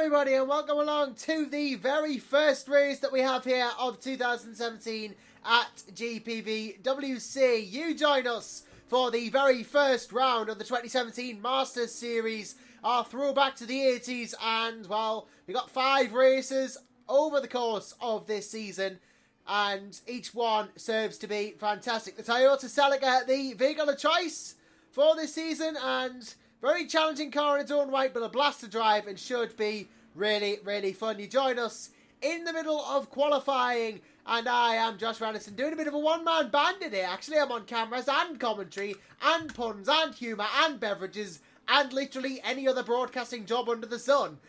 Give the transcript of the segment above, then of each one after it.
everybody and welcome along to the very first race that we have here of 2017 at GPVWC. You join us for the very first round of the 2017 Masters Series, our throwback to the 80s, and well, we got 5 races over the course of this season and each one serves to be fantastic. The Toyota Celica, the vehicle of choice for this season, and very challenging car in its own right, but a blast to drive and should be really, really fun. You join us in the middle of qualifying, and I am Josh Radisson doing a bit of a one-man band today. Actually, I'm on cameras and commentary and puns and humour and beverages and literally any other broadcasting job under the sun,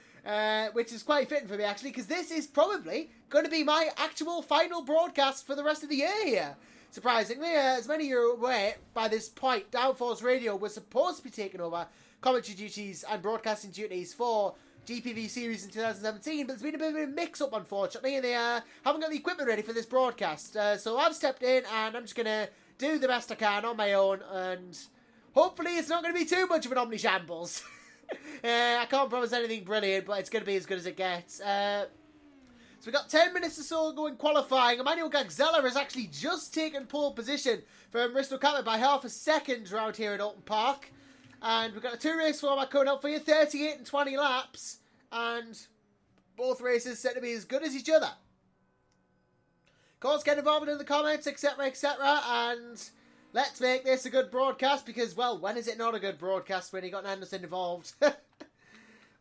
which is quite fitting for me, actually, because this is probably going to be my actual final broadcast for the rest of the year here. Surprisingly, as many of you are aware, by this point, Downforce Radio was supposed to be taking over commentary duties and broadcasting duties for GPV Series in 2017, but there's been a bit of a mix-up, unfortunately, and they haven't got the equipment ready for this broadcast. So I've stepped in, and I'm just going to do the best I can on my own, and hopefully it's not going to be too much of an omni-shambles. I can't promise anything brilliant, but it's going to be as good as it gets. So we've got 10 minutes or so going qualifying. Emmanuel Gagzella has actually just taken pole position from Risto Kappa by half a second round here at Oulton Park. And we've got a 2-race format coming up for you, 38 and 20 laps. And both races set to be as good as each other. Of course, get involved in the comments, etc, etc. And let's make this a good broadcast because, well, when is it not a good broadcast when you got Anderson involved?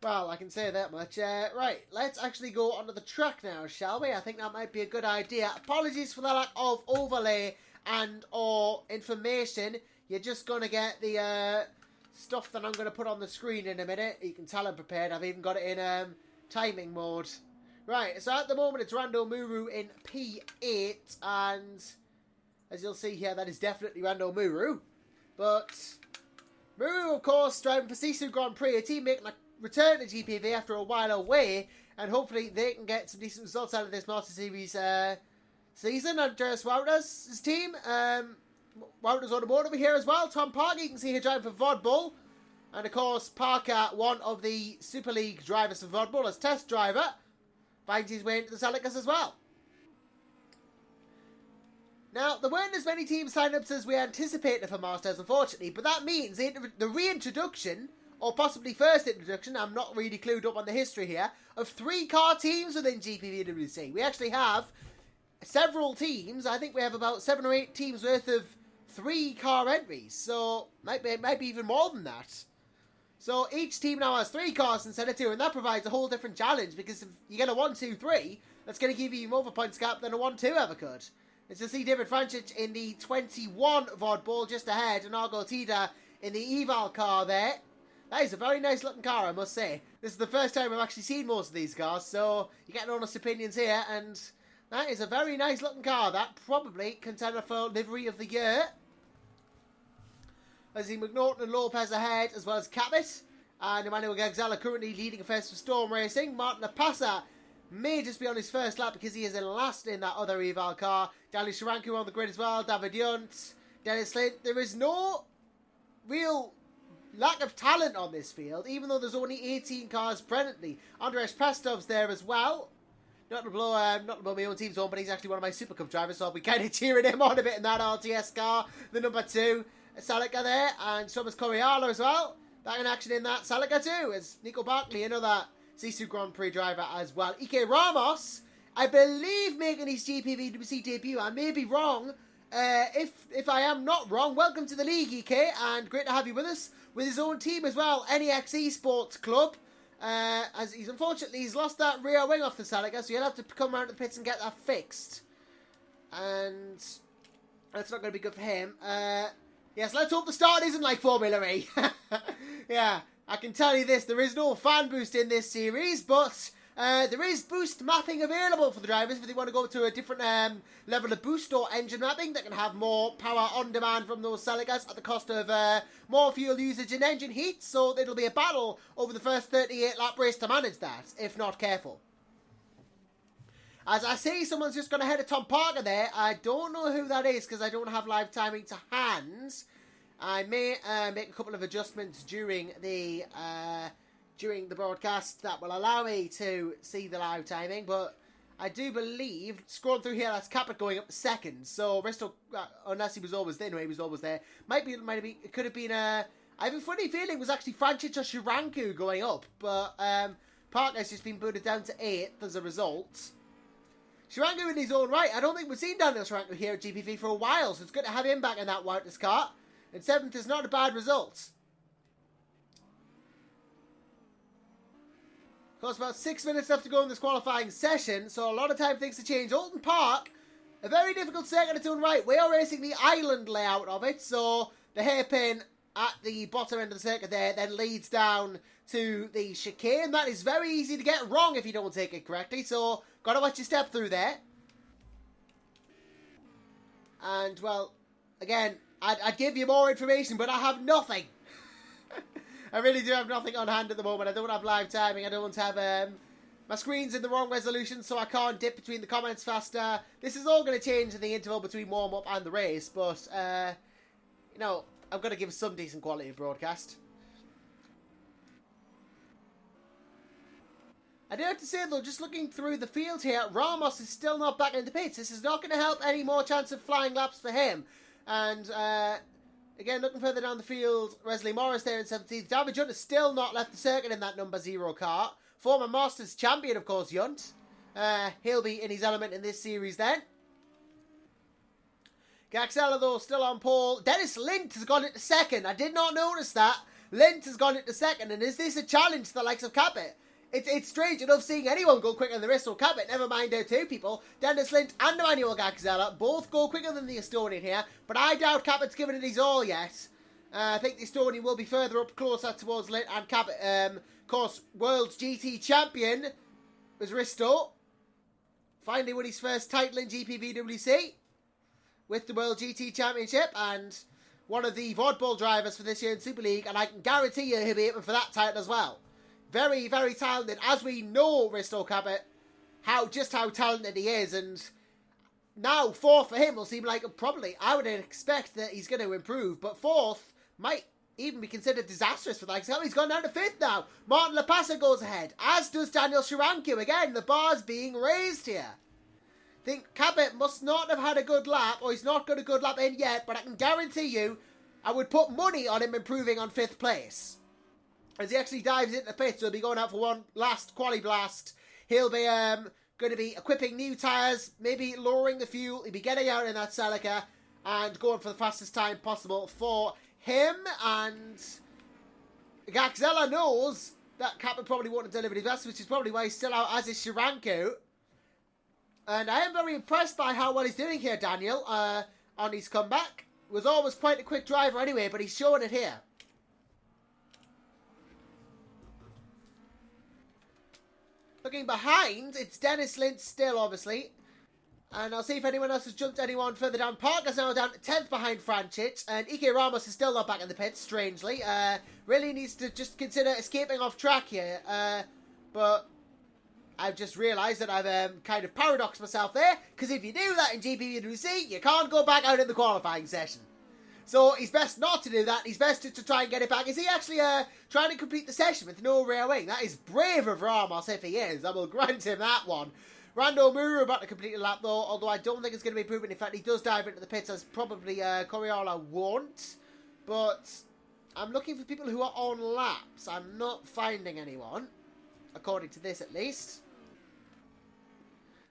Well, I can say that much. Right, let's actually go onto the track now, shall we? I think that might be a good idea. Apologies for the lack of overlay and or information. You're just going to get the stuff that I'm going to put on the screen in a minute. You can tell I'm prepared. I've even got it in timing mode. Right, so at the moment it's Rando Muru in P8. And as you'll see here, that is definitely Rando Muru. But Muru, of course, driving for Sisu Grand Prix, a team making a return to GPV after a while away, and hopefully they can get some decent results out of this Master Series season. Andreas Wouters' team, Wouters Automotive here as well. Tom Park, you can see here driving for Vodbull, and of course Parker, one of the Super League drivers for Vodbull, as test driver, finds his way into the Celicas as well. Now, there weren't as many team sign-ups as we anticipated for Masters, unfortunately, but that means the reintroduction, or possibly first introduction, I'm not really clued up on the history here, of 3-car teams within GPVWC. We actually have several teams. I think we have about 7 or 8 teams worth of 3-car entries. So, might be even more than that. So, each team now has 3 cars instead of 2, and that provides a whole different challenge, because if you get a 1-2-3, that's going to give you more of a points gap than a 1-2 ever could. It's to see David Franchich in the 21 Vodbull just ahead, and Argo Tida in the Eval car there. That is a very nice looking car, I must say. This is the first time I've actually seen most of these cars, so you're getting honest opinions here, and that is a very nice looking car. That probably contender for livery of the year. I see McNaughton and Lopez ahead, as well as Cabot, and Emmanuel Gagzella currently leading affairs for Storm Racing. Martin Apasa may just be on his first lap because he is in last in that other Eval car. Daniel Sharanku on the grid as well, David Yunt, Dennis Slint. There is no real lack of talent on this field, even though there's only 18 cars presently. Andres Prestov's there as well. Not to blow my own team's on, but he's actually one of my Super Cup drivers, so I'll be kind of cheering him on a bit in that RTS car. The number 2, Celica there, and Thomas Coriala as well. Back in action in that Celica too, as Nico Barkley, another Sisu Grand Prix driver as well. Ike Ramos, I believe, making his GPVWC debut. I may be wrong. If I am not wrong, welcome to the league, Ike, and great to have you with us. With his own team as well, NEX Esports Club. As he's lost that rear wing off the Celica, so you'll have to come around to the pits and get that fixed. And that's not going to be good for him. Yes, let's hope the start isn't like Formula E. Yeah, I can tell you this, there is no fan boost in this series, but there is boost mapping available for the drivers if they want to go to a different level of boost or engine mapping that can have more power on demand from those Celicas at the cost of more fuel usage and engine heat. So it'll be a battle over the first 38 lap race to manage that, if not careful. As I see, someone's just gone ahead of Tom Parker there. I don't know who that is because I don't have live timing to hand. I may make a couple of adjustments during the during the broadcast that will allow me to see the live timing, but I do believe, scrolling through here, that's Capit going up to second. So Risto, unless he was always there, anyway, he was always there. It could have been, I have a funny feeling it was actually Frančić or Širanku going up, but Park has just been booted down to 8th as a result. Širanku in his own right, I don't think we've seen Daniel Širanku here at GPV for a while, so it's good to have him back in that Wouters car. And 7th is not a bad result. Of course, about 6 minutes left to go in this qualifying session, so a lot of time things to change. Oulton Park, a very difficult circuit in its own right. We are racing the island layout of it, so the hairpin at the bottom end of the circuit there then leads down to the chicane. That is very easy to get wrong if you don't take it correctly, so got to watch your step through there. And, well, again, I'd give you more information, but I have nothing. I really do have nothing on hand at the moment. I don't have live timing. I don't have... my screen's in the wrong resolution, so I can't dip between the comments faster. This is all going to change in the interval between warm-up and the race, but, you know, I've got to give some decent quality of broadcast. I do have to say, though, just looking through the field here, Ramos is still not back in the pits. This is not going to help any more chance of flying laps for him. And, again, looking further down the field, Wesley Morris there in 17th. David Junt has still not left the circuit in that number 0 car. Former Masters champion, of course, Junt. He'll be in his element in this series then. Gaxella, though, still on pole. Dennis Lint has gone into second. I did not notice that. Lint has gone into second. And is this a challenge to the likes of Capit? It's strange enough seeing anyone go quicker than the Risto Capit. Never mind our two people. Dennis Lint and Emmanuel Gaxella both go quicker than the Estonian here. But I doubt Capit's given it his all yet. I think the Estonian will be further up closer towards Lint and Capit. Of course, World's GT champion was Risto. Finally won his first title in GPVWC with the World GT Championship, and one of the Vodball drivers for this year in Super League, and I can guarantee you he'll be aiming for that title as well. Very, very talented, as we know Risto Capit, just how talented he is, and now 4th for him will seem like, probably, I would expect that he's going to improve, but 4th might even be considered disastrous for that. He's gone down to 5th now. Martin Lapasa goes ahead, as does Daniel Širanku. Again, the bar's being raised here. I think Capit must not have had a good lap, or he's not got a good lap in yet, but I can guarantee you, I would put money on him improving on 5th place. As he actually dives into the pits, he'll be going out for one last quali blast. He'll be going to be equipping new tyres, maybe lowering the fuel. He'll be getting out in that Celica and going for the fastest time possible for him. And Gaxella knows that Capit probably won't have delivered his best, which is probably why he's still out, as is Širanku. And I am very impressed by how well he's doing here, Daniel, on his comeback. Was always quite a quick driver anyway, but he's showing it here. Looking behind, it's Dennis Lint still, obviously. And I'll see if anyone else has jumped anyone further down. Parker's now down to 10th behind Frančić. And Ike Ramos is still not back in the pits, strangely. Really needs to just consider escaping off track here. But I've just realised that I've kind of paradoxed myself there. Because if you do that in GPVWC, you can't go back out in the qualifying session. So he's best not to do that. He's best to try and get it back. Is he actually trying to complete the session with no rear wing? That is brave of Ramos if he is. I will grant him that one. Rando Muru about to complete a lap though, although I don't think it's going to be proven. In fact, he does dive into the pits, as probably Coriola won't. But I'm looking for people who are on laps. I'm not finding anyone, according to this at least.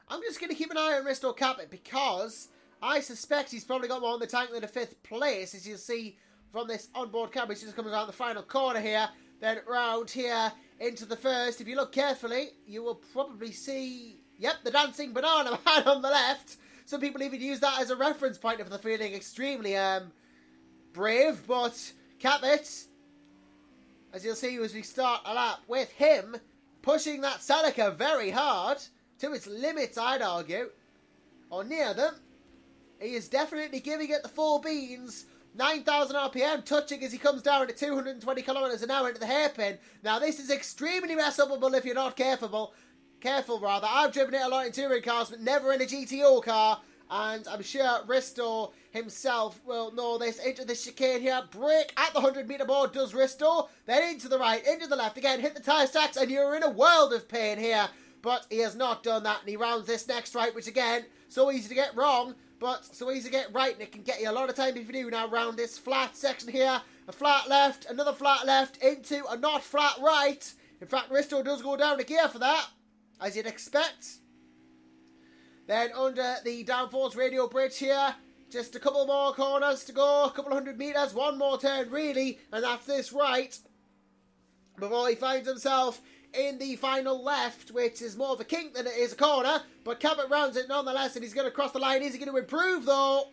I'm just going to keep an eye on Risto Capit because I suspect he's probably got more on the tank than a 5th place, as you'll see from this onboard camera. He's just coming around the final corner here, then round here into the first. If you look carefully, you will probably see, yep, the dancing banana man on the left. Some people even use that as a reference point if they're feeling extremely brave, but Capit, as you'll see as we start a lap with him, pushing that Celica very hard, to its limits I'd argue, or near them. He is definitely giving it the full beans. 9,000 RPM, touching as he comes down at 220 kilometers an hour into the hairpin. Now, this is extremely mess-upable if you're not careful. I've driven it a lot in touring cars, but never in a GTO car. And I'm sure Risto himself will know this. Into the chicane here. Brake at the 100-metre board does Risto. Then into the right, into the left. Again, hit the tyre stacks and you're in a world of pain here. But he has not done that. And he rounds this next right, which again, so easy to get wrong. But so easy to get right. And it can get you a lot of time if you do. Now round this flat section here. A flat left, another flat left, into a not flat right. In fact, Risto does go down a gear for that, as you'd expect. Then under the downforce radio bridge here, just a couple more corners to go, a couple of 100 metres, one more turn really, and that's this right. Before he finds himself in the final left, which is more of a kink than it is a corner, but Cabot rounds it nonetheless, and he's going to cross the line. Is he going to improve though?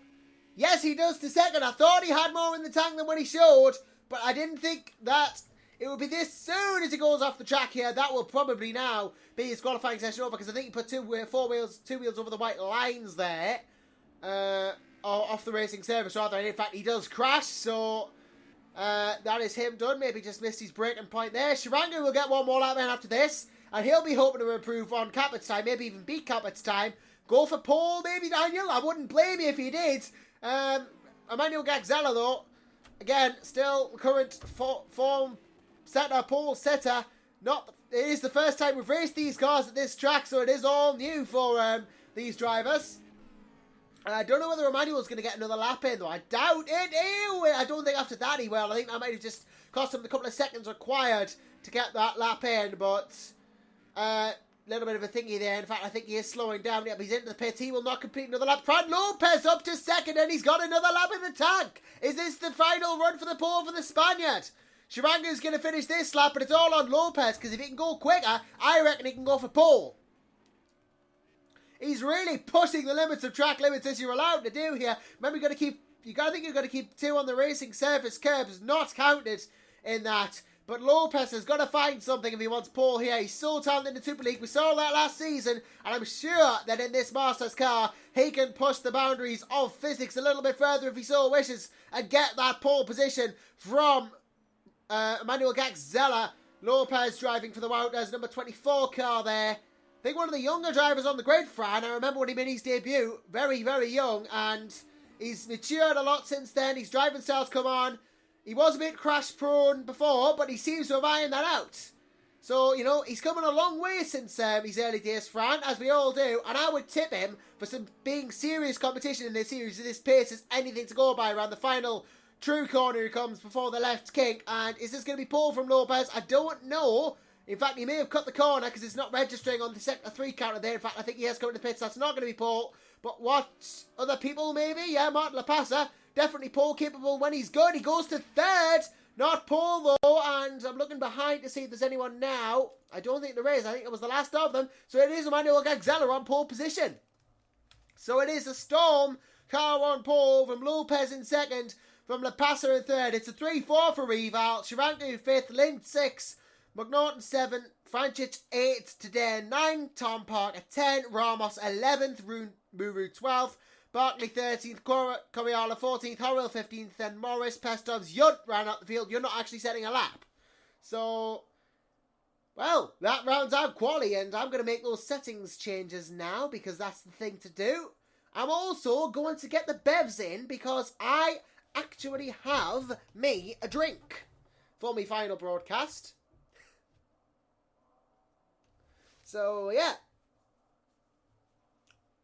Yes, he does to second. I thought he had more in the tank than what he showed, but I didn't think that it would be this soon as he goes off the track here. That will probably now be his qualifying session over, because I think he put two wheels over the white lines there, or off the racing service rather. And in fact, he does crash, so that is him done. Maybe just missed his braking point there. Shirangu will get one more lap in after this, and he'll be hoping to improve on Capet's time, maybe even beat Capet's time. Go for pole, maybe, Daniel. I wouldn't blame you if he did. Emmanuel Gagzella, though, again, still current form setter, pole setter. It is the first time we've raced these cars at this track, so it is all new for these drivers. I don't know whether Emmanuel's going to get another lap in, though. I doubt it. Ew, I don't think after that he will. I think that might have just cost him the couple of seconds required to get that lap in, but little bit of a thingy there. In fact, I think he is slowing down. Yep, he's into the pit. He will not complete another lap. Fran Lopez up to second, and he's got another lap in the tank. Is this the final run for the pole for the Spaniard? Shirangu's going to finish this lap, but it's all on Lopez, because if he can go quicker, I reckon he can go for pole. He's really pushing the limits of track limits as you're allowed to do here. Remember, you've got to keep two on the racing surface curbs, not counted in that. But Lopez has got to find something if he wants pole here. He's so talented in the Super League. We saw that last season. And I'm sure that in this Masters car, he can push the boundaries of physics a little bit further if he so wishes. And get that pole position from Emmanuel Gagzella. Lopez driving for the Wouters, number 24 car there. I think one of the younger drivers on the grid, Fran. I remember when he made his debut. Very, very young. And he's matured a lot since then. His driving style's come on. He was a bit crash prone before, but he seems to have ironed that out. So, you know, he's coming a long way since his early days, Fran, as we all do. And I would tip him for some being serious competition in this series. This pace is anything to go by around the final true corner he comes before the left kink. And is this going to be pole from Lopez? I don't know. In fact, he may have cut the corner because it's not registering on the sector 3 counter there. In fact, I think he has come to the pits. That's not going to be pole. But what other people maybe? Yeah, Martin Lapasa. Definitely pole capable when he's good. He goes to third. Not pole though. And I'm looking behind to see if there's anyone now. I don't think there is. I think it was the last of them. So it is Emmanuel Gagzella on pole position. So it is a Storm car on pole from Lopez in second. From Lapasa in third. It's a 3-4 for Rival. Shirangu 5th. Lind 6th. McNaughton 7th. Francic 8th. Tadane 9th. Tom Park at 10th. Ramos 11th. Muru 12th. Barkley 13th, Coriala 14th, Horrell 15th, then Morris, Pestovs, Yunt ran out the field. You're not actually setting a lap. So, well, that rounds out quali, and I'm going to make those settings changes now because that's the thing to do. I'm also going to get the bevs in because I actually have me a drink for my final broadcast. So, yeah.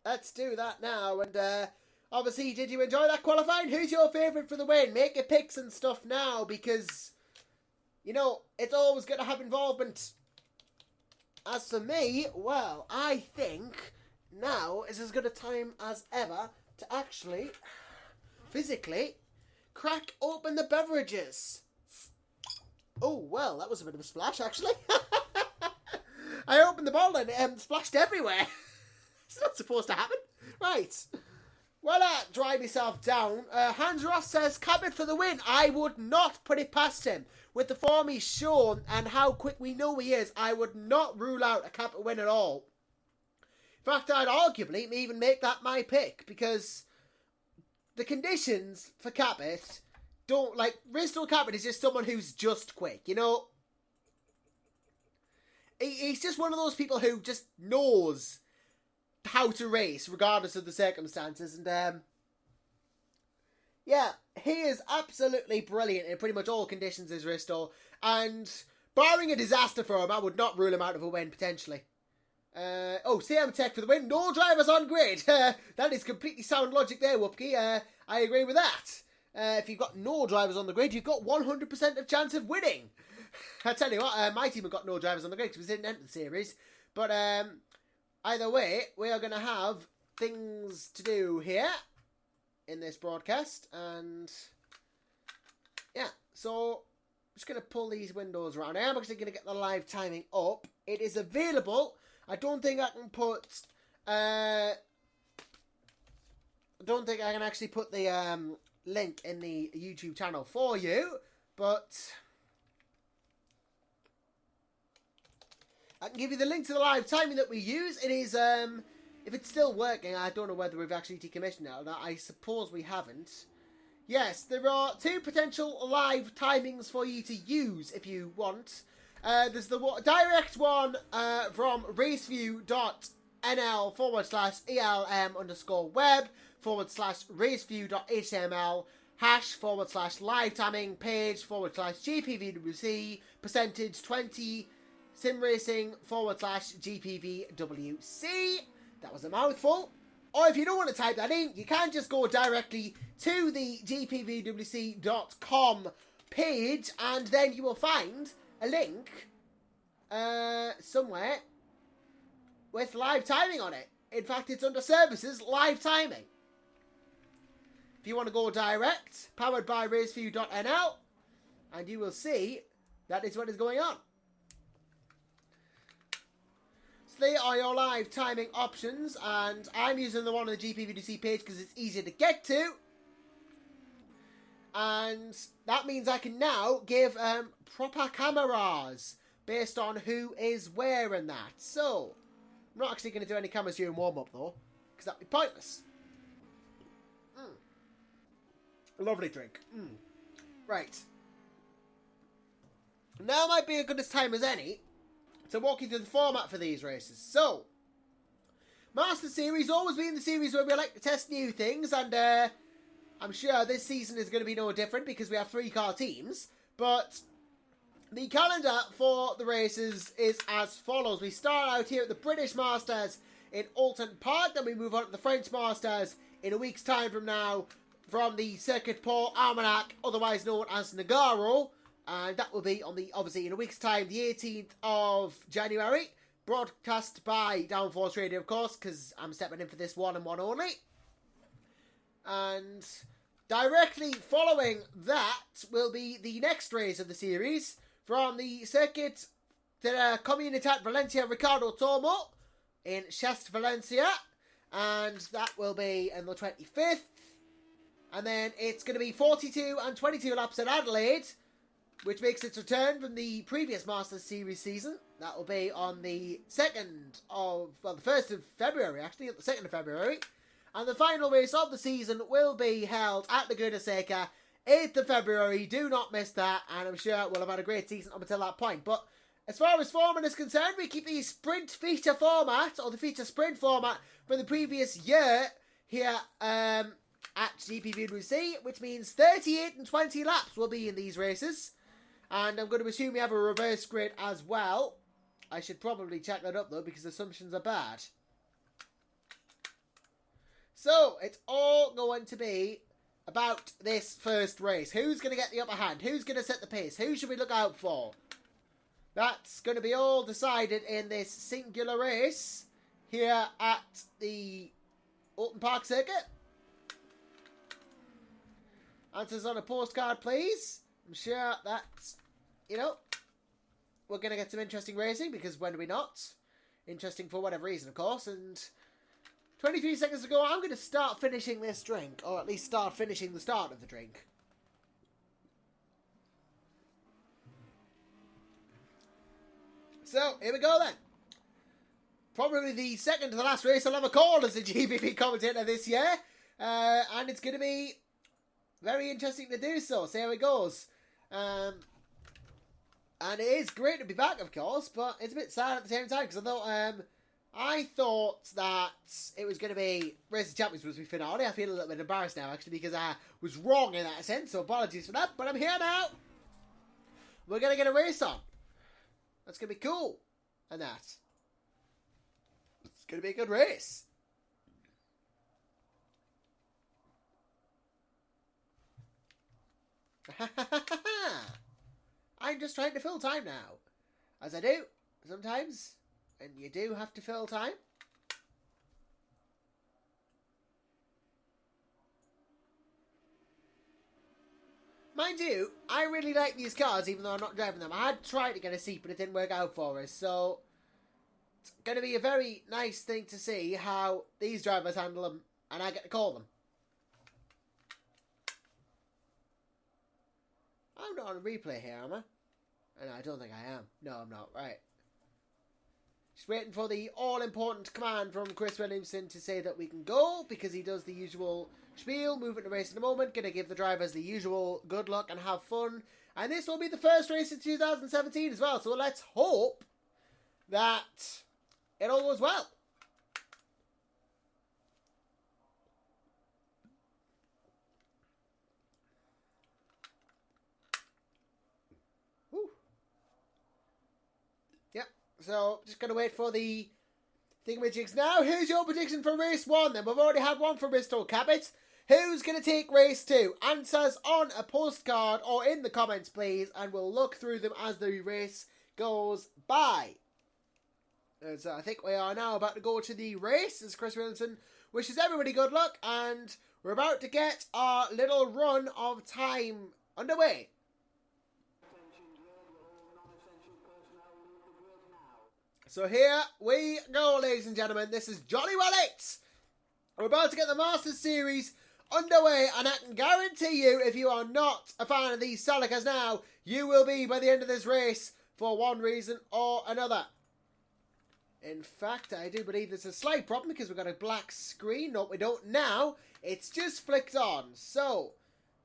Let's do that now. And obviously, did you enjoy that qualifying? Who's your favourite for the win? Make your picks and stuff now because, you know, it's always going to have involvement. As for me, well, I think now is as good a time as ever to actually, physically, crack open the beverages. Oh, well, that was a bit of a splash, actually. I opened the bottle and it splashed everywhere. It's not supposed to happen. Right. Well, dry myself down. Hans Ross says, Cabot for the win. I would not put it past him. With the form he's shown and how quick we know he is, I would not rule out a Cabot win at all. In fact, I'd arguably even make that my pick because the conditions for Cabot don't, like, Risto Cabot is just someone who's just quick, you know? He's just one of those people who just knows how to race regardless of the circumstances. And yeah, he is absolutely brilliant in pretty much all conditions, is Risto. And barring a disaster for him, I would not rule him out of a win, potentially. CM Tech for the win. No drivers on grid. That is completely sound logic there, Whoopkie. I agree with that. If you've got no drivers on the grid, you've got 100% of chance of winning. I tell you what, my team have got no drivers on the grid because we didn't enter the series. But either way, we are going to have things to do here in this broadcast. And yeah, so I'm just going to pull these windows around. I am actually going to get the live timing up. It is available. I don't think I can put... I don't think I can actually put the link in the YouTube channel for you, but I can give you the link to the live timing that we use. It is, if it's still working, I don't know whether we've actually decommissioned it or not. I suppose we haven't. Yes, there are 2 potential live timings for you to use if you want. There's the direct one from raceview.nl/ELM_web/raceview.html /live timing page /GPVWC %20 sim racing /GPVWC. That was a mouthful. Or if you don't want to type that in, you can just go directly to the gpvwc.com page and then you will find a link somewhere with live timing on it. In fact, it's under services, live timing. If you want to go direct, powered by raceview.nl, and you will see that is what is going on. So they are your live timing options, and I'm using the one on the GPVWC page because it's easier to get to. And that means I can now give proper cameras based on who is wearing that. So, I'm not actually going to do any cameras during warm-up though, because that would be pointless. Lovely drink. Right. Now might be a good time as any to walk you through the format for these races. So, Master Series always been the series where we like to test new things, and I'm sure this season is going to be no different because we have 3-car teams. But the calendar for the races is as follows. We start out here at the British Masters in Oulton Park, then we move on to the French Masters in a week's time from now from the Circuit Port Almanac, otherwise known as Nagaro. And that will be on the, obviously, in a week's time, the 18th of January. Broadcast by Downforce Radio, of course, because I'm stepping in for this one and one only. And directly following that will be the next race of the series from the Circuit de la Comunidad Valencia Ricardo Tormo in Chest, Valencia. And that will be on the 25th. And then it's going to be 42 and 22 laps at Adelaide, which makes its return from the previous Masters Series season. That will be on the 2nd of, well, the 1st of February, actually, the 2nd of February. And the final race of the season will be held at Laguna Seca, 8th of February. Do not miss that, and I'm sure we'll have had a great season up until that point. But as far as format is concerned, we keep the sprint feature format, or the feature sprint format, from the previous year here at GPVWC, which means 38 and 20 laps will be in these races. And I'm going to assume we have a reverse grid as well. I should probably check that up though, because assumptions are bad. So, it's all going to be about this first race. Who's going to get the upper hand? Who's going to set the pace? Who should we look out for? That's going to be all decided in this singular race here at the Oulton Park circuit. Answers on a postcard, please. I'm sure that, you know, we're going to get some interesting racing, because when are we not? Interesting for whatever reason, of course. And 23 seconds ago, I'm going to start finishing this drink, or at least start finishing the start of the drink. So, here we go then. Probably the second to the last race I'll ever call as a GPV commentator this year. And it's going to be very interesting to do so. See how it goes. And it is great to be back, of course, but it's a bit sad at the same time, because I thought I thought that it was going to be Race of Champions was the finale. I feel a little bit embarrassed now, actually, because I was wrong in that sense, so apologies for that. But I'm here now. We're going to get a race on. That's going to be cool. And that. It's going to be a good race. I'm just trying to fill time now. As I do, sometimes. And you do have to fill time. Mind you, I really like these cars, even though I'm not driving them. I had tried to get a seat, but it didn't work out for us. So, it's going to be a very nice thing to see how these drivers handle them, and I get to call them. I'm not on a replay here, am I? No, I don't think I am. No, I'm not. Right. Just waiting for the all-important command from Chris Williamson to say that we can go, because he does the usual spiel, moving to race in a moment, going to give the drivers the usual good luck and have fun. And this will be the first race in 2017 as well, so let's hope that it all goes well. Whew. Yep, so just going to wait for the thingamajigs now. Who's your prediction for race 1 then? We've already had one for Bristol Cabot. Who's going to take race 2? Answers on a postcard or in the comments, please, and we'll look through them as the race goes by. And so I think we are now about to go to the race, as Chris Williamson wishes everybody good luck, and we're about to get our little run of time underway. So here we go, ladies and gentlemen. This is jolly well it. We're about to get the Masters Series underway, and I can guarantee you, if you are not a fan of these Celicas now, you will be by the end of this race for one reason or another. In fact, I do believe there's a slight problem because we've got a black screen. No, we don't now. It's just flicked on. So,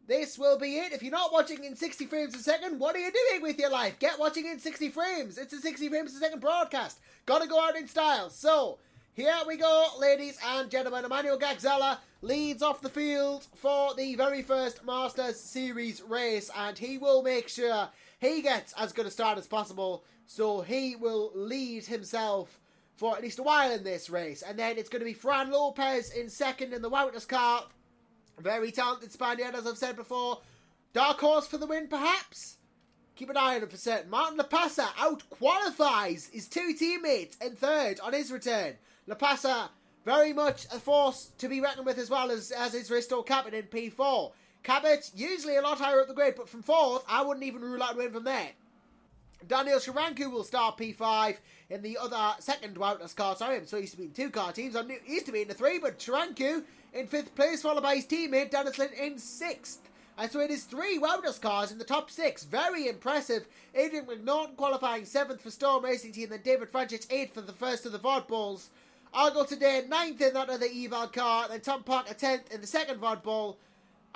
this will be it. If you're not watching in 60 frames a second, what are you doing with your life? Get watching in 60 frames. It's a 60 frames a second broadcast. Gotta go out in style. So, here we go, ladies and gentlemen. Emmanuel Gagzella leads off the field for the very first Masters Series race, and he will make sure he gets as good a start as possible, so he will lead himself for at least a while in this race. And then it's going to be Fran Lopez in second in the Wouters car. Very talented Spaniard, as I've said before. Dark horse for the win, perhaps? Keep an eye on him for certain. Martin Lapasa out-qualifies his two teammates in third on his return. Lapasa, very much a force to be reckoned with, as well as his Bristol Cabot in P4. Cabot, usually a lot higher up the grid, but from fourth, I wouldn't even rule out a win from there. Daniel Sharanku will start P5 in the other second Wouters car. Sorry, I'm so used to being two car teams. I'm used to being the three, but Sharanku in fifth place, followed by his teammate Dennis Lynn in sixth. And so it is three Wouters cars in the top six. Very impressive. Adrian McNaughton qualifying seventh for Storm Racing Team, then David Franchich eighth for the first of the VOD Bulls. Argo today ninth in that other Eval car, then Tom Parker 10th in the second VOD Bull.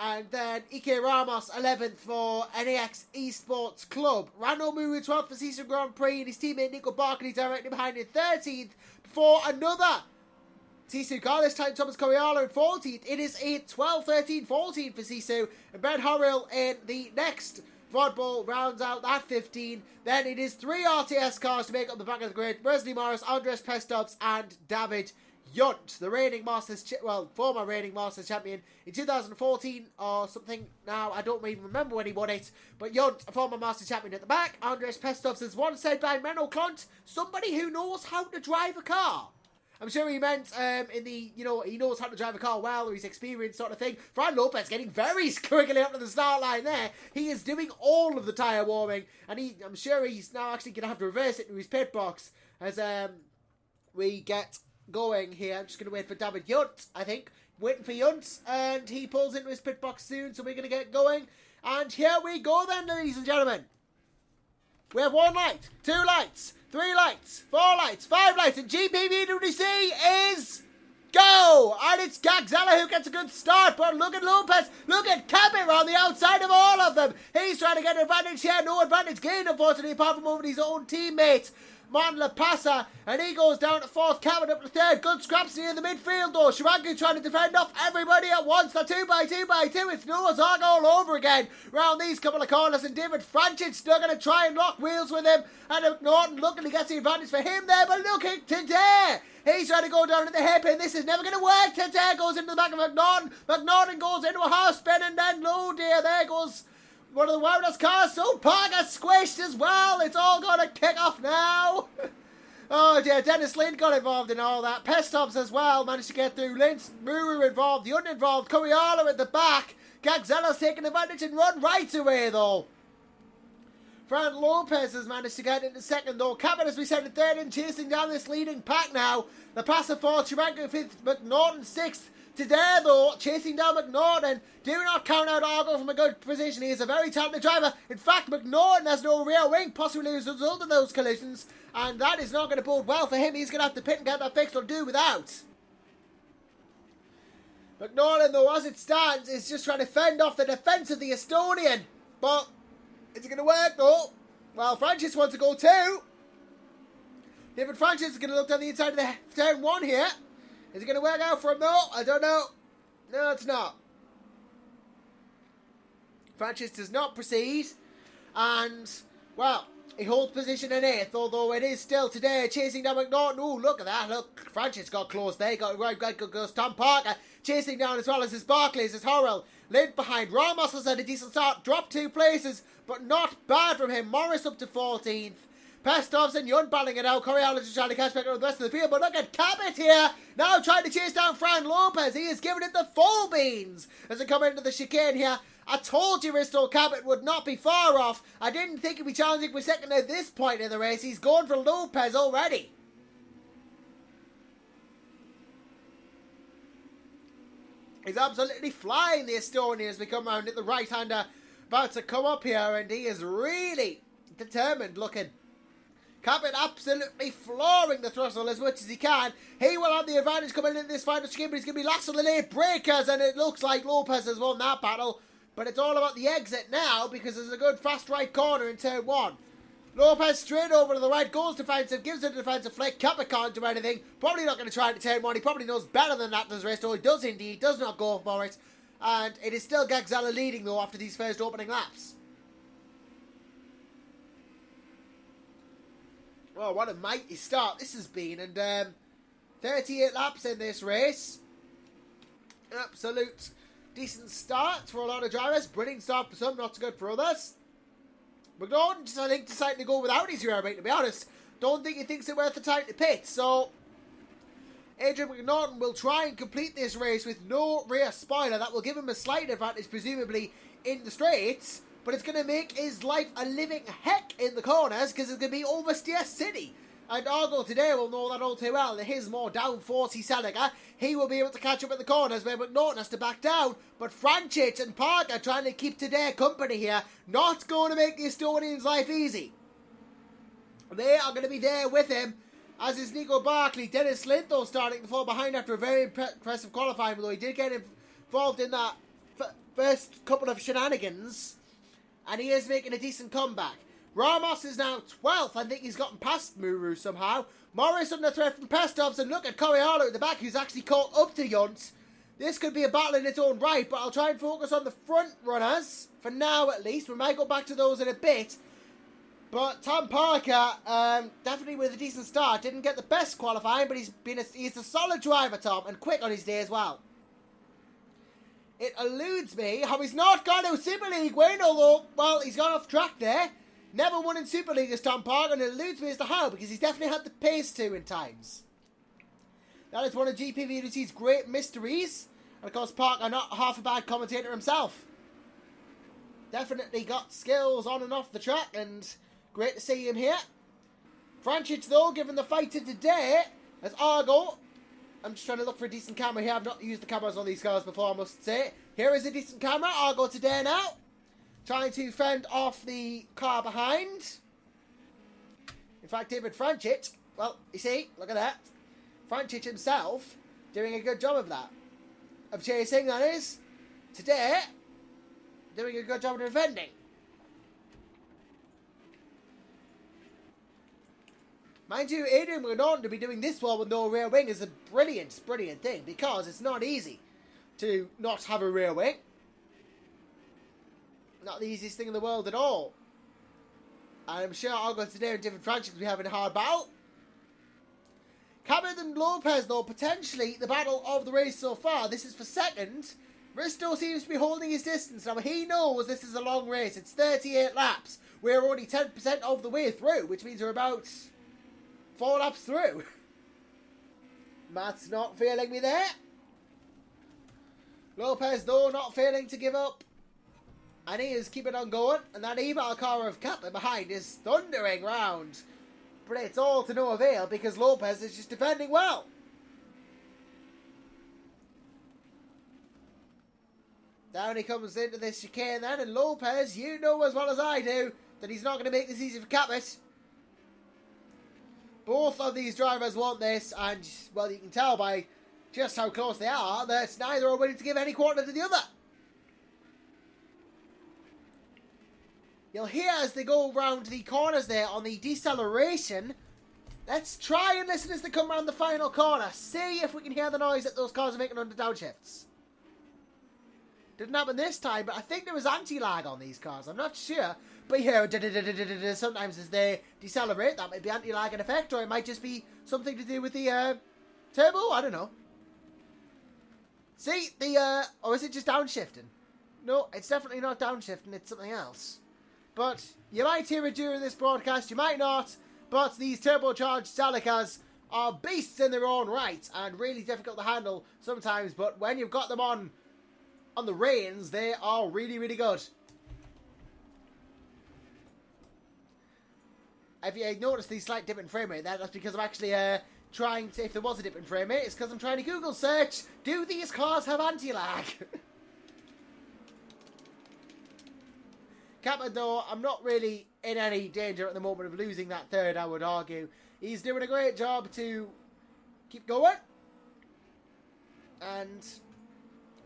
And then Ike Ramos 11th for NAX Esports Club. Rano Muru 12th for Cecil Grand Prix, and his teammate Nico Barkley directly behind in 13th before another Sisu car, this time Thomas Coriolo in 14th. It is a 12, 13, 14 for Sisu, and Ben Horrell in the next VOD Bull rounds out that 15. Then it is three RTS cars to make up the back of the grid. Wesley Morris, Andres Pestovs, and David Yunt, the reigning Masters, former reigning Masters champion in 2014 or something. Now, I don't even remember when he won it, but Yunt, a former Masters champion at the back. Andres Pestovs is one said by Menno Klont, somebody who knows how to drive a car. I'm sure he meant in the, he knows how to drive a car well, or he's experienced sort of thing. Fran Lopez getting very squiggly up to the start line there. He is doing all of the tyre warming, and I'm sure he's now actually going to have to reverse it into his pit box as we get going here. I'm just going to wait for David Yunt, I think. Waiting for Yunt, and he pulls into his pit box soon, so we're going to get going. And here we go then, ladies and gentlemen. We have one light, two lights, 3 lights, 4 lights, 5 lights, and GPVWC is go! And it's Gagzella who gets a good start, but look at Lopez, look at Cabot on the outside of all of them. He's trying to get an advantage here, no advantage gained, unfortunately, apart from over his own teammate. Monlepasa, and he goes down to fourth, Cabot up to third. Good scraps near the midfield though. Shirangu trying to defend off everybody at once. The 2x2x2. It's Noah's Ark all over again round these couple of corners, and David Franchich still going to try and lock wheels with him. And McNaughton looking to get the advantage for him there, but look at Tadare. He's trying to go down at the hairpin. This is never going to work. Tadare goes into the back of McNaughton. McNaughton goes into a half spin, and then oh dear, there goes one of the wildest cars. So Park gets squished as well. It's all going to kick off now. Oh dear, Dennis Lind got involved in all that. Pestops as well managed to get through. Lynch, Muru involved, the uninvolved. Coriolo at the back. Gagzella's taking advantage and run right away though. Fran Lopez has managed to get into second though. Cabot, as we said, in third and chasing down this leading pack now. The passer fourth, Chiranko fifth, McNaughton sixth. Tadare though, chasing down McNaughton. Do not count out Argo from a good position. He is a very talented driver. In fact, McNaughton has no rear wing, possibly as a result of those collisions. And that is not going to bode well for him. He's going to have to pit and get that fixed or do without. McNaughton though, as it stands, is just trying to fend off the defence of the Estonian. But is it going to work though? Well, Francis wants to go too. David Francis is going to look down the inside of the turn one here. Is it going to work out for him though? I don't know. No, it's not. Francis does not proceed. And, well, he holds position in 8th, although it is still Tadare chasing down McNaughton. Oh, look at that. Look, Francis got close there. Goes Tom Parker chasing down as well as his Barclays, as Horrell. Lind behind. Ramos has had a decent start. Dropped 2 places, but not bad from him. Morris up to 14th. Pestovs and Yun battling it out. Coriolo just trying to catch back up with the rest of the field. But look at Cabot here. Now trying to chase down Fran Lopez. He is giving it the full beans as they come into the chicane here. I told you Risto Cabot would not be far off. I didn't think he'd be challenging for second at this point in the race. He's going for Lopez already. He's absolutely flying, the Estonian, as we come around at the right-hander. About to come up here, and he is really determined looking. Cabot absolutely flooring the throttle as much as he can. He will have the advantage coming into this final chicane, but he's going to be last on the late breakers, and it looks like Lopez has won that battle. But it's all about the exit now, because there's a good fast right corner in turn 1. Lopez straight over to the right, goes defensive, gives it a defensive flick. Cabot can't do anything. Probably not going to try it to turn 1. He probably knows better than that this race, though he does indeed, does not go for it. And it is still Gagzella leading, though, after these first opening laps. Well, what a mighty start this has been. And 38 laps in this race. Absolute decent start for a lot of drivers. Brilliant start for some, not so good for others. McNaughton just, I think, decided to go without his rear wing, to be honest. Don't think he thinks it worth the time to pit. So, Adrian McNaughton will try and complete this race with no rear spoiler. That will give him a slight advantage, presumably, in the straights. But it's going to make his life a living heck in the corners, because it's going to be oversteer city. And Argo today will know that all too well. His more downforcey Seneca, he will be able to catch up in the corners where McNaughton has to back down. But Franchich and Park are trying to keep today company here. Not going to make the Estonians' life easy. They are going to be there with him, as is Nico Barkley. Dennis Lind, though, starting to fall behind after a very impressive qualifying, although he did get involved in that first couple of shenanigans. And he is making a decent comeback. Ramos is now 12th. I think he's gotten past Muru somehow. Morris under threat from Pestovs. And look at Coriolo at the back, who's actually caught up to Yunt. This could be a battle in its own right, but I'll try and focus on the front runners. For now, at least. We might go back to those in a bit. But Tom Parker, definitely with a decent start. Didn't get the best qualifying, but he's a solid driver, Tom. And quick on his day as well. It eludes me how he's not gone to Super League win, although, well, he's gone off track there. Never won in Super League as Tom Park, and it eludes me as to how, because he's definitely had the pace to in times. That is one of GPVWC's great mysteries. And of course, Park are not half a bad commentator himself. Definitely got skills on and off the track, and great to see him here. Franchich, though, given the fight to today, as Argo. I'm just trying to look for a decent camera here. I've not used the cameras on these cars before, I must say. Here is a decent camera. Argo today now. Trying to fend off the car behind. In fact, David Franchich, well, you see, look at that. Franchich himself doing a good job of that. Of chasing, that is. Today, doing a good job of defending. Mind you, Adrian Renan to be doing this well with no rear wing is a brilliant, brilliant thing, because it's not easy to not have a rear wing. Not the easiest thing in the world at all. And I'm sure I'll go today in different fractions we have in a hard battle. Cabot and Lopez, though, potentially the battle of the race so far. This is for second. Risto seems to be holding his distance. Now, he knows this is a long race. It's 38 laps. We're only 10% of the way through, which means we're about 4 laps through. Matt's not failing me there. Lopez, though, not failing to give up. And he is keeping on going. And that eval car of Kappa behind is thundering round. But it's all to no avail because Lopez is just defending well. Down he comes into this chicane then. And Lopez, you know as well as I do that he's not going to make this easy for Capit. Both of these drivers want this. And, well, you can tell by just how close they are that neither are willing to give any quarter to the other. You'll hear as they go round the corners there on the deceleration. Let's try and listen as they come round the final corner. See if we can hear the noise that those cars are making under downshifts. Didn't happen this time, but I think there was anti-lag on these cars. I'm not sure. But you hear sometimes as they decelerate, that might be anti-lag in effect, or it might just be something to do with the turbo. I don't know. See, or is it just downshifting? No, it's definitely not downshifting, it's something else. But you might hear it during this broadcast, you might not. But these turbocharged Celicas are beasts in their own right and really difficult to handle sometimes. But when you've got them on the reins, they are really, really good. If you notice the slight dip in frame rate there, that's because I'm actually trying to, if there was a dip in frame rate, it's because I'm trying to Google search, do these cars have anti-lag? Kappa, though, I'm not really in any danger at the moment of losing that third, I would argue. He's doing a great job to keep going. And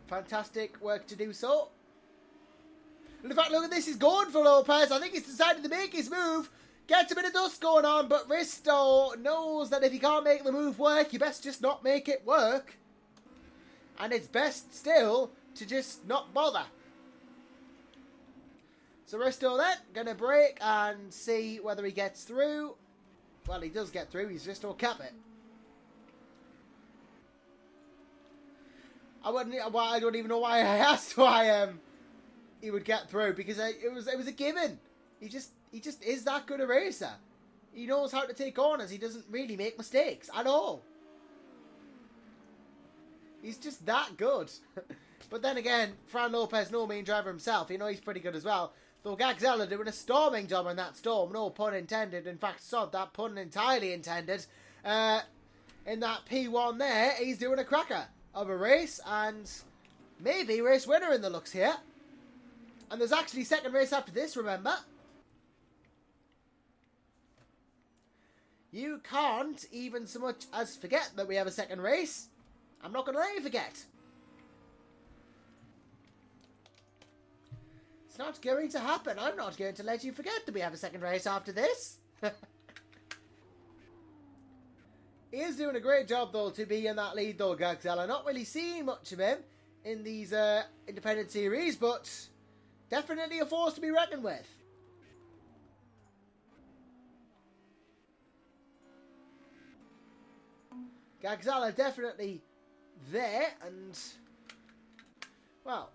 fantastic work to do so. And in fact, look at this, he's going for Lopez. I think he's decided to make his move. Gets a bit of dust going on, but Risto knows that if you can't make the move work, you best just not make it work. And it's best still to just not bother. So Risto then, going to brake and see whether he gets through. Well, he does get through, he's just all cap it. I don't even know why I asked why he would get through, because it was a given. He just is that good a racer. He knows how to take corners, he doesn't really make mistakes at all. He's just that good. But then again, Fran Lopez, no mean driver himself, you know he's pretty good as well. Though Gagzella doing a storming job on that storm, no pun intended. In fact, sod that pun entirely intended. In that P1 there, he's doing a cracker of a race, and maybe race winner in the looks here. And there's actually second race after this, remember? You can't even so much as forget that we have a second race. I'm not going to let you forget. It's not going to happen. I'm not going to let you forget that we have a second race after this. He is doing a great job, though, to be in that lead, though, Gagzella. Not really seeing much of him in these independent series, but definitely a force to be reckoned with. Gagzella definitely there, and, well,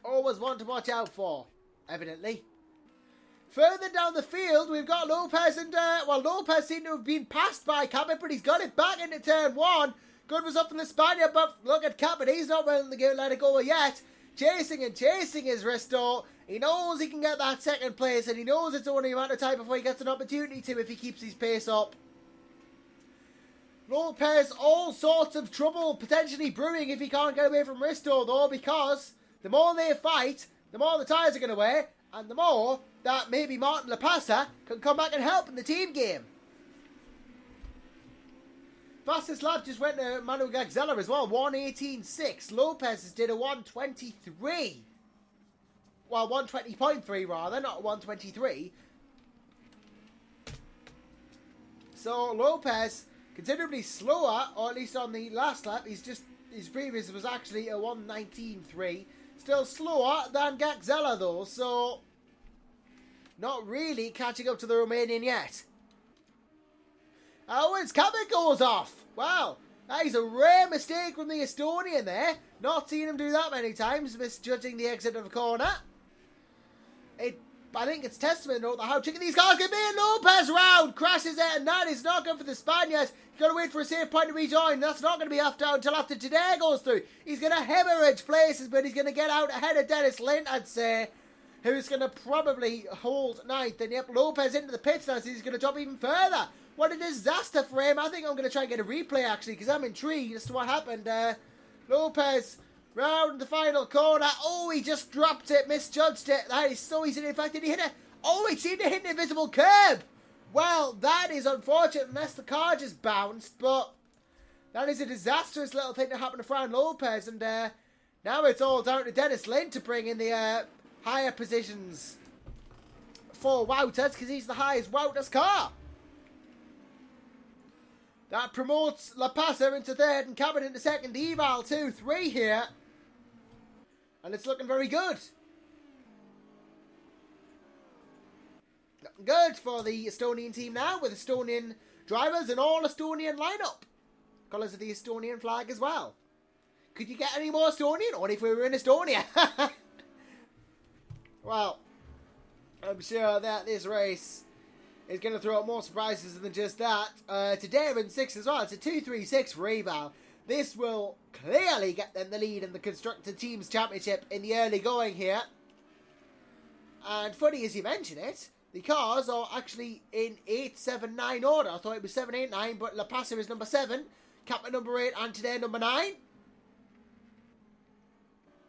always one to watch out for, evidently. Further down the field, we've got Lopez and, Lopez seemed to have been passed by Capit, but he's got it back into turn one. Good result from the Spaniard, but look at Capit, he's not willing to let it go yet. Chasing and chasing his Risto. He knows he can get that second place, and he knows it's only a matter of time before he gets an opportunity to if he keeps his pace up. Lopez, all sorts of trouble potentially brewing if he can't get away from Risto, though, because the more they fight, the more the tyres are going to wear, and the more that maybe Martin Lapasa can come back and help in the team game. Fastest lap just went to Manu Gagzella as well, 1:18.6. Lopez did a 1:23. Well, 1:20.3 rather, not 1:23. So Lopez, considerably slower, or at least on the last lap, his previous was actually a 1:19.3. Still slower than Gagzella though, so not really catching up to the Romanian yet. Oh, his cabin goes off. Wow, that is a rare mistake from the Estonian there. Not seen him do that many times, misjudging the exit of the corner. I think it's testament to how tricky these cars can be. And Lopez round crashes it, and that is not good for the Spaniards. He's got to wait for a safe point to rejoin. That's not going to be after until after today goes through. He's going to hemorrhage places, but he's going to get out ahead of Dennis Lint, I'd say, who's going to probably hold ninth. And yep, Lopez into the pits now, so he's going to drop even further. What a disaster for him. I think I'm going to try and get a replay, actually, because I'm intrigued as to what happened. Lopez round the final corner. Oh, he just dropped it, misjudged it. That is so easy. In fact, did he hit it? Oh, he seemed to hit an invisible curb. Well, that is unfortunate unless the car just bounced, but that is a disastrous little thing that happened to Fran Lopez, and now it's all down to Dennis Lynn to bring in the higher positions for Wouters, because he's the highest Wouters car. That promotes La Pasa into third and Cabot into second. Eval 2-3 here. And it's looking very good. Looking good for the Estonian team now, with Estonian drivers and all Estonian lineup. Colours of the Estonian flag as well. Could you get any more Estonian? Only if we were in Estonia. Well, I'm sure that this race is going to throw up more surprises than just that. Today in 6 as well. It's a 2-3-6 for Eval. This will clearly get them the lead in the Constructor Teams Championship in the early going here. And funny as you mention it, the cars are actually in 8-7-9 order. I thought it was 7-8-9, but La Pasa is number 7, Kappa number 8, and today number 9.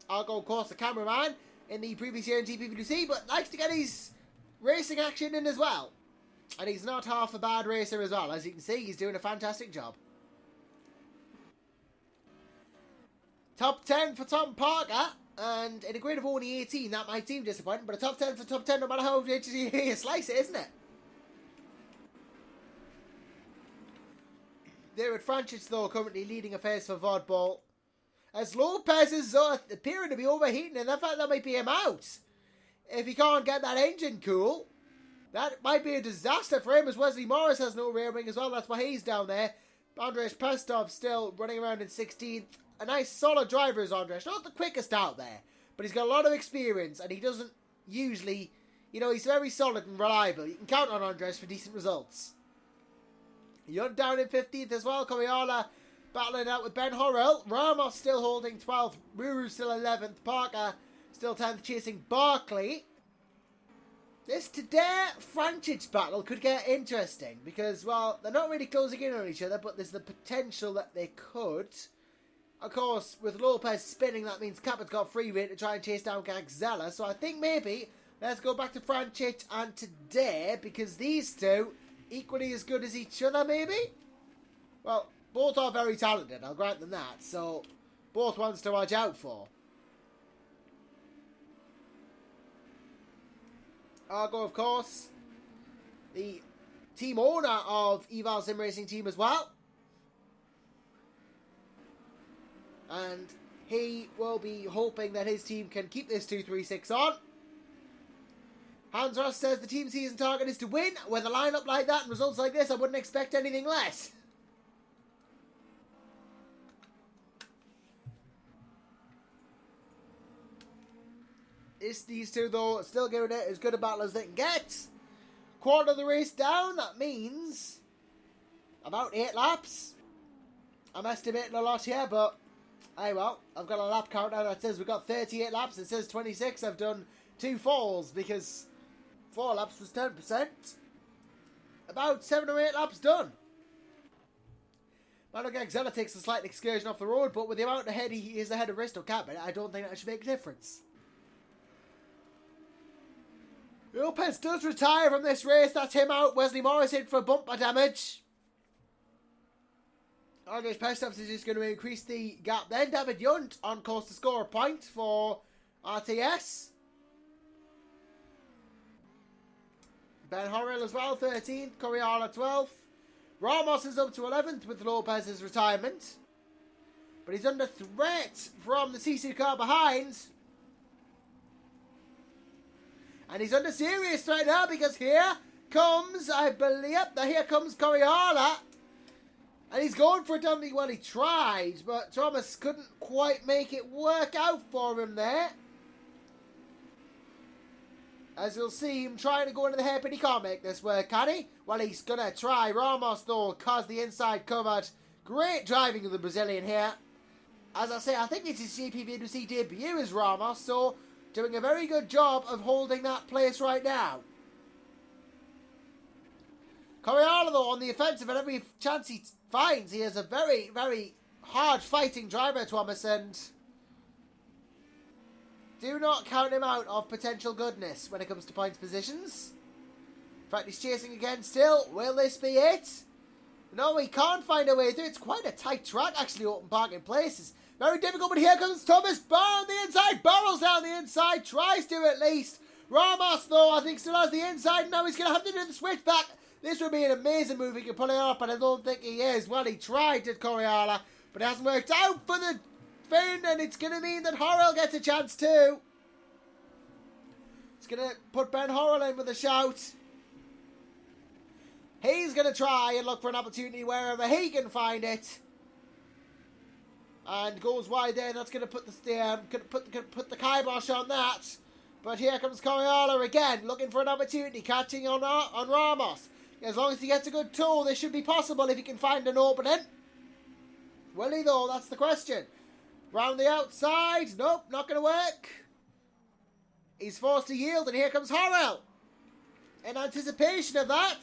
I'll go, of course, the cameraman in the previous year in GPVWC, but likes to get his racing action in as well. And he's not half a bad racer as well. As you can see, he's doing a fantastic job. Top 10 for Tom Parker. And in a grid of only 18, that might seem disappointing. But a top 10 is a top 10 no matter how you slice it, isn't it? David Francis, though, currently leading affairs for Vodball. As Lopez is appearing to be overheating. And in fact, that might be him out. If he can't get that engine cool. That might be a disaster for him, as Wesley Morris has no rear wing as well. That's why he's down there. Andrzej Pestov still running around in 16th. A nice solid driver is Andrzej. Not the quickest out there, but he's got a lot of experience, and he doesn't usually, he's very solid and reliable. You can count on Andrzej for decent results. Young down in 15th as well. Komiala battling out with Ben Horrell. Ramos still holding 12th. Ruru still 11th. Parker still 10th, chasing Barkley. This today Frantic battle could get interesting because, well, they're not really closing in on each other, but there's the potential that they could. Of course, with Lopez spinning, that means Capit's got free rein to try and chase down Gagzella. So I think maybe let's go back to Frantic and today, because these two equally as good as each other, maybe? Well, both are very talented, I'll grant them that. So both ones to watch out for. Argo, of course, the team owner of Eval Sim Racing Team as well. And he will be hoping that his team can keep this 2-3-6 on. Hans Ross says the team season target is to win. With a lineup like that and results like this, I wouldn't expect anything less. These two, though, still giving it as good a battle as they can get. Quarter of the race down. That means about 8 laps. I'm estimating a lot here, but hey, well, I've got a lap counter that says we've got 38 laps. It says 26. I've done 2 falls because 4 laps was 10%. About 7 or 8 laps done. Mano Gagzella takes a slight excursion off the road, but with the amount ahead he is ahead of Risto Cabot, I don't think that should make a difference. Lopez does retire from this race. That's him out. Wesley Morris in for bumper damage. Andrzej Pestov is just going to increase the gap then. David Yunt on course to score a point for RTS. Ben Horrell as well, 13th. Coriala, 12th. Ramos is up to 11th with Lopez's retirement. But he's under threat from the CC car behind. And he's under serious threat now because here comes, I believe, here comes Coriala. And he's going for a dummy. Well, he tried, but Thomas couldn't quite make it work out for him there. As you'll see him trying to go into the hairpin, he can't make this work, can he? Well, he's going to try. Ramos, though, cause the inside covered. Great driving of the Brazilian here. As I say, I think it's his GPVWC debut as Ramos, so doing a very good job of holding that place right now. Coriala, though, on the offensive, at every chance he finds, he is a very, very hard-fighting driver, Thomas, and do not count him out of potential goodness when it comes to points positions. In fact, he's chasing again still. Will this be it? No, he can't find a way through. It's quite a tight track, actually, Oulton Park in places. Very difficult, but here comes Thomas. Bar on the inside, barrels down the inside, tries to at least. Ramos, though, I think still has the inside. Now he's going to have to do the switch back. This would be an amazing move. He could pull it up, and I don't think he is. Well, he tried, did Coriala, but it hasn't worked out for the Finn, and it's going to mean that Horrell gets a chance too. It's going to put Ben Horrell in with a shout. He's going to try and look for an opportunity wherever he can find it. And goes wide there. That's going to put put the kibosh on that. But here comes Coriala again, looking for an opportunity, catching on Ramos. As long as he gets a good tool, this should be possible if he can find an opening. Will he though? That's the question. Round the outside. Nope, not going to work. He's forced to yield, and here comes Horrell. In anticipation of that.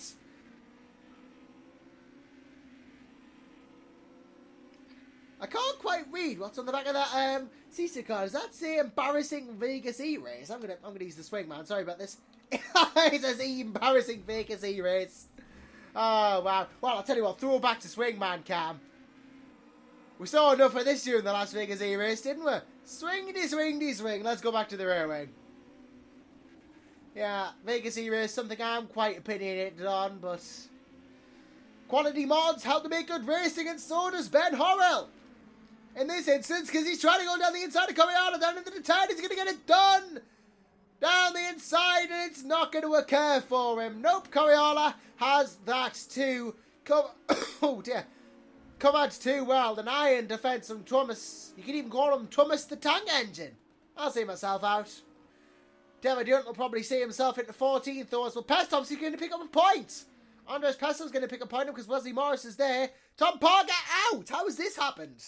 I can't quite read what's on the back of that CC car. Does that say embarrassing Vegas E-race? I'm gonna use the swing, man. Sorry about this. It says embarrassing Vegas E-race. Oh wow. Well, I'll tell you what. Throw back to swing, man. Cam. We saw enough of this year in the Las Vegas E-race, didn't we? Swingity, swing. Let's go back to the rear wing. Yeah, Vegas E-race, something I'm quite opinionated on, but quality mods help to make good racing, and so does Ben Horrell. In this instance, because he's trying to go down the inside of Coriala, down into the turn, he's going to get it done! Down the inside, and it's not going to occur for him. Nope, Coriala has that too. Oh dear. Covered too well. An iron defence from Thomas. You can even call him Thomas the Tank Engine. I'll see myself out. David Yunt will probably see himself into 14th, though, as well. Pestov's going to pick up a point. Andres Pestov's going to pick a point up because Wesley Morris is there. Tom Parker out! How has this happened?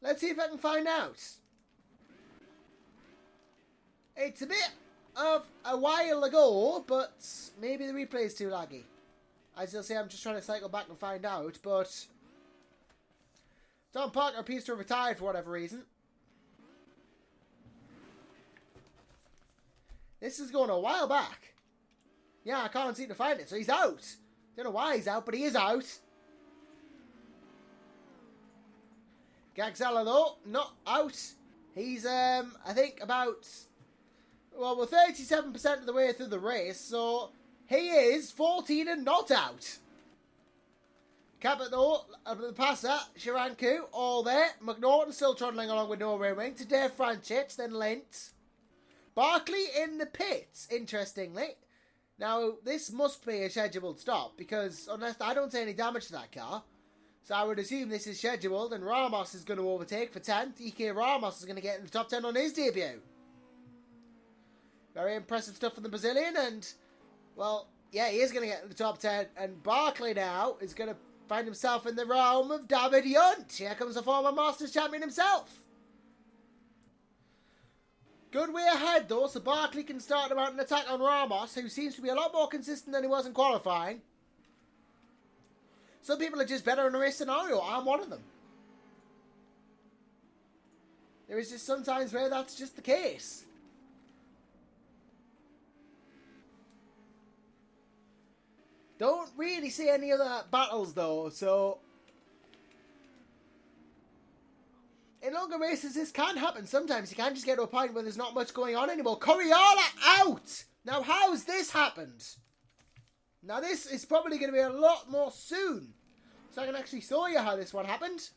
Let's see if I can find out. It's a bit of a while ago, but maybe the replay is too laggy. As you'll see, I'm just trying to cycle back and find out, but Tom Parker appears to have retired for whatever reason. This is going a while back. Yeah, I can't seem to find it, so he's out. Don't know why he's out, but he is out. Gagzella, though, not out. He's, I think, about, well, we're 37% of the way through the race, so he is 14 and not out. Cabot, though, the passer, Shiranku, all there. McNaughton still trundling along with no rear wing. To Dave Franchich, then Lint. Barkley in the pits, interestingly. Now, this must be a scheduled stop, because unless I don't see any damage to that car, so I would assume this is scheduled, and Ramos is going to overtake for 10th. EK Ramos is going to get in the top 10 on his debut. Very impressive stuff from the Brazilian, and, well, yeah, he is going to get in the top 10, and Barkley now is going to find himself in the realm of David Yunt. Here comes the former Masters champion himself. Good way ahead, though, so Barkley can start to mount an attack on Ramos, who seems to be a lot more consistent than he was in qualifying. Some people are just better in a race scenario. I'm one of them. There is just sometimes where that's just the case. Don't really see any other battles, though, so in longer races, this can happen. Sometimes you can just get to a point where there's not much going on anymore. Coriala out! Now, how's this happened? Now this is probably going to be a lot more soon. So I can actually show you how this one happened.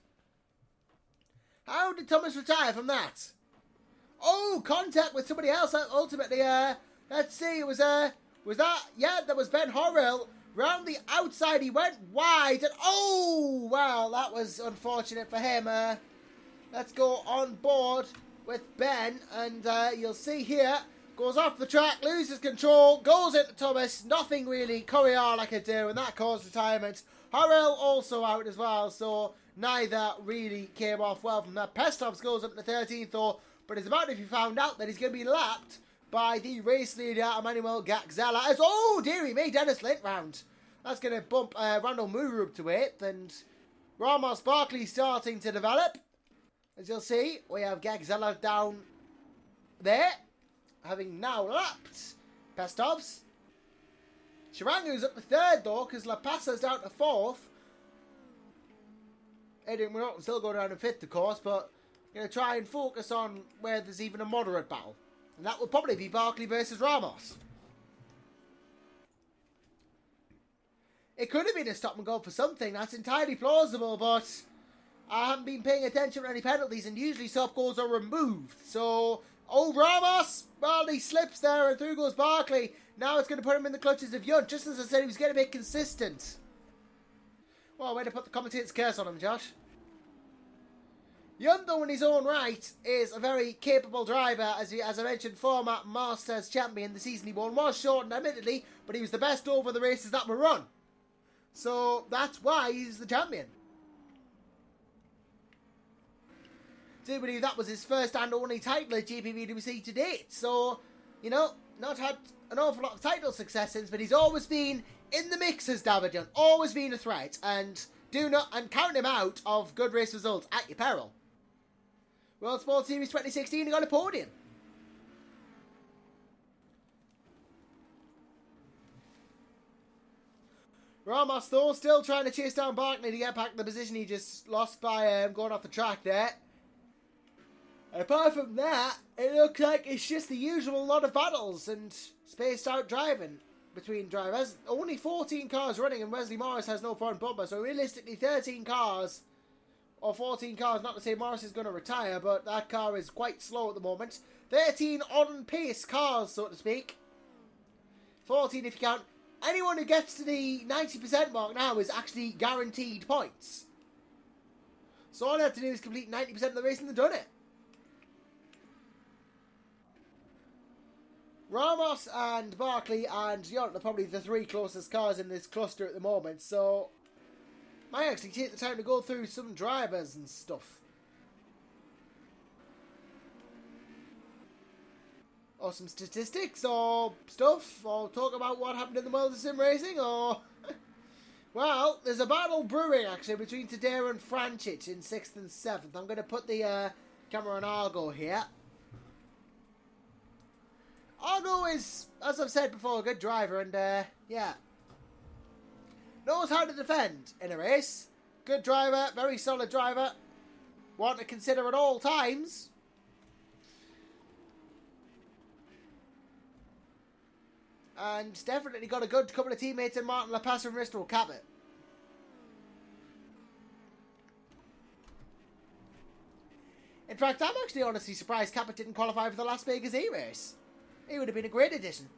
How did Thomas retire from that? Oh, contact with somebody else ultimately. Let's see, it was that? Yeah, that was Ben Horrell. Round the outside, he went wide. And oh, well, that was unfortunate for him. Let's go on board with Ben. And you'll see here, goes off the track, loses control, goes into Thomas. Nothing really Coryall could do, and that caused retirement. Horrell also out as well, so neither really came off well from that. Pestovs goes up to 13th, though, but it's about to be found out that he's going to be lapped by the race leader, Emmanuel Gaxella. As, oh, dearie me, Dennis Lint round. That's going to bump Randall Muru up to 8th, and Ramos Barkley starting to develop. As you'll see, we have Gaxella down there, having now lapped Pestovs. Chirangu's up to 3rd, though, because La Pasa's down to 4th. Adrian Minot still going down to 5th, of course, but going to try and focus on where there's even a moderate battle. And that will probably be Barkley versus Ramos. It could have been a stop and go for something. That's entirely plausible, but I haven't been paying attention to any penalties, and usually stop goals are removed. So, oh, Ramos! Well, he slips there, and through goes Barkley. Now it's going to put him in the clutches of Yunt. Just as I said, he was getting a bit consistent. Well, way to put the commentator's curse on him, Josh. Yunt, though, in his own right, is a very capable driver. As I mentioned, former Masters champion. The season he won was shortened, admittedly, but he was the best over the races that were run. So that's why he's the champion. I do believe that was his first and only title at GPVWC to date. So, you know, not had an awful lot of title successes, but he's always been in the mix as David Young. Always been a threat. And count him out of good race results at your peril. World Sports Series 2016, he got a podium. Ramos, though, still trying to chase down Barkley to get back to the position he just lost by going off the track there. And apart from that, it looks like it's just the usual lot of battles and spaced out driving between drivers. Only 14 cars running, and Wesley Morris has no front bumper, so realistically 13 cars, or 14 cars, not to say Morris is going to retire, but that car is quite slow at the moment. 13 on-pace cars, so to speak. 14 if you count. Anyone who gets to the 90% mark now is actually guaranteed points. So all they have to do is complete 90% of the race and they've done it. Ramos and Barkley and Yunt are probably the 3 closest cars in this cluster at the moment, so might actually take the time to go through some drivers and stuff. Or some statistics, or stuff, or talk about what happened in the world of sim racing, or... Well, there's a battle brewing, actually, between Tadeo and Frančić in 6th and 7th. I'm going to put the camera on Argo here. Argo is, as I've said before, a good driver, and, yeah. Knows how to defend in a race. Good driver, very solid driver. One to consider at all times. And definitely got a good couple of teammates in Martin LaPaz and Risto Cabot. In fact, I'm actually honestly surprised Cabot didn't qualify for the Las Vegas E-Race. He would have been a great addition.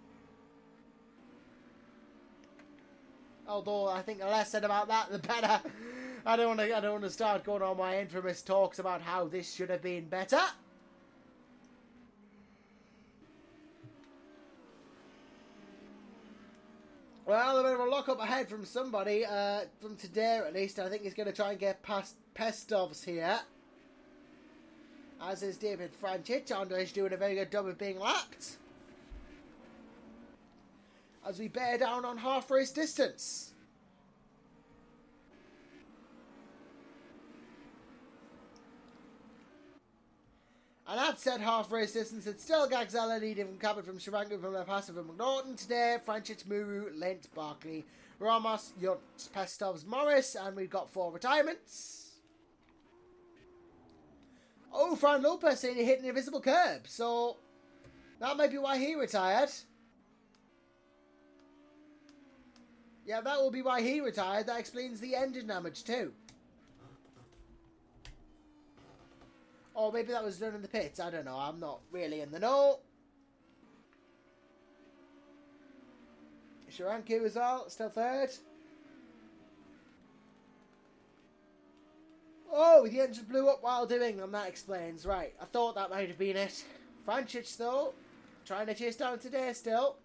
Although I think the less said about that, the better. I don't want to start going on my infamous talks about how this should have been better. Well, a bit of a lock-up ahead from somebody, from today at least. I think he's going to try and get past Pestovs here. As is David Frančić. Andrej doing a very good job of being lapped. As we bear down on half-race distance. And that said half-race distance, it's still Gaxella leading from Cabot, from Chirangu, from Lepasa, from McNaughton. Today, Frančić, Muru, Lint, Barkley, Ramos, Yunt, Pestovs, Morris, and we've got 4 retirements. Oh, Fran Lopez saying he hit an invisible curb, so that might be why he retired. Yeah, that will be why he retired. That explains the engine damage too. Or maybe that was done in the pits. I don't know. I'm not really in the know. Shiranku as well, still third. Oh, the engine blew up while doing them. That explains. Right, I thought that might have been it. Franchich, though, trying to chase down today still.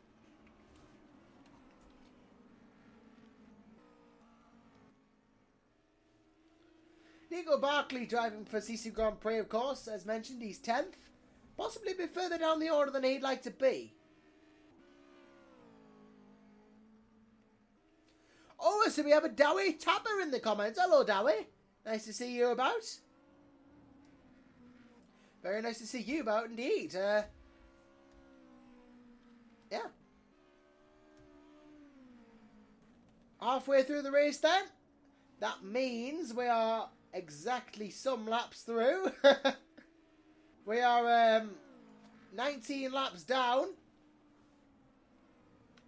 Nico Barkley driving for CC Grand Prix, of course. As mentioned, he's 10th. Possibly a bit further down the order than he'd like to be. Oh, so we have a Dowie Tapper in the comments. Hello, Dowie. Nice to see you about. Very nice to see you about, indeed. Yeah. Halfway through the race, then. That means we are exactly some laps through. We are 19 laps down.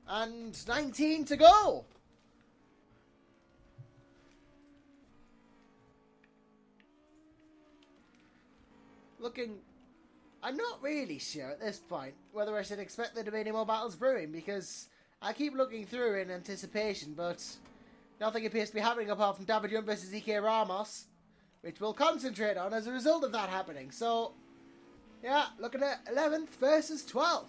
And 19 to go. Looking, I'm not really sure at this point whether I should expect there to be any more battles brewing, because I keep looking through in anticipation, but nothing appears to be happening apart from David Young versus EK Ramos, which we'll concentrate on as a result of that happening. So, yeah, looking at 11th versus 12th.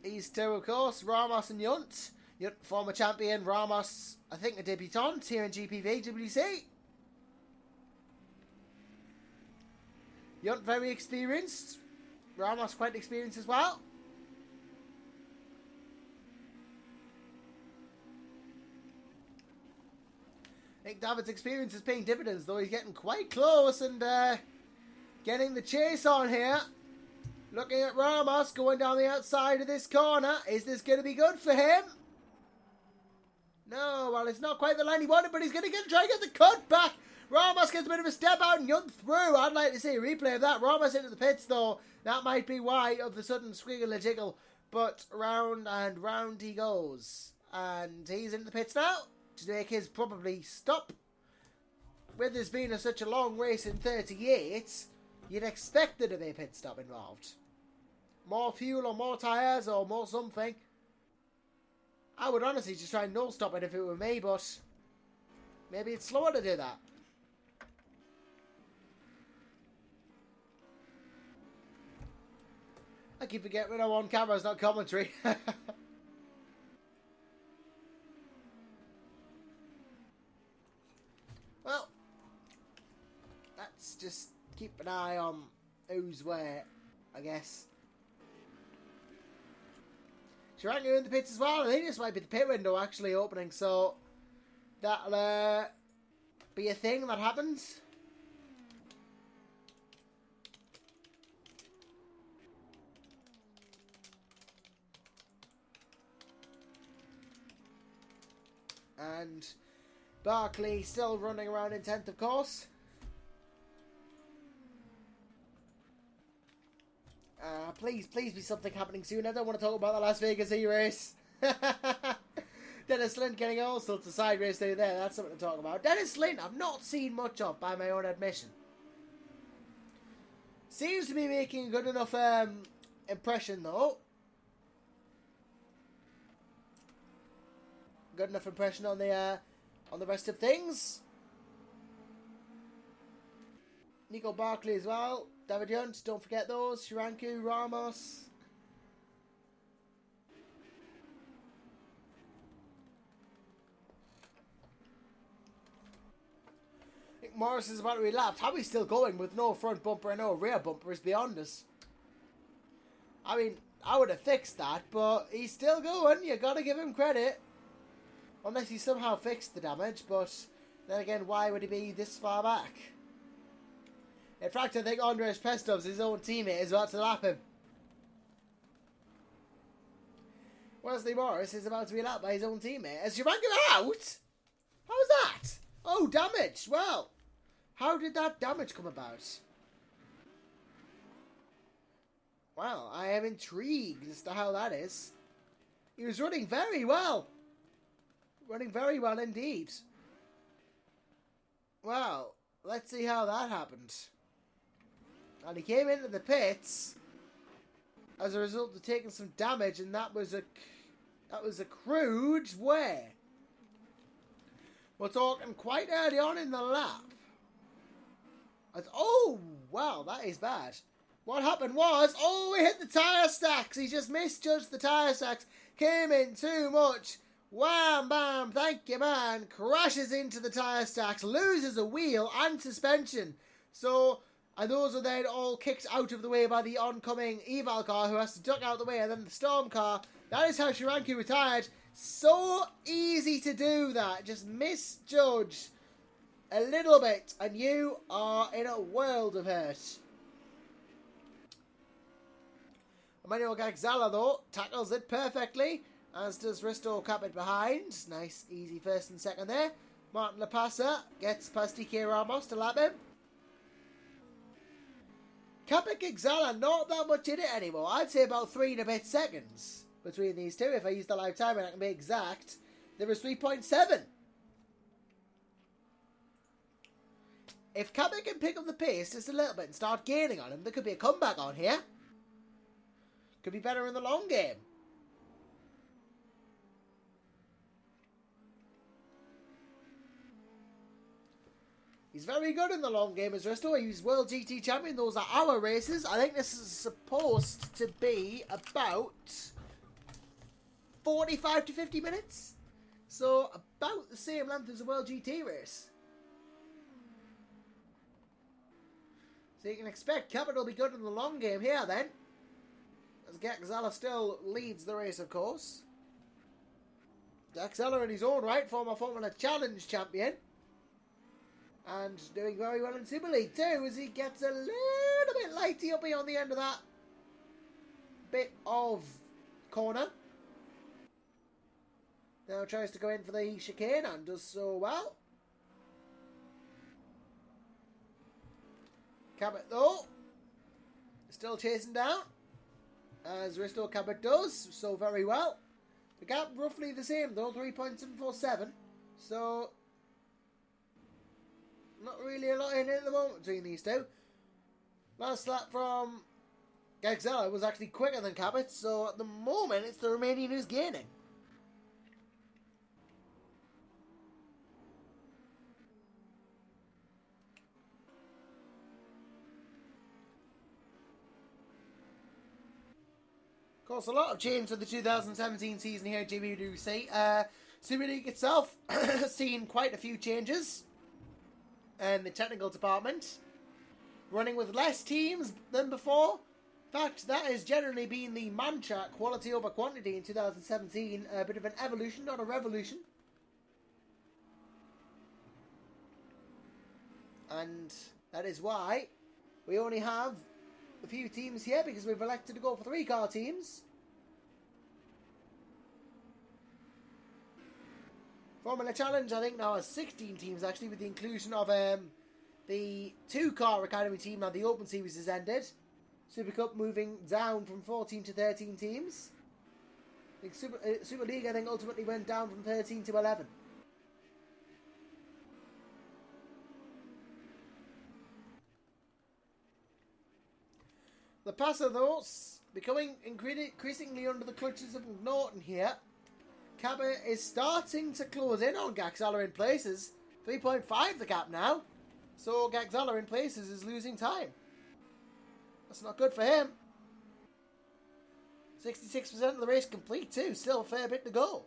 These two, of course, Ramos and Yunt. Yunt, former champion, Ramos, I think a debutant here in GPVWC. Yunt very experienced. Ramos quite experienced as well. I think David's experience is paying dividends, though he's getting quite close and getting the chase on here. Looking at Ramos going down the outside of this corner. Is this going to be good for him? No, well, it's not quite the line he wanted, but he's going to try and get the cut back. Ramos gets a bit of a step out and Yunt through. I'd like to see a replay of that. Ramos into the pits, though. That might be why of the sudden squiggle-a-jiggle. But round and round he goes. And he's into the pits now to make his probably stop. With this being such a long race in 38, you'd expect there to be a pit stop involved. More fuel or more tyres or more something. I would honestly just try and no-stop it if it were me, but maybe it's slower to do that. I keep forgetting when I'm on camera, it's not commentary. Well, let's just keep an eye on who's where, I guess. Shirangu in the pits as well. I think this might be the pit window actually opening, so that'll be a thing that happens. And Barkley still running around in 10th, of course. Please be something happening soon. I don't want to talk about the Las Vegas E-race. Dennis Lynn getting all sorts of side race through there. That's something to talk about. Dennis Lynn, I've not seen much of, by my own admission. Seems to be making a good enough impression, though. Good enough impression on the rest of things. Nico Barkley as well. David Yunt, don't forget those. Shiranku, Ramos. I think Morris is about to be lapped. How he's still going with no front bumper and no rear bumper is beyond us. I mean, I would have fixed that, but he's still going. You gotta give him credit. Unless he somehow fixed the damage, but then again, why would he be this far back? In fact, I think Andres Pestov's his own teammate is about to lap him. Wesley Morris is about to be lapped by his own teammate. Is Shirangu out? How's that? Oh, damage. Well, how did that damage come about? Well, I am intrigued as to how that is. He was running very well. Running very well indeed. Well, let's see how that happened. And he came into the pits as a result of taking some damage, and that was accrued where? We're talking quite early on in the lap. Oh, wow, that is bad. What happened was, oh, he hit the tyre stacks. He just misjudged the tyre stacks. Came in too much. Wham, bam, thank you, man. Crashes into the tyre stacks. Loses a wheel and suspension. So, and those are then all kicked out of the way by the oncoming eval car, who has to duck out of the way, and then the storm car. That is how Shiranki retired. So easy to do that. Just misjudge a little bit, and you are in a world of hurt. Emmanuel Gagzala, though, tackles it perfectly, as does Risto Capit behind. Nice, easy first and second there. Martin Lapasa gets past DK Ramos to lap him. Capit Gagzala, not that much in it anymore. I'd say about 3 and a bit seconds between these two. If I use the live timer, I can be exact. There was 3.7. If Capit can pick up the pace just a little bit and start gaining on him, there could be a comeback on here. Could be better in the long game. He's very good in the long game as Risto. He's World GT Champion. Those are our races. I think this is supposed to be about 45 to 50 minutes. So about the same length as a World GT race. So you can expect Capit will be good in the long game here then. As Gagzala still leads the race, of course. Gagzala in his own right, former Formula Challenge champion. And doing very well in Super League too, as he gets a little bit lighty uppy on the end of that bit of corner. Now tries to go in for the chicane and does so well. Capit though, still chasing down, as Risto Capit does so very well. The gap roughly the same though, 3.747. So not really a lot in it at the moment between these two. Last lap from Gagzala was actually quicker than Capit, so at the moment it's the Romanian who's gaining. Of course, a lot of change for the 2017 season here at GPVWC. Super League itself has seen quite a few changes in the technical department. Running with less teams than before. In fact, that has generally been the mantra, quality over quantity in 2017. A bit of an evolution, not a revolution. And that is why we only have a few teams here, because we've elected to go for 3-car teams. Formula Challenge, I think, now has 16 teams, actually, with the inclusion of the 2-car Academy team. Now the Open Series has ended. Super Cup moving down from 14 to 13 teams. I think Super League, I think, ultimately went down from 13 to 11. The passer, though, becoming increasingly under the clutches of Norton here. Capit is starting to close in on Gagzala in places. 3.5 the gap now. So Gagzala in places is losing time. That's not good for him. 66% of the race complete too. Still a fair bit to go.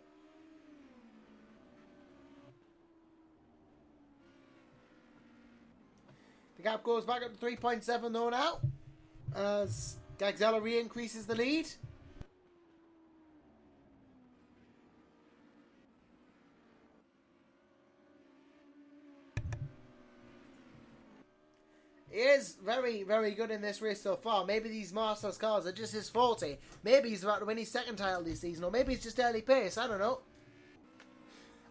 The gap goes back up to 3.7 though now, as Gagzala re-increases the lead. He is very, very good in this race so far. Maybe these Masters cars are just his forte. Maybe he's about to win his second title this season, or maybe it's just early pace. I don't know.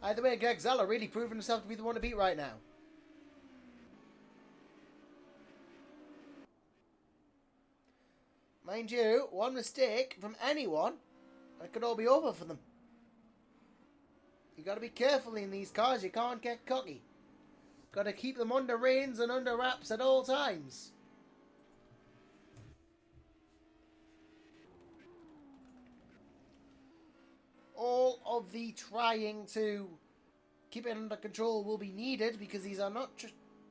Either way, Gagzala really proving himself to be the one to beat right now. Mind you, one mistake from anyone, and it could all be over for them. You got to be careful in these cars. You can't get cocky. Got to keep them under reins and under wraps at all times. All of the trying to keep it under control will be needed because these are not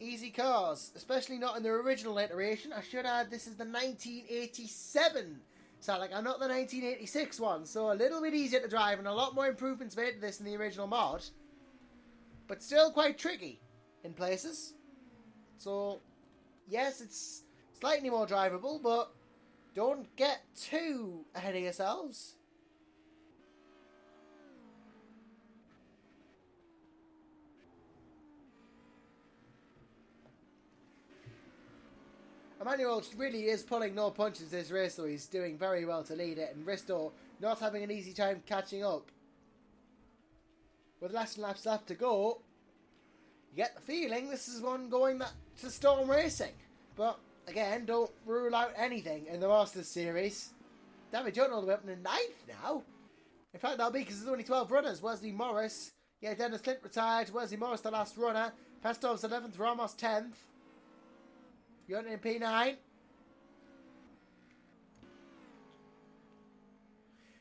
easy cars, especially not in their original iteration. I should add this is the 1987 Celica, not the 1986 one, so a little bit easier to drive and a lot more improvements made to this in the original mod, but still quite tricky in places. So yes, it's slightly more drivable, but don't get too ahead of yourselves. Emmanuel really is pulling no punches this race, though. He's doing very well to lead it, and Risto not having an easy time catching up. With less laps left to go, you get the feeling this is one going to Storm Racing. But again, don't rule out anything in the Masters Series. David Jordan all the way up in the 9th now. In fact, that'll be because there's only 12 runners. Wesley Morris, yeah, Dennis Flint retired. Wesley Morris, the last runner. Pestov's 11th, Ramos 10th. You're in P9.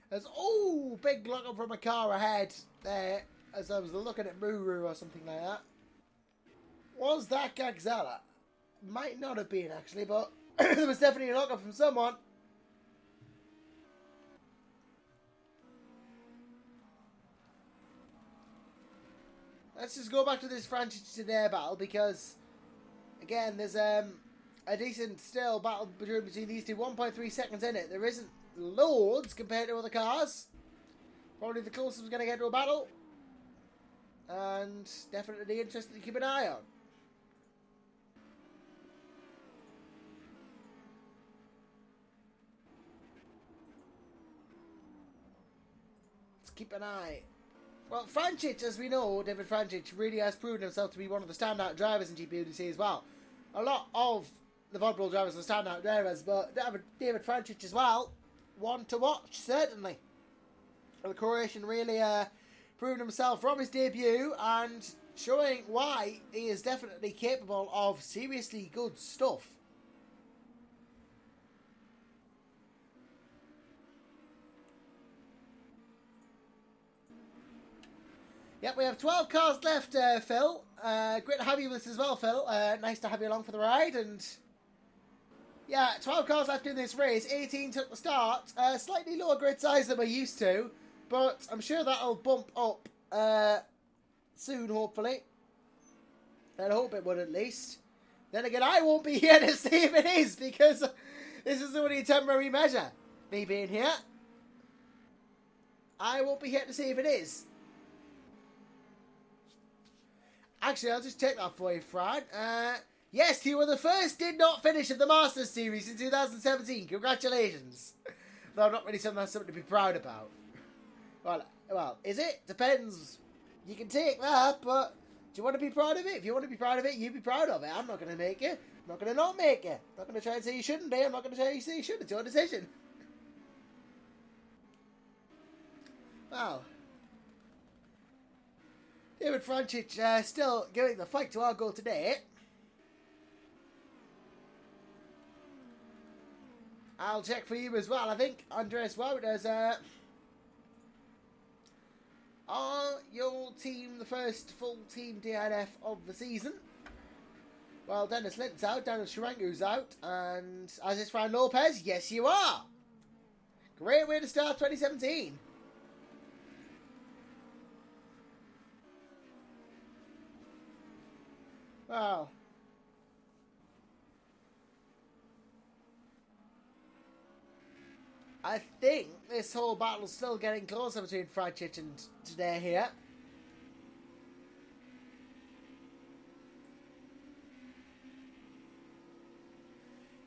There's, oh, big look up from a car ahead there as I was looking at Muru or something like that. Was that Gagzella? Might not have been actually, but there was definitely a look up from someone. Let's just go back to this Francis Today battle because, again, there's a decent still battle between these two. 1.3 seconds in it. There isn't loads compared to other cars. Probably the closest we're going to get to a battle. And definitely interesting to keep an eye on. Let's keep an eye. Well, Frančić, as we know, David Frančić really has proven himself to be one of the standout drivers in GPVWC as well. A lot of the Vodbull drivers are standout drivers, but David Frančić as well, one to watch, certainly. The Croatian really proven himself from his debut and showing why he is definitely capable of seriously good stuff. Yep, we have 12 cars left, Phil. Great to have you with us as well, Phil. Nice to have you along for the ride. And yeah, 12 cars left in this race. 18 took the start. Slightly lower grid size than we're used to, but I'm sure that'll bump up soon, hopefully. I hope it would at least. Then again, I won't be here to see if it is, because this is only a temporary measure. Me being here. I won't be here to see if it is. Actually, I'll just check that for you, Fran. Yes, you were the first did not finish of the Masters Series in 2017. Congratulations. Though not really something to be proud about. Well, is it? Depends. You can take that, but do you want to be proud of it? If you want to be proud of it, you be proud of it. I'm not going to make it. I'm not going to not make it. I'm not going to try and say you shouldn't be. I'm not going to try and say you should. It's your decision. Wow. David Frančić still giving the fight to our goal today. I'll check for you as well. I think Andres Wouters are your team the first full team DNF of the season. Well, Dennis Linton's out, Dennis Sharangu's out, and as is Fran Lopez, yes you are. Great way to start 2017. Wow. I think this whole battle's still getting closer between Frančić and Today here.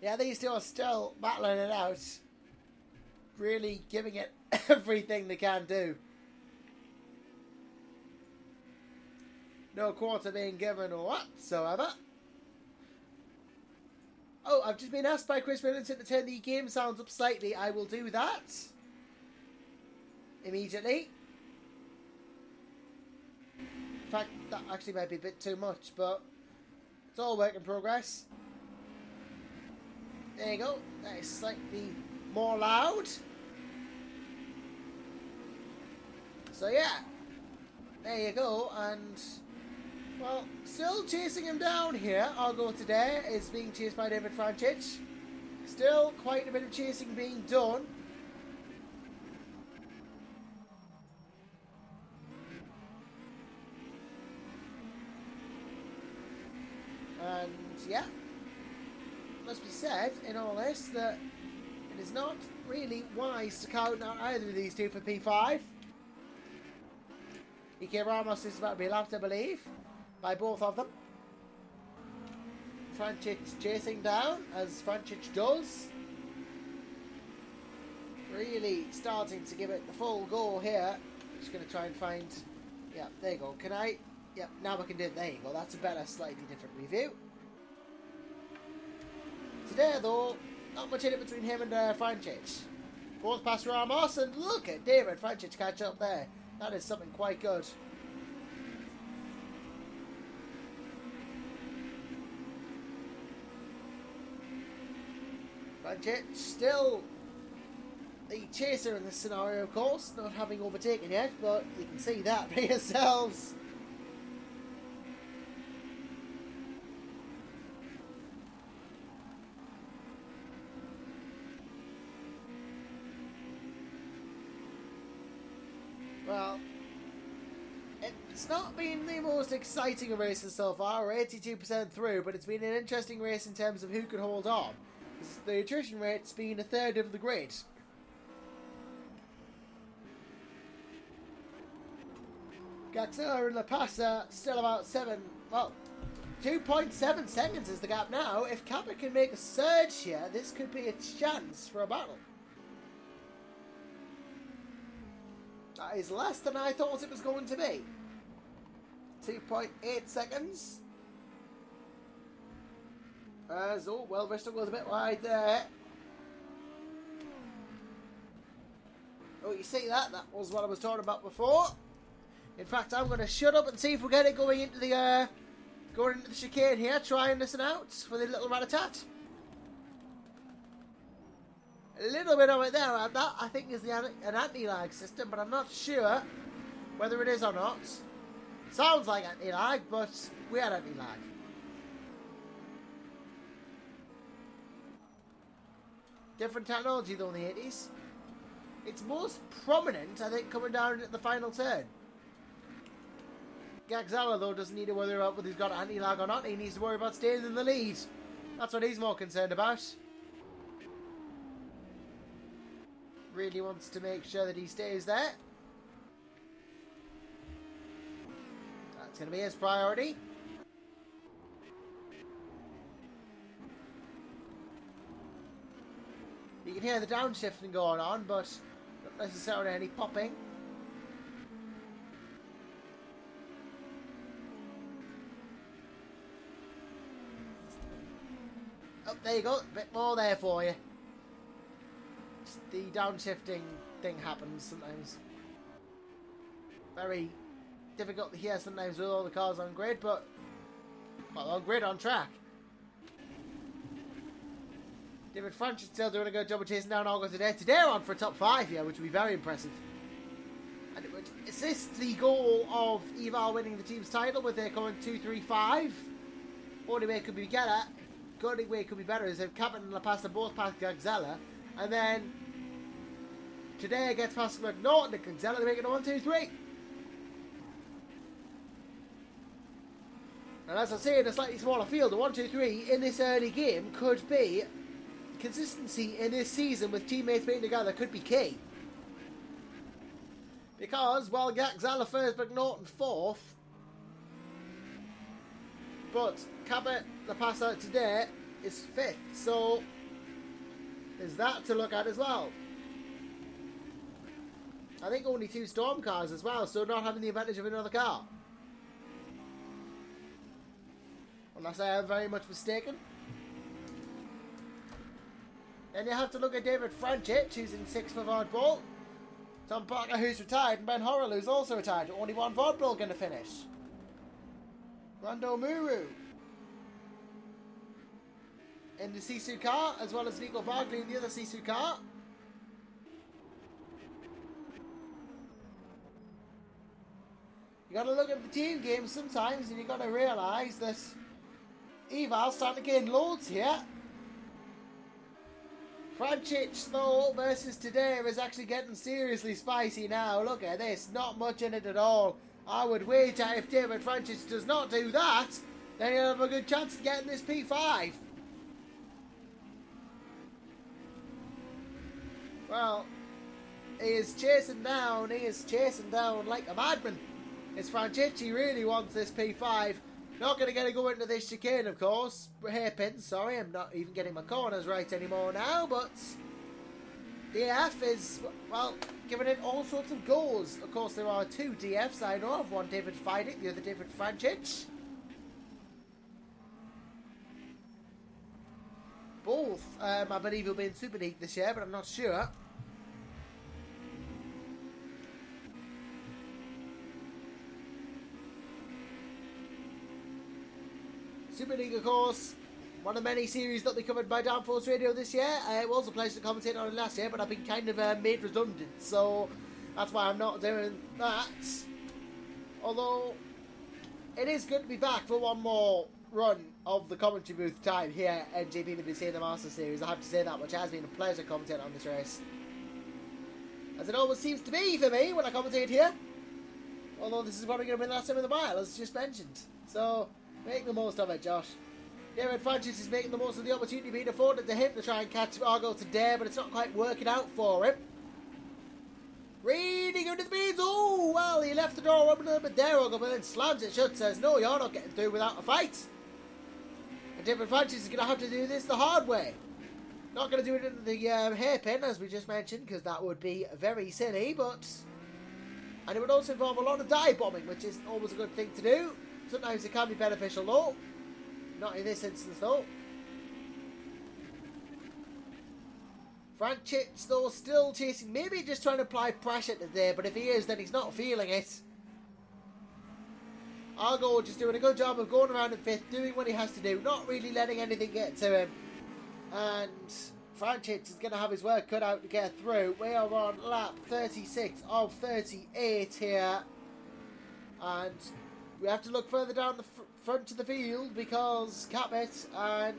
Yeah, these two are still battling it out. Really giving it everything they can do. No quarter being given whatsoever. Oh, I've just been asked by Chris Middleton to turn the game sounds up slightly. I will do that immediately. In fact, that actually might be a bit too much, but it's all work in progress. There you go. That is slightly more loud. So yeah, there you go. And well, still chasing him down here. Argo today is being chased by David Franchich. Still quite a bit of chasing being done. And yeah, must be said in all this that it is not really wise to count out either of these two for P5. EK Ramos is about to be lapped, I believe, by both of them. Franchich chasing down, as Franchich does. Really starting to give it the full go here. Just going to try and find... Yeah, there you go. Can I... Yeah, now I can do it. There you go. That's a better, slightly different review. Today, though, not much in it between him and Franchich. Both past Ramos, and look at David Franchich catch up there. That is something quite good. Franchich still the chaser in this scenario, of course, not having overtaken yet, but you can see that for yourselves. Well, it's not been the most exciting of races so far. We're 82% through, but it's been an interesting race in terms of who can hold on. The attrition rate's been a third of the grid. Gaxella and La Pasa still about 2.7 seconds is the gap now. If Kappa can make a surge here, this could be a chance for a battle. That is less than I thought it was going to be. 2.8 seconds. Oh, well, Bristol goes a bit wide there. Oh, you see that? That was what I was talking about before. In fact, I'm going to shut up and see if we get it going into the chicane here. Try and listen out for the little rat-a-tat. A little bit of it there, and that I think is an anti-lag system, but I'm not sure whether it is or not. Sounds like anti-lag, but we had anti-lag. Different technology though in the 80s. It's most prominent, I think, coming down at the final turn. Gaxella though doesn't need to worry about whether he's got anti-lag or not. He needs to worry about staying in the lead. That's what he's more concerned about. Really wants to make sure that he stays there. That's going to be his priority. You can hear the downshifting going on, but not necessarily any popping. Oh, there you go. A bit more there for you. Just the downshifting thing happens sometimes. Very difficult to hear sometimes with all the cars on grid, but well, on grid, on track. David French is still doing a good job of chasing down Argo today. Today we're on for a top 5 here, which would be very impressive. And it would assist the goal of Eval winning the team's title with their current 2-3-5. Only way it could be better. Only way it could be better is if Captain and La Pasta both pass Gaxella, and then today gets past McNaughton and Gaxella to make it a 1-2-3. And as I say, in a slightly smaller field, a 1-2-3 in this early game could be consistency in this season with teammates being together could be key. Because, well, Gaxella first, McNaughton fourth. But Cabot, the passer today, is fifth. So, there's that to look at as well. I think only 2 Storm cars as well, so not having the advantage of another car. Unless I am very much mistaken. Then you have to look at David Franchich, who's in 6th for Vodball. Tom Parker, who's retired, and Ben Horrell, who's also retired. Only one Vodball going to finish. Rando Muru in the Sisu car, as well as Nico Barkley in the other Sisu car. You got to look at the team games sometimes, and you got to realise that Eval's starting to gain loads here. Franchich, though, versus today is actually getting seriously spicy now. Look at this, not much in it at all. I would wager if David Franchich does not do that, then he'll have a good chance of getting this P5. Well, he is chasing down like a madman. It's Franchich, he really wants this P5. Not going to get a go into this chicane, of course. Hairpin, sorry, I'm not even getting my corners right anymore now, but DF is, well, giving it all sorts of goals. Of course, there are 2 DFs I know of, one David Feidig, the other David Franchich. Both, I believe, will be in Super League this year, but I'm not sure. Super League, of course, one of many series that will be covered by Downforce Radio this year. It was a pleasure to commentate on it last year, but I've been kind of made redundant, so that's why I'm not doing that. Although, it is good to be back for one more run of the commentary booth time here at GPVWC in the Master Series. I have to say that, which has been a pleasure commentating on this race. As it always seems to be for me when I commentate here. Although this is probably going to be the last time in the mile, as just mentioned. So, make the most of it, Josh. David Franchich is making the most of the opportunity being afforded to him to try and catch Argo today, but it's not quite working out for him. Reading under the beans. Oh, well, he left the door open a little bit there, Argo, but then slams it shut, says, no, you're not getting through without a fight. And David Franchich is going to have to do this the hard way. Not going to do it into the hairpin, as we just mentioned, because that would be very silly, but... And it would also involve a lot of dive bombing, which isn't always a good thing to do. Sometimes it can be beneficial, though. Not in this instance, though. Franchich, though, still chasing. Maybe just trying to apply pressure today, but if he is, then he's not feeling it. Argo just doing a good job of going around in 5th, doing what he has to do, not really letting anything get to him. And Franchich is going to have his work cut out to get through. We are on lap 36 of 38 here. And we have to look further down the front of the field because Capet and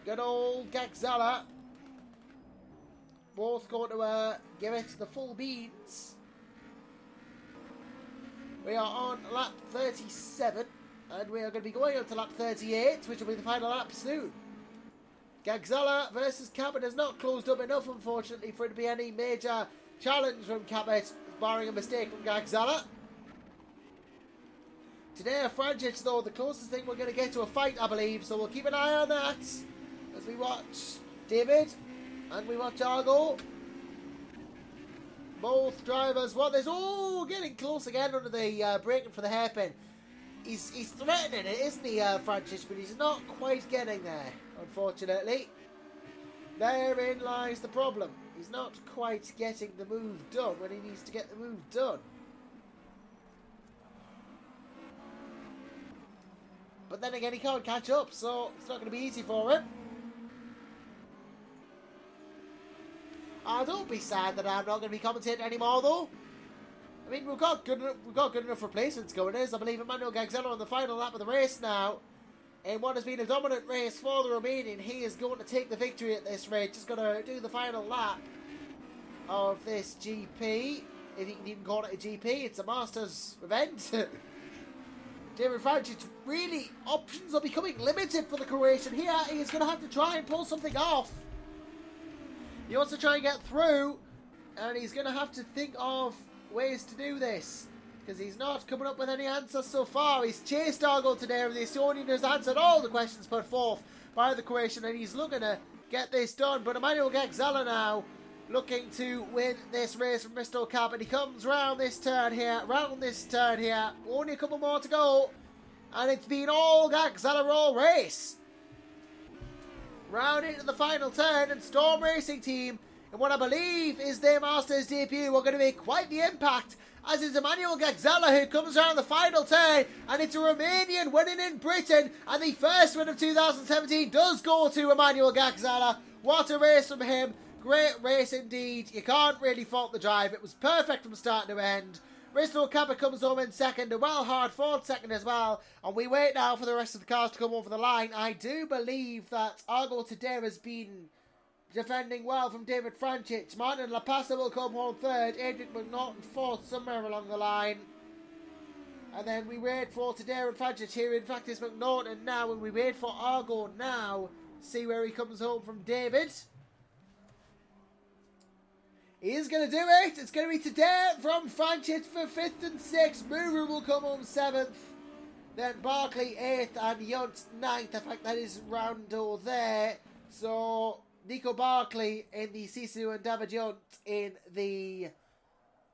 good old Gagzala both going to give it the full beans. We are on lap 37 and we are going to be going up to lap 38, which will be the final lap soon. Gagzala versus Capet has not closed up enough, unfortunately, for it to be any major challenge from Capet, barring a mistake from Gagzala. Today, Franchich, though, the closest thing we're going to get to a fight, I believe, so we'll keep an eye on that as we watch David and we watch Argo. Both drivers want this. Oh, getting close again under the braking for the hairpin. He's threatening it, isn't he, Franchich, but he's not quite getting there, unfortunately. Therein lies the problem. He's not quite getting the move done when he needs to get the move done. But then again, he can't catch up, so it's not going to be easy for him. Don't be sad that I'm not going to be commentating anymore, though. I mean, we've got good enough replacements going. I believe Emmanuel Gagzella on the final lap of the race now. In what has been a dominant race for the Romanian, he is going to take the victory at this rate. Just going to do the final lap of this GP. If you can even call it a GP, it's a Masters event. David Franchich, really, options are becoming limited for the Croatian here. He is going to have to try and pull something off. He wants to try and get through, and he's going to have to think of ways to do this, because he's not coming up with any answers so far. He's chased Argo today, and the Estonian has answered all the questions put forth by the Croatian, and he's looking to get this done. But Emmanuel Gagzella now looking to win this race from Mr. Cap, and he comes round this turn here, only a couple more to go, and it's been all Gagzella all race. round into the final turn, and Storm Racing Team, in what I believe is their Masters debut, are going to make quite the impact, as is Emmanuel Gagzala, who comes around the final turn, and it's a Romanian winning in Britain, and the first win of 2017 does go to Emmanuel Gagzala. What a race from him. Great race indeed. You can't really fault the drive. It was perfect from start to end. Bristol Kappa comes home in second, a well hard fought second as well, and we wait now for the rest of the cars to come over the line. I do believe that Argo today has been defending well from David Franchich. Martin La Pasa will come home third, Adrian McNaughton fourth, somewhere along the line. And then we wait for Tadeo and Franchich here. In fact, it's McNaughton now, and we wait for Argo now. See where he comes home from David. He is going to do it. It's going to be today from Franchich for 5th and 6th. Muru will come home 7th. Then Barkley 8th and Yunt 9th. In fact, that is Rando there. So Nico Barkley in the Sisu and David Yunt in the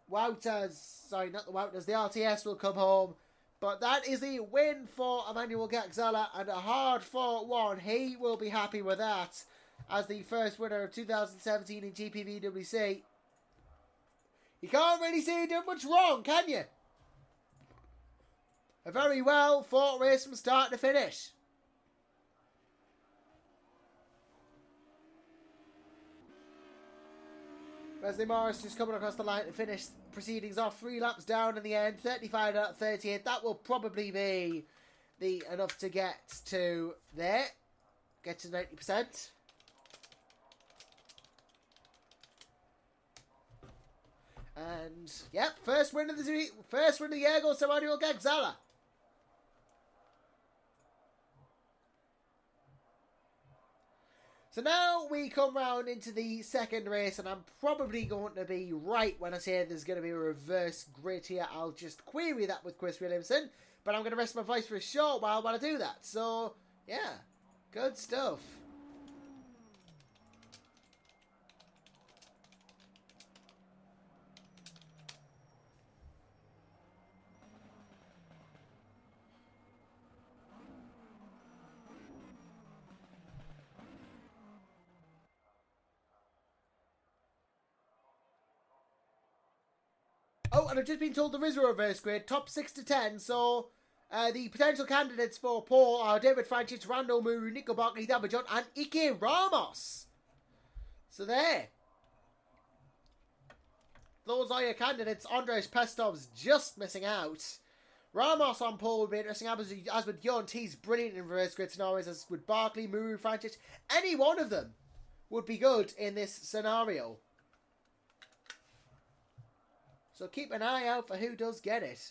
Wouters. Sorry, not the Wouters. The RTS will come home. But that is a win for Emmanuel Gagzala, and a hard-fought one. He will be happy with that as the first winner of 2017 in GPVWC. You can't really see he did much wrong, can you? A very well fought race from start to finish. Wesley Morris just coming across the line to finish proceedings off. 3 laps down in the end, 35 out of 38. That will probably be enough to get to there. Get to 90%. And yep, first win of the year goes to Emmanuel Gagzala. So now we come round into the second race, and I'm probably going to be right when I say there's going to be a reverse grid here. I'll just query that with Chris Williamson, but I'm going to rest my voice for a short while I do that. So yeah, good stuff. Oh, and I've just been told there is a reverse grid, top 6 to 10, so the potential candidates for pole are David Franchich, Rando Muru, Nico Barkley, Dabajon, and Ike Ramos. So there. Those are your candidates. Andres Pestov's just missing out. Ramos on pole would be interesting, as with Yunt. He's brilliant in reverse grid scenarios, as with Barkley, Muru, Franchich. Any one of them would be good in this scenario. So keep an eye out for who does get it.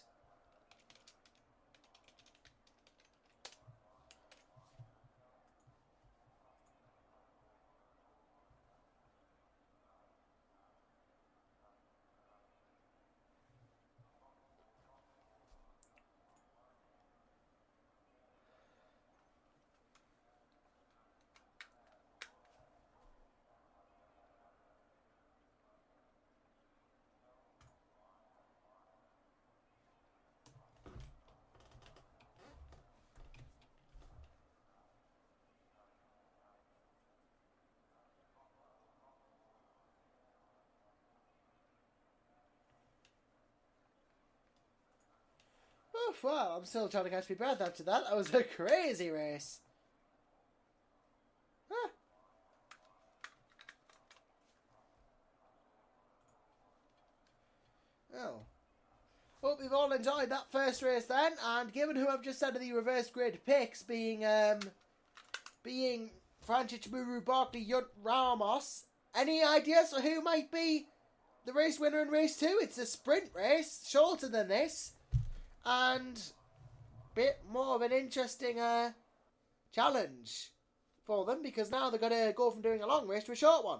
Oh, well, I'm still trying to catch my breath after that. That was a crazy race. Huh. Oh. Well, we've all enjoyed that first race then, and given who I've just said of the reverse grid picks being Franchich, Muru, Barkley, Yunt, Ramos, any ideas for who might be the race winner in race 2? It's a sprint race, shorter than this, and a bit more of an interesting challenge for them, because now they're going to go from doing a long race to a short one.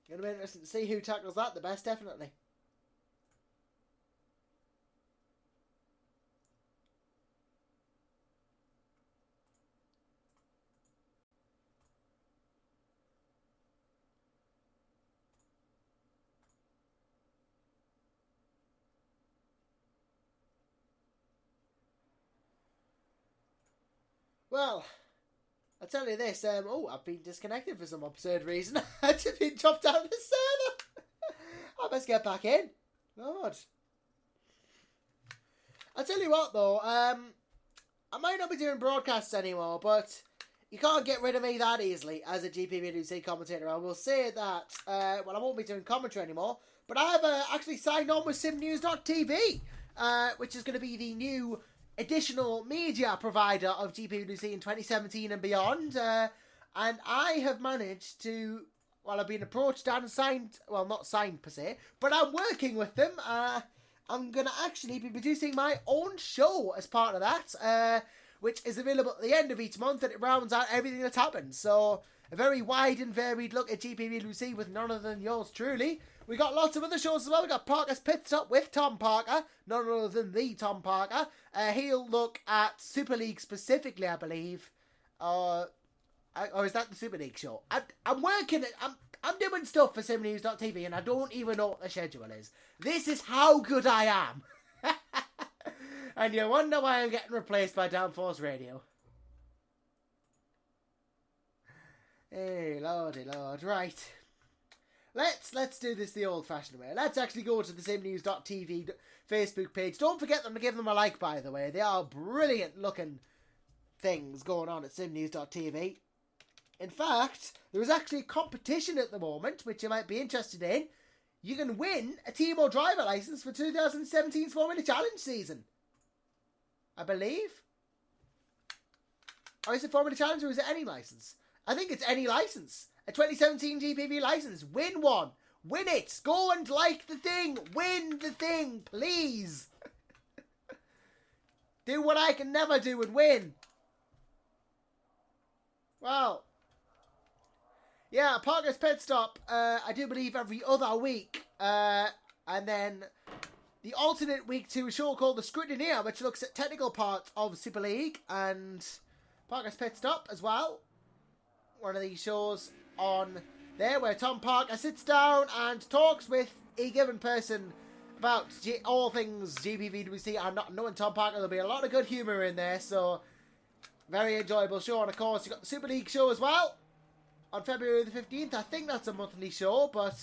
Going to be interesting to see who tackles that the best, definitely. Well, I'll tell you this. I've been disconnected for some absurd reason. I've just been dropped out of the server. I best get back in. Lord. I'll tell you what, though. I might not be doing broadcasts anymore, but you can't get rid of me that easily as a GPVWC commentator. I will say that, I won't be doing commentary anymore, but I've actually signed on with simnews.tv, which is going to be the new additional media provider of GPVWC in 2017 and beyond. And I have managed to, I've been approached and signed, not signed per se, but I'm working with them. I'm going to actually be producing my own show as part of that, which is available at the end of each month, and it rounds out everything that's happened. So, a very wide and varied look at GPVWC with none other than yours truly. We got lots of other shows as well. We got Parker's Pit Stop with Tom Parker, none other than the Tom Parker. He'll look at Super League specifically, I believe. Or is that the Super League show? I'm working it. I'm doing stuff for simnews.tv and I don't even know what the schedule is. This is how good I am. And you wonder why I'm getting replaced by Downforce Radio. Hey, lordy lord. Right. Let's do this the old-fashioned way. Let's actually go to the simnews.tv Facebook page. Don't forget them to give them a like, by the way. They are brilliant-looking things going on at simnews.tv. In fact, there is actually a competition at the moment, which you might be interested in. You can win a team or driver license for 2017's Formula Challenge season. I believe. Or is it Formula Challenge or is it any license? I think it's any license. A 2017 GPV license. Win one. Win it. Go and like the thing. Win the thing, please. Do what I can never do and win. Well. Yeah, Parker's Pit Stop, I do believe every other week. And then the alternate week to a show called The Scrutineer, which looks at technical parts of Super League. And Parker's Pit Stop as well. One of these shows on there where Tom Parker sits down and talks with a given person about all things GPVWC. I'm not knowing Tom Parker. There'll be a lot of good humour in there. So, very enjoyable show. And of course, you've got the Super League show as well. On February the 15th, I think that's a monthly show, but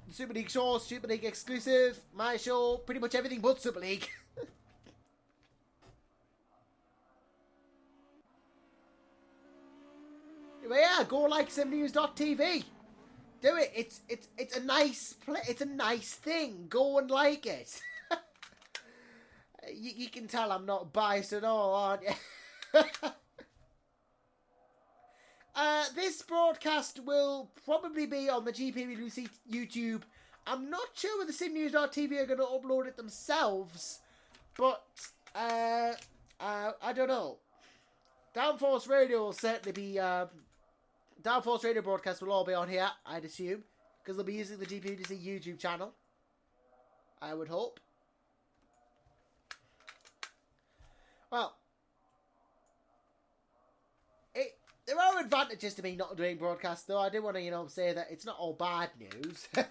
the Super League show, Super League exclusive, my show, pretty much everything but Super League. But yeah, go like simnews.tv. Do it. It's a nice it's a nice thing. Go and like it. you can tell I'm not biased at all, aren't you? This broadcast will probably be on the GPVWC YouTube. I'm not sure whether simnews.tv are going to upload it themselves, but I don't know. Downforce Radio will certainly be... Downforce Radio broadcasts will all be on here, I'd assume, because they'll be using the GPVWC YouTube channel. I would hope. Well, there are advantages to me not doing broadcasts, though. I do want to, say that it's not all bad news. I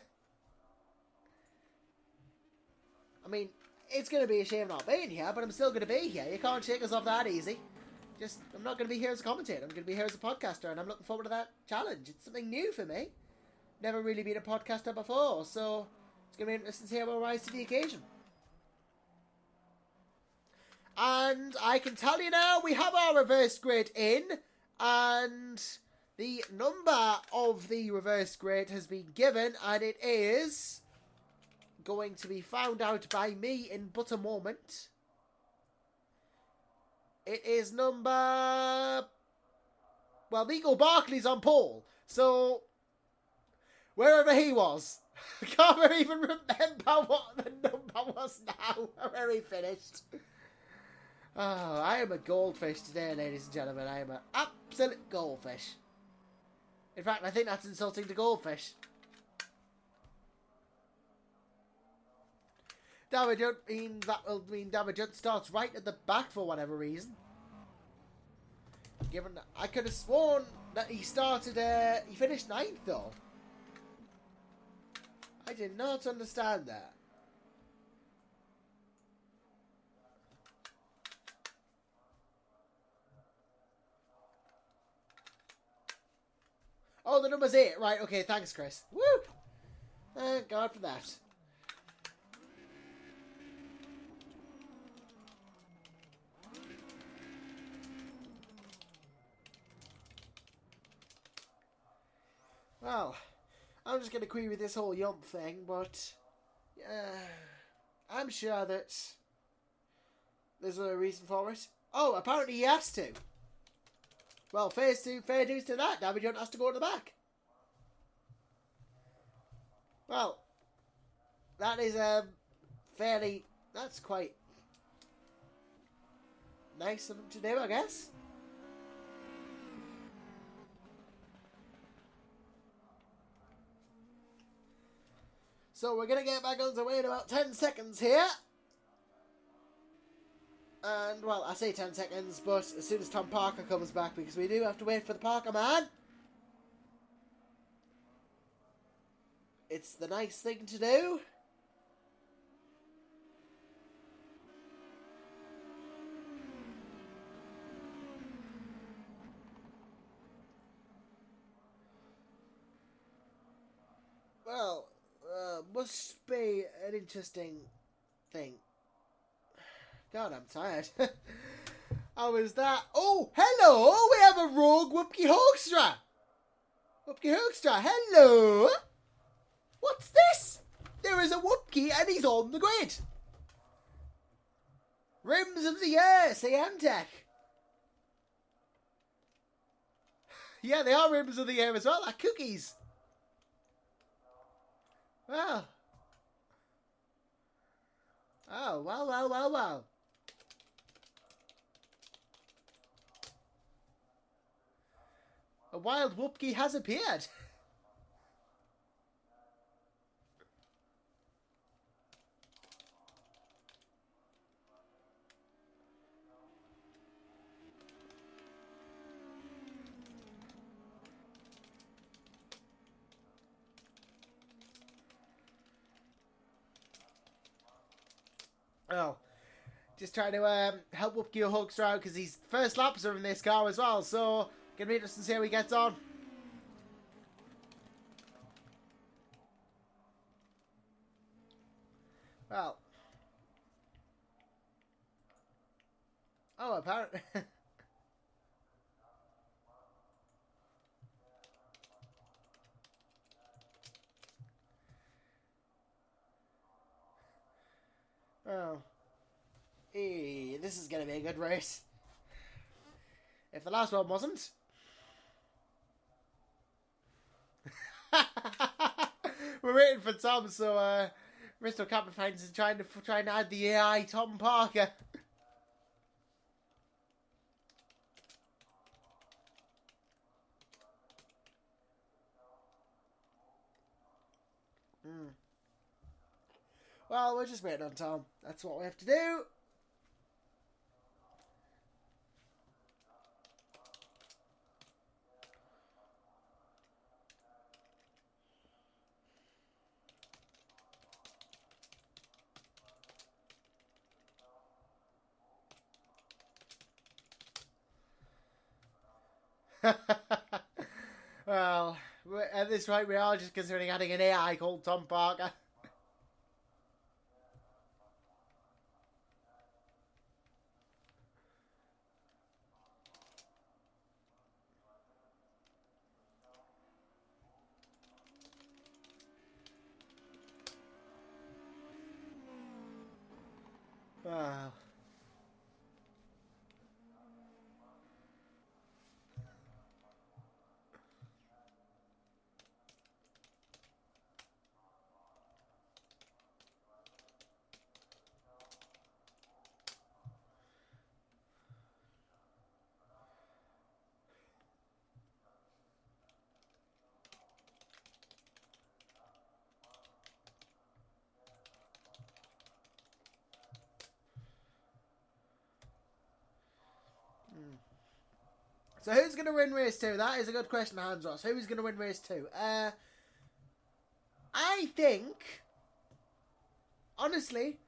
mean, it's going to be a shame not being here, but I'm still going to be here. You can't shake us off that easy. I'm not going to be here as a commentator. I'm going to be here as a podcaster, and I'm looking forward to that challenge. It's something new for me. Never really been a podcaster before, so it's going to be interesting to see how I rise to the occasion. And I can tell you now, we have our reverse grid in. And the number of the reverse grid has been given, and it is going to be found out by me in but a moment. It is number... Nico Barkley's on pole, so wherever he was. I can't even remember what the number was now, where he finished. Oh, I am a goldfish today, ladies and gentlemen. I am an absolute goldfish. In fact, I think that's insulting to goldfish. Damage means that will mean Damage starts right at the back for whatever reason. Given that I could have sworn that he started, he finished 9th though. I did not understand that. the number's 8. Right, okay, thanks, Chris. Woo! Thank God for that. Well, I'm just going to query with this whole yump thing, but I'm sure that there's no reason for it. Oh, apparently he has to. Well, fair dues to that. Now we don't have to go to the back. Well, that is fairly... That's quite nice of him to do, I guess. So we're going to get back on the way in about 10 seconds here. And, well, I say 10 seconds, but as soon as Tom Parker comes back, because we do have to wait for the Parker man. It's the nice thing to do. Well, must be an interesting thing. God, I'm tired. How was that? Oh, hello! We have a rogue Whoopkie Hoekstra! Whoopkie Hoekstra, hello! What's this? There is a Whoopkie and he's on the grid! Rims of the Year, CM Tech. Yeah, they are Rims of the Year as well, like cookies. Wow. Oh, wow. A wild Whoopkie has appeared. Oh, just trying to help Whoopkie Hoekstra out because his first laps are in this car as well, so gonna be interesting to see how he gets on. Well, oh, apparently. Oh. Hey, this is going to be a good race. If the last one wasn't. We're waiting for Tom, so Bristol Captain finds is trying to add the AI Tom Parker. Well, we're just waiting on Tom. That's what we have to do. Well, at this point, we are just considering adding an AI called Tom Parker. Wow. So who's going to win race 2? That is a good question, Hans Ross. Who's going to win race 2? I think, honestly,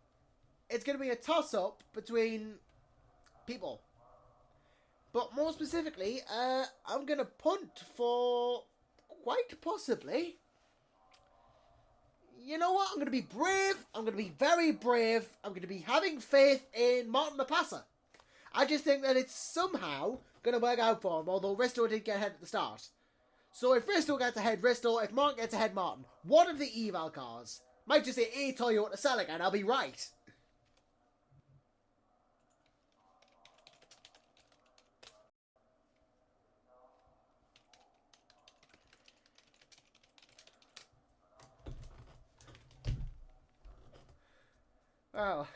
it's going to be a toss-up between people. But more specifically, I'm going to punt for quite possibly. You know what? I'm going to be brave. I'm going to be very brave. I'm going to be having faith in Martin the Passer. I just think that it's somehow going to work out for him, although Risto did get ahead at the start. So if Risto gets ahead, Risto. If Martin gets ahead, Martin. One of the eval cars might just say a Toyota Celica and I'll be right. Well...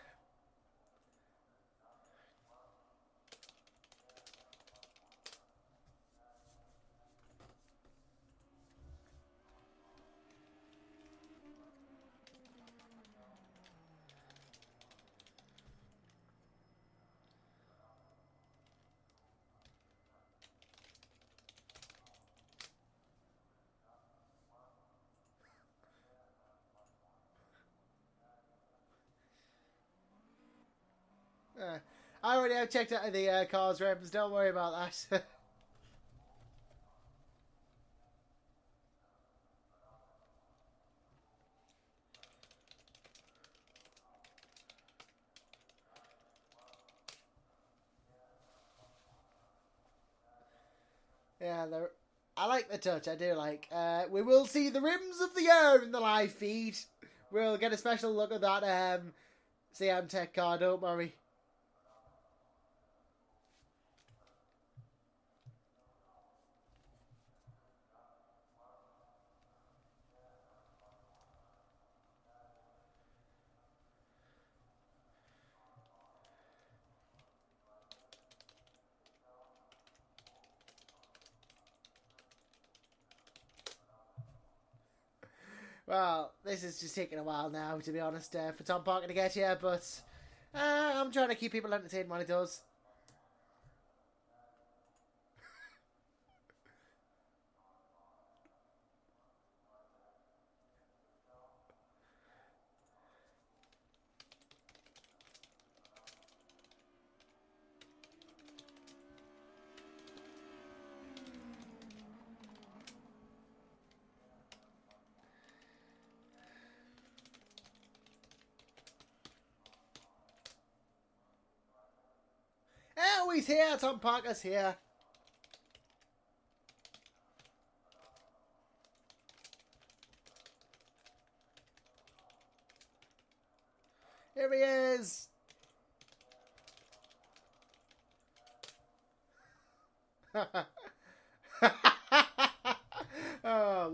I already have checked out the car's rims, don't worry about that. Yeah, I like the touch, I do like. We will see the rims of the year in the live feed. We'll get a special look at that CM Tech car, don't worry. Well, this is just taking a while now, to be honest, for Tom Parker to get here, but I'm trying to keep people entertained while he does. Oh, he's here! Tom Parker's here. Here he is! Oh,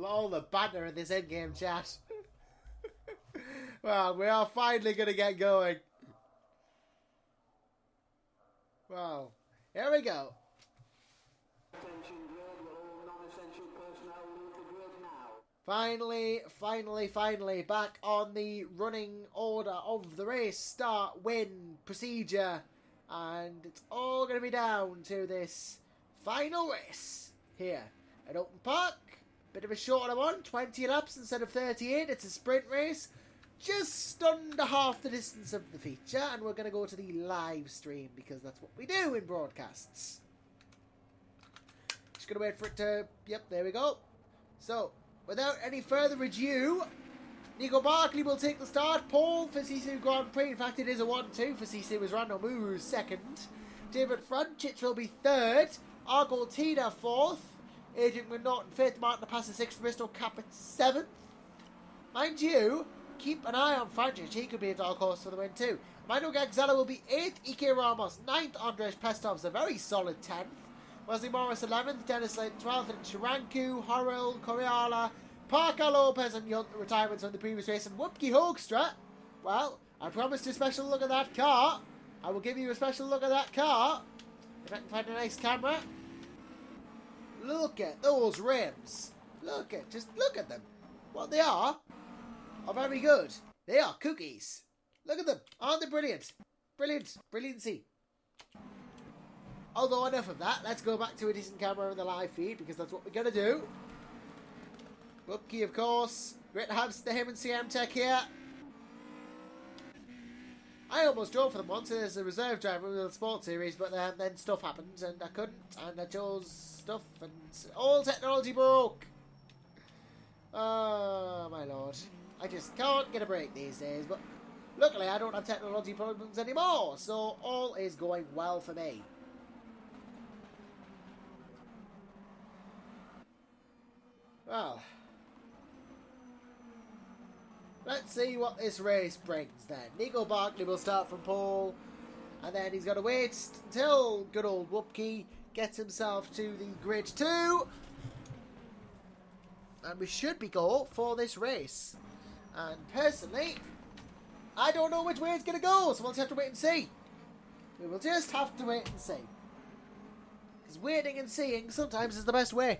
all the banter in this endgame chat. Well, we are finally going to get going. Well, here we go. Finally, back on the running order of the race. Start, win, procedure. And it's all going to be down to this final race here at Oulton Park. Bit of a shorter one, 20 laps instead of 38. It's a sprint race. Just under half the distance of the feature, and we're going to go to the live stream because that's what we do in broadcasts. Just going to wait for it to... Yep, there we go. So, without any further ado, Nico Barkley will take the start. Paul for Sisu Grand Prix. In fact, it is a 1-2 for Sisu as Randall Muru second. David Franchich will be third. Argo Tina fourth. Adrian McNaughton fifth. Martin Passer sixth. Bristol Caput seventh. Mind you... Keep an eye on Franchich. He could be a dark horse for the win too. Mino Gagzella will be 8th. Ike Ramos 9th. Andres Pestov's a very solid 10th. Wesley Morris 11th. Dennis Lane 12th. And Sharanku, Horrell, Coriala, Parker Lopez and Yunt retirements from the previous race. And Whoopke Hoekstra. Well, I promised a special look at that car. I will give you a special look at that car. If I can find a nice camera. Look at those rims. Just look at them. What they are very good. They are cookies. Look at them. Aren't they brilliant? Brilliancy. Although enough of that, let's go back to a decent camera in the live feed because that's what we're going to do. Whoopke, of course. Great to have him and CM Tech here. I almost drove for them once as a reserve driver in the sports series, but then stuff happened and I couldn't, and I chose stuff and all technology broke. Oh, my lord. I just can't get a break these days, but luckily I don't have technology problems anymore, so all is going well for me. Well, let's see what this race brings then. Nico Barkley will start from pole, and then he's got to wait until good old Whoopkey gets himself to the grid 2. And we should be go for this race. And personally, I don't know which way it's going to go, so we'll just have to wait and see. We will just have to wait and see. Because waiting and seeing sometimes is the best way.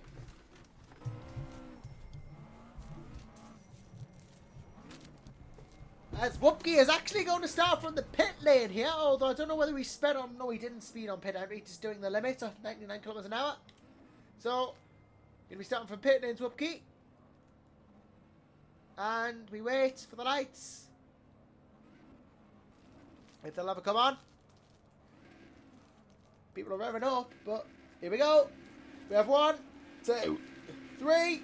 As Whoopkey is actually going to start from the pit lane here, although I don't know whether he sped on. No, he didn't speed on pit entry, just doing the limit of 99 kilometers an hour. So, going to be starting from pit lane to Whoopkey. And we wait for the lights. If they'll ever come on. People are revving up, but here we go. We have 1, 2, 3,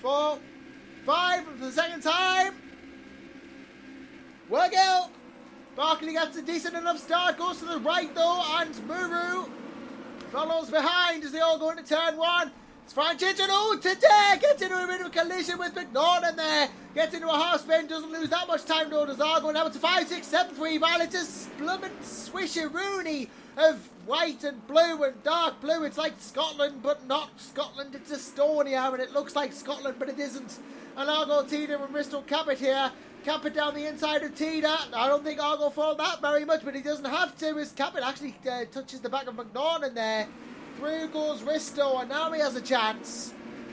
4, 5, and for the second time. Work out. Barkley gets a decent enough start, goes to the right though, and Muru follows behind as they all go into turn 1. It's Franchich and oh, today gets into a bit of a collision with McNaughton there. Gets into a half spin, doesn't lose that much time though. Does all going down to 5, 6, 7 for Eval. It's a bloomin' swisheroonie of white and blue and dark blue. It's like Scotland, but not Scotland. It's Estonia, and it looks like Scotland, but it isn't. And Argo Tita and Bristol Cabot here. Cabot down the inside of Tita. I don't think Argo fall that very much, but he doesn't have to. As Cabot actually touches the back of McNaughton there. Through goes Risto, and now he has a chance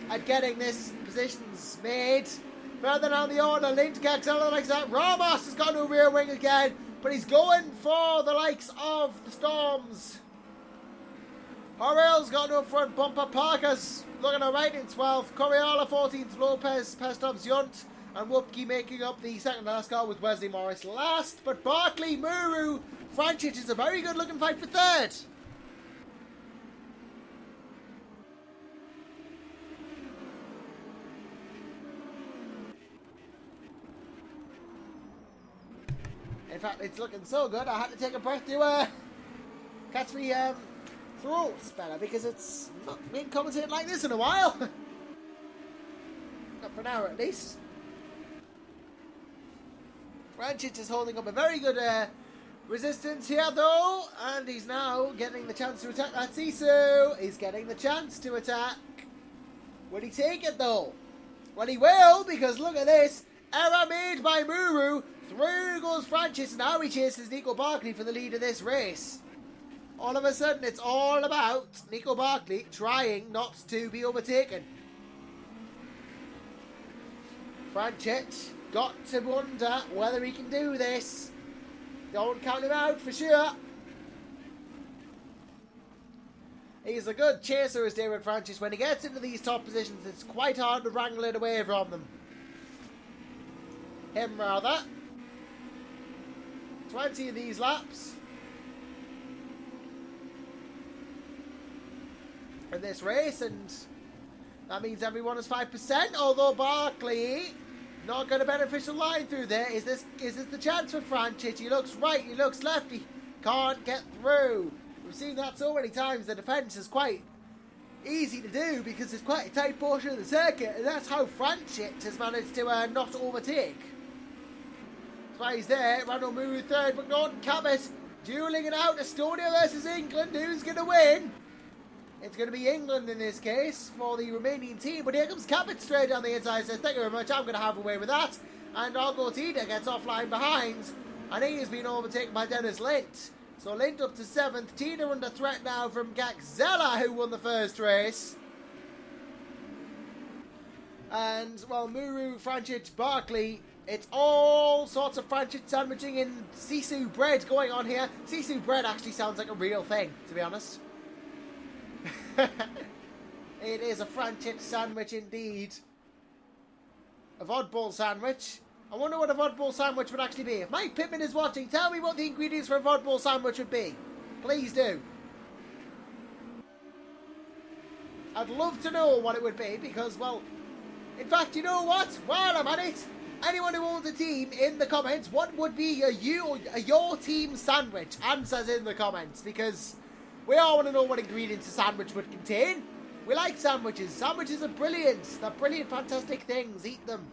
at getting this positions made. Further down the order, Lindkek, like that. Ramos has got no rear wing again, but he's going for the likes of the Storms. Horrell's got no front bumper. Parker's looking alright in 12th. Coriola 14th. Lopez, Pestov's Yunt, and Whoopkey making up the second last car with Wesley Morris last. But Barkley, Muru, Franchich is a very good looking fight for third. In fact, it's looking so good, I had to take a breath to catch me throat better, because it's not been commentated like this in a while. Not for an hour at least. Franchich is holding up a very good resistance here though, and he's now getting the chance to attack that Sisu. He's getting the chance to attack. Will he take it though? Well, he will, because look at this. Error made by Muru. Through goes Franchich. Now he chases Nico Barkley for the lead of this race. All of a sudden, it's all about Nico Barkley trying not to be overtaken. Franchich got to wonder whether he can do this. Don't count him out for sure. He's a good chaser, as David Franchich. When he gets into these top positions, it's quite hard to wrangle it away from them. Him, rather. 20 of these laps. In this race, and that means everyone is 5%, although Barkley not got a beneficial line through there. Is this the chance for Franchich? He looks right, he looks left, he can't get through. We've seen that so many times. The defence is quite easy to do because it's quite a tight portion of the circuit, and that's how Franchich has managed to not overtake. That's why he's there. Randall Muru third, McNaughton, Cabot dueling it out. Estonia versus England. Who's going to win? It's going to be England in this case for the Romanian team. But here comes Cabot straight down the inside. Says, thank you very much. I'm going to have a way with that. And Argo Tita gets offline behind. And he has been overtaken by Dennis Lint. So Lint up to 7th. Tita under threat now from Gaxella, who won the first race. And, well, Muru, Franchich, Barkley. It's all sorts of Franchich sandwiching in Sisu bread going on here. Sisu bread actually sounds like a real thing, to be honest. It is a Franchich sandwich indeed. A vodball sandwich. I wonder what a vodball sandwich would actually be. If Mike Pittman is watching, tell me what the ingredients for a vodball sandwich would be. Please do. I'd love to know what it would be because, well, In fact, you know what? While I'm at it, anyone who owns a team in the comments, what would be your team sandwich? Answers in the comments, because we all want to know what ingredients a sandwich would contain. We like sandwiches. Sandwiches are brilliant. They're brilliant, fantastic things. Eat them.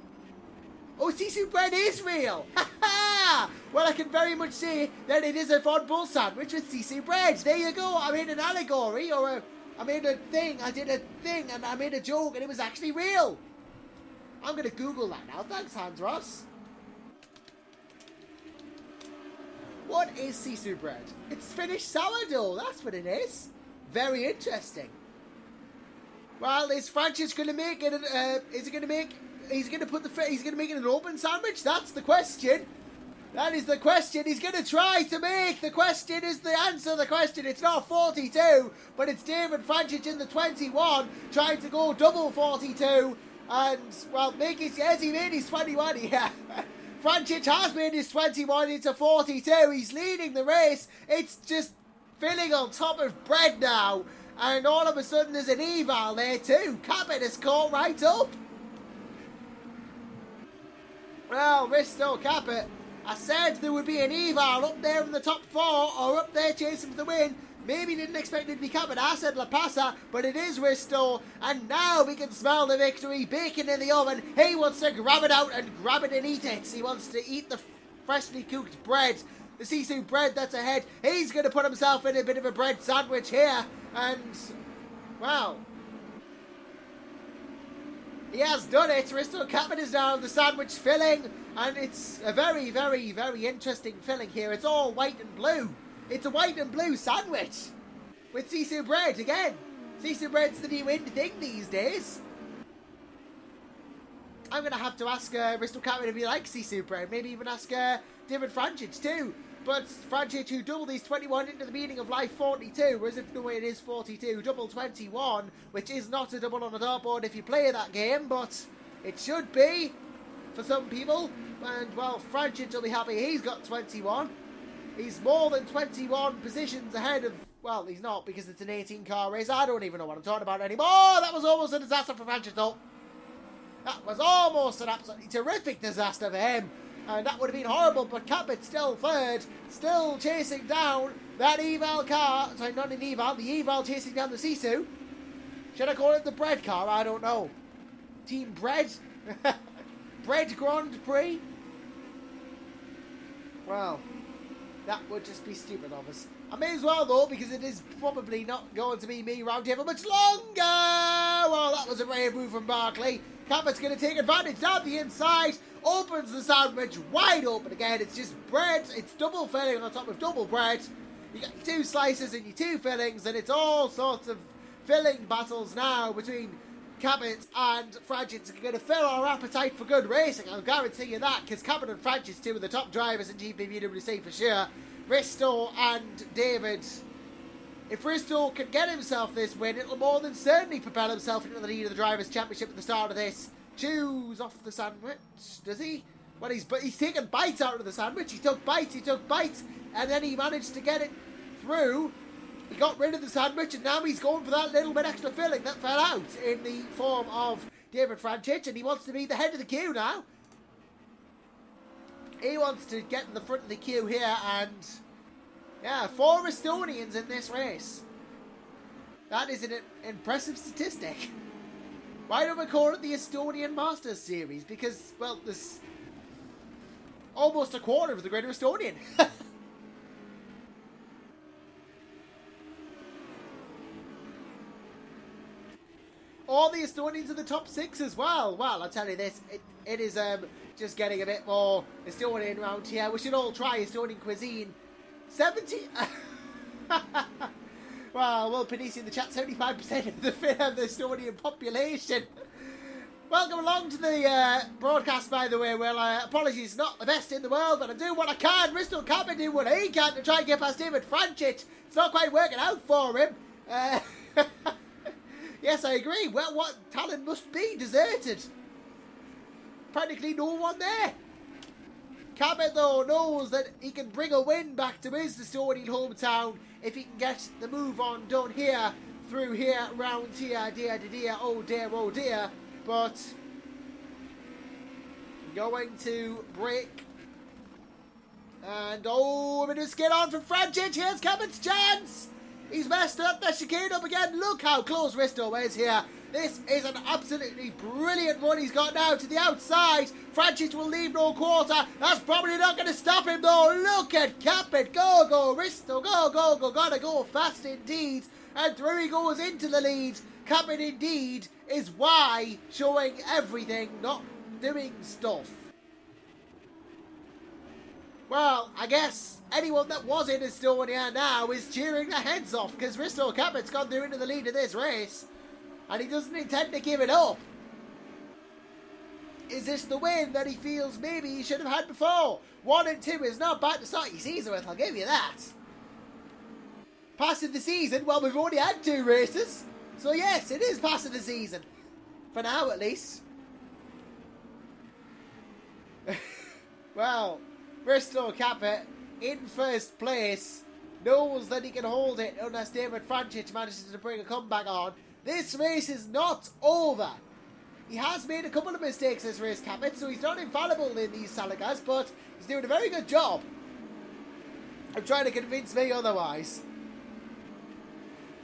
Oh, Sisu bread is real! Ha ha! Well, I can very much say that it is a Von Bull sandwich with Sisu bread. There you go. I made an allegory, or I made a thing. I did a thing, and I made a joke, and it was actually real. I'm going to Google that now. Thanks, Hans Ross. What is Sisu bread? It's Finnish sourdough. That's what it is. Very interesting. Well, is Francis going to make it? Is he going to make? He's going to make it an open sandwich? That's the question. That is the question. He's going to try to make. The question is the answer to the question. It's not 42, but it's David Francis in the 21 trying to go double 42. And, well, yes, he made his 21, yeah. Francis has made his 21 into 42. He's leading the race. It's just filling on top of bread now. And all of a sudden there's an eval there too. Cabot has caught right up. Well, Risto Cabot, I said there would be an eval up there in the top 4 or up there chasing for the win. Maybe didn't expect it to be Cabot. I said La Pasa, but it is Risto. And now we can smell the victory. Bacon in the oven. He wants to grab it out and grab it and eat it. He wants to eat the freshly cooked bread. The Sisu bread that's ahead. He's going to put himself in a bit of a bread sandwich here. And, well, he has done it. Risto Cabot is now the sandwich filling. And it's a very, very, very interesting filling here. It's all white and blue. It's a white and blue sandwich with Sisu bread again. Sisu bread's the new in thing these days. I'm going to have to ask Risto Cabot if he likes Sisu bread. Maybe even ask David Francis too. But Francis, who doubled his 21 into the meaning of life 42, whereas if no way it is 42, double 21, which is not a double on the dartboard if you play that game, but it should be for some people. And, well, Francis will be happy he's got 21. He's more than 21 positions ahead of... Well, he's not, because it's an 18-car race. I don't even know what I'm talking about anymore. That was almost a disaster for Francis, though. That was almost an absolutely terrific disaster for him. And that would have been horrible, but Cabot still third. Still chasing down that eval car. Sorry, not an eval. The eval chasing down the Sisu. Should I call it the bread car? I don't know. Team Bread? Bread Grand Prix? Well... that would just be stupid of us. I may as well, though, because it is probably not going to be me round here for much longer. Well, that was a brave move from Barkley. Cabot's going to take advantage down the inside. Opens the sandwich wide open again. It's just bread. It's double filling on top of double bread. You got your 2 slices and your 2 fillings, and it's all sorts of filling battles now between Cabot and Francis. Are going to fill our appetite for good racing. I'll guarantee you that, because Cabot and Francis, 2 of the top drivers in GPVWC for sure. Risto and David. If Risto can get himself this win, it'll more than certainly propel himself into the lead of the Drivers' Championship at the start of this. Chews off the sandwich, does he? Well, he's taken bites out of the sandwich. He took bites, and then he managed to get it through. He got rid of the sandwich, and now he's going for that little bit extra filling that fell out in the form of David Francis, and he wants to be the head of the queue now. He wants to get in the front of the queue here, and yeah, 4 Estonians in this race. That is an impressive statistic. Why don't we call it the Estonian Masters Series? Because, well, there's almost a quarter of the Greater Estonian. All the Estonians in the top 6 as well. Well, I'll tell you this, it is just getting a bit more Estonian around here. We should all try Estonian cuisine. 70... Well, Will Panisi in the chat, 75% of the Estonian population. Welcome along to the broadcast, by the way. Well, apologies, not the best in the world, but I do what I can. Risto Cabot do what he can to try and get past David Francis. It's not quite working out for him. Yes, I agree. Well, what talent must be deserted? Practically no one there. Cabot, though, knows that he can bring a win back to his Estonian hometown if he can get the move on done here, through here, round here, dear, oh dear, oh dear. But going to break. And a bit of skid on from Frantic. Here's Cabot's chance. He's messed up the chicane up again. Look how close Risto is here. This is an absolutely brilliant run he's got now to the outside. Frantic will leave no quarter. That's probably not going to stop him though. Look at Capit. Go, go, Risto. Go, go, go. Gotta go fast indeed. And through he goes into the lead. Capit indeed is why showing everything, not doing stuff. Well, I guess anyone that was in Estonia now is cheering their heads off because Risto Capit's gone through into the lead of this race and he doesn't intend to give it up. Is this the win that he feels maybe he should have had before? 1 and 2 is not bad to start your season with, I'll give you that. Passing the season, well, we've already had 2 races. So yes, it is passing the season. For now, at least. Well, Bristol Capet in first place knows that he can hold it unless David Frantic manages to bring a comeback on. This race is not over. He has made a couple of mistakes this race, Capet, so he's not infallible in these Salagas, but he's doing a very good job. I'm trying to convince me otherwise.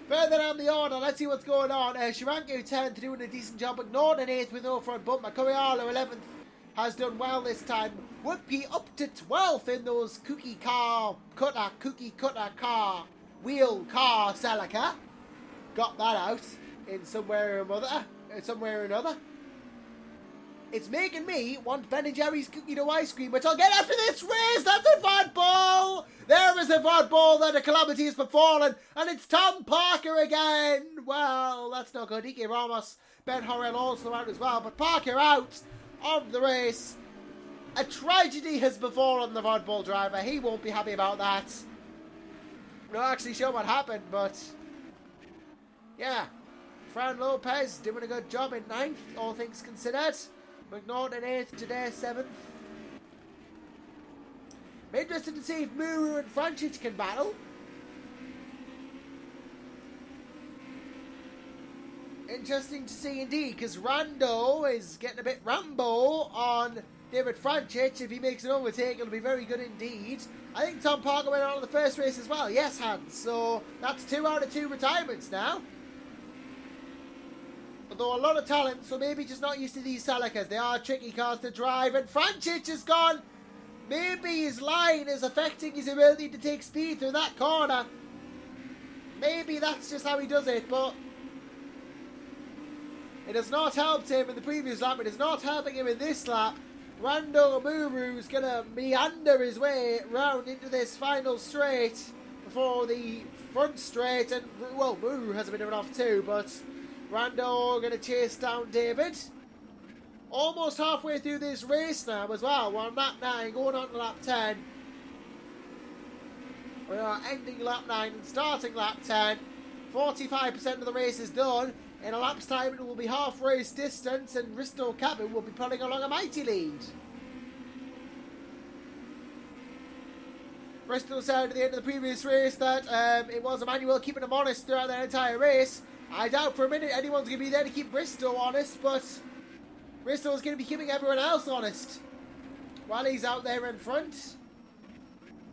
Further down the order, let's see what's going on. Shiranko 10th doing a decent job. Ignored 8th with no front bump. Makurialo 11th has done well this time. Whoopie up to 12th in those cookie cutter car wheel car Celica. Got that out in somewhere or another. It's making me want Ben & Jerry's cookie dough ice cream, which I'll get after this race. That's a fat ball. There is a fat ball that a calamity has befallen, and it's Tom Parker again. Well, that's not good. Ike Ramos, Ben Horrell also out as well, but Parker out of the race. A tragedy has befallen the Vodball driver. He won't be happy about that. I'm not actually sure what happened, but yeah. Fran Lopez doing a good job in 9th, all things considered. McNaughton 8th, today 7th. Be interested to see if Muru and Frantic can battle. Interesting to see indeed, because Rando is getting a bit Rambo on David Frantic. If he makes an overtake, it'll be very good indeed. I think Tom Parker went on the first race as well. Yes, Hans. So that's 2 out of 2 retirements now. Although a lot of talent, so maybe just not used to these Celicas. They are tricky cars to drive, and Frantic is gone. Maybe his line is affecting his ability to take speed through that corner. Maybe that's just how he does it, but it has not helped him in the previous lap. It is not helping him in this lap. Rando Muru is going to meander his way round into this final straight before the front straight. And, well, Muru has a bit of an off too, but Rando going to chase down David. Almost halfway through this race now as well. We're on lap 9, going on to lap 10. We are ending lap 9 and starting lap 10. 45% of the race is done. In a lap's time, it will be half race distance, and Risto Cabin will be pulling along a mighty lead. Bristol said at the end of the previous race that it was Emmanuel keeping him honest throughout the entire race. I doubt for a minute anyone's going to be there to keep Bristol honest, but Bristol's going to be keeping everyone else honest while he's out there in front.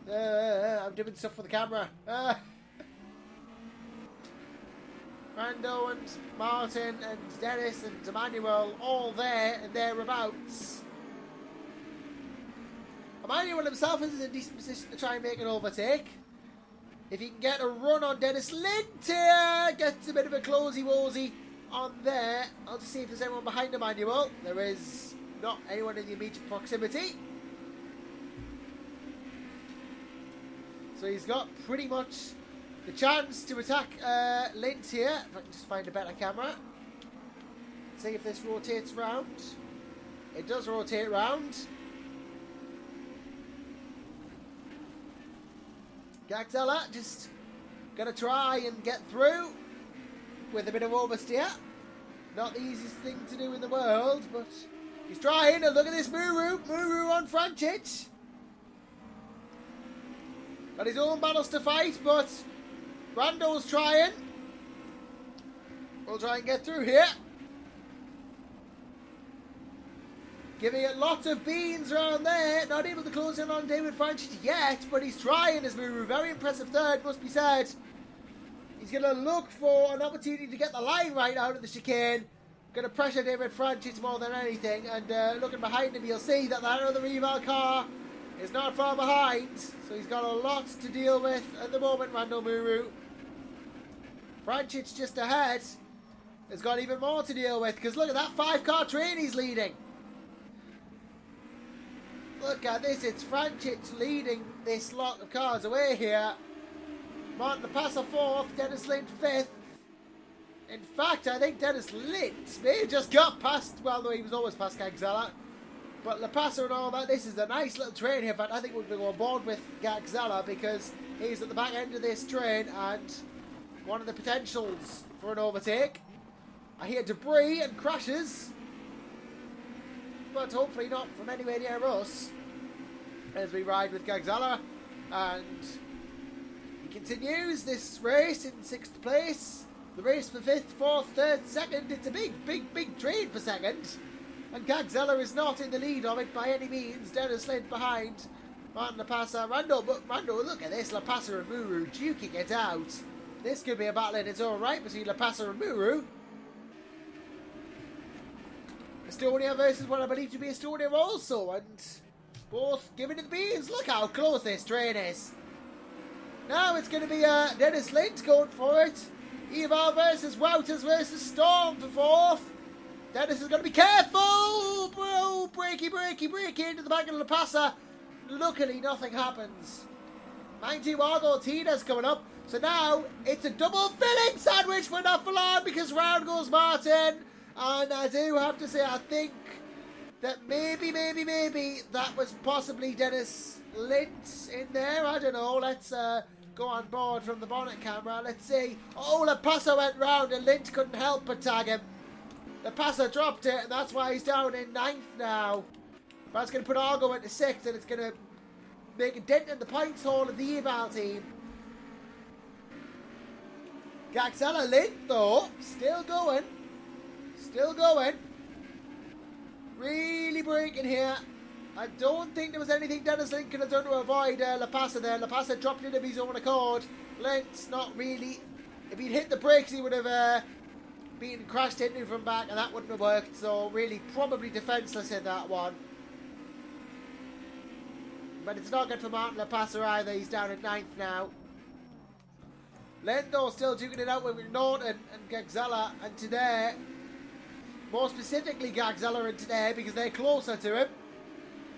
I'm doing stuff for the camera. Rando and Martin and Dennis and Emmanuel all there and thereabouts. Emmanuel himself is in a decent position to try and make an overtake. If he can get a run on Dennis Lint here, gets a bit of a closey-wosey on there. I'll just see if there's anyone behind Emmanuel. There is not anyone in the immediate proximity. So he's got pretty much the chance to attack Lint here. If I can just find a better camera. See if this rotates round. It does rotate round. Gagzella just gonna try and get through with a bit of oversteer. Not the easiest thing to do in the world, but he's trying. And look at this Muru on Frantic. Got his own battles to fight, but Rando's trying. We'll try and get through here. Giving it lots of beans around there. Not able to close in on David Franchic yet, but he's trying his move. Very impressive third, must be said. He's going to look for an opportunity to get the line right out of the chicane. Going to pressure David Franchic more than anything. And looking behind him, you'll see that other rival car is not far behind. So he's got a lot to deal with at the moment, Randall Muru. Franchic just ahead has got even more to deal with. Because look at that 5-car train he's leading. Look at this, it's Franchic leading this lot of cars away here. Martin Lapassa 4th, Dennis Lind 5th. In fact, I think Dennis Lind may have just got past, well, though he was always past Gagzella. But Lapassa and all that, this is a nice little train here. In fact, I think we're going to go on board with Gagzella because he's at the back end of this train and one of the potentials for an overtake. I hear debris and crashes, but hopefully not from anywhere near us as we ride with Gagzella. And he continues this race in 6th place. The race for 5th, 4th, 3rd, 2nd. It's a big train for 2nd. And Gagzella is not in the lead of it by any means. Dennis Lind behind Martin Lapassa. Rando, look at this. Lapassa and Muru duking it out. This could be a battle in its own right between Lapassa and Muru. Estonia versus what I believe to be Estonia also, and both giving it the beans. Look how close this train is. Now it's going to be Dennis Lind going for it. Eval versus Wouters versus Storm for 4th. Dennis is going to be careful. Bro, breaky into the back of Lapassa. Luckily, nothing happens. 90 Argo Tina's coming up. So now it's a double filling sandwich, but not for long because round goes Martin. And I do have to say, I think that maybe that was possibly Dennis Lind in there. I don't know. Let's go on board from the bonnet camera. Let's see. Oh, Lapassa went round and Lind couldn't help but tag him. Lapassa dropped it, and that's why he's down in 9th now. That's going to put Argo into 6th, and it's going to make a dent in the points haul of the Eval team. Gagzella Lind, though, still going. Really breaking here. I don't think there was anything Dennis Lind could have done to avoid Lapassa there. Lapassa dropped in of his own accord. Lind's not really. If he'd hit the brakes, he would have been crashed into from back, and that wouldn't have worked. So really, probably defenceless in that one. But it's not good for Martin Lapassa either. He's down at 9th now. Lendo still duking it out with Norton and Gagzella, and today, more specifically Gagzella and today, because they're closer to him.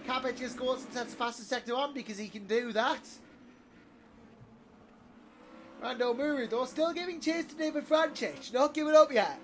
Cabbage just goes and sets the fastest sector on because he can do that. Rando Muru, though, still giving chase to David Franchic. Not giving up yet.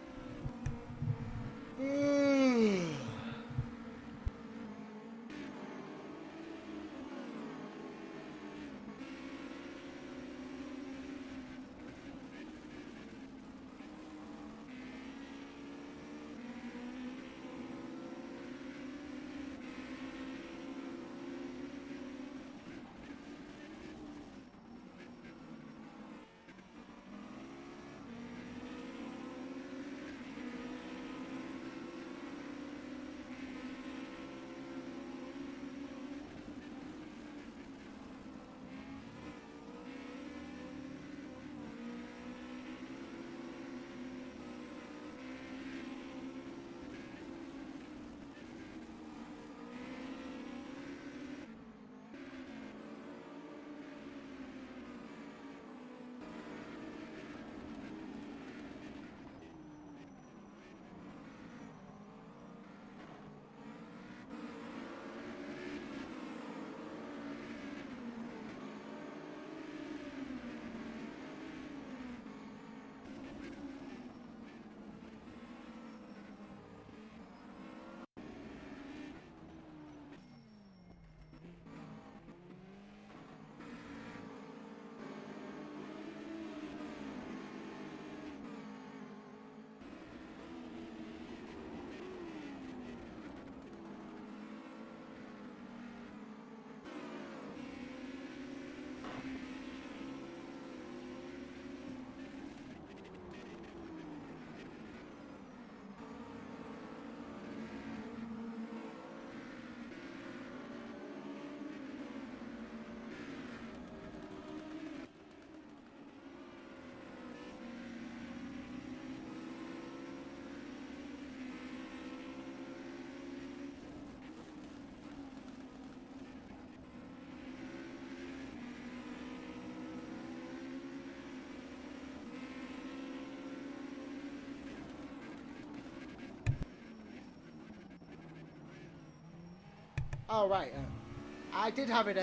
Oh, right. I did have it,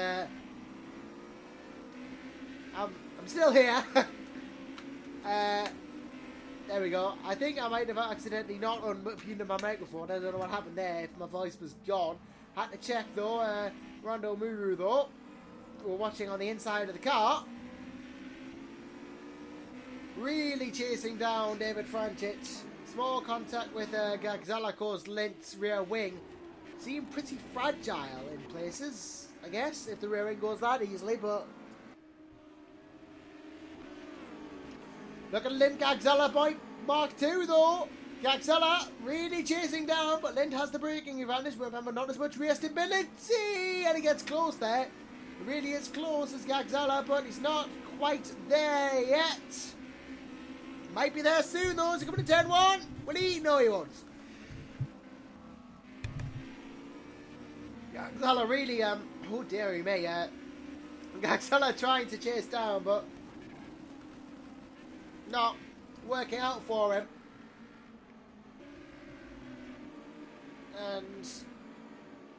I'm still here. There we go. I think I might have accidentally not unmuted my microphone. I don't know what happened there, if my voice was gone. Had to check, though. Rondo Muru, though. We're watching on the inside of the car. Really chasing down David Franchich. Small contact with Gagzala caused Lint's rear wing. Seemed pretty fragile in places, I guess, if the rear wing goes that easily, but... Look at Lint Gagzala by Mark II, though. Gagzala really chasing down, but Lint has the braking advantage. Remember, not as much rear stability, and he gets close there. He really is close as Gagzala, but he's not quite there yet. Might be there soon, though. Is he coming to turn one? Will he? No, he won't. Gagzala really, oh dearie me, Gagzala trying to chase down, but not working out for him. And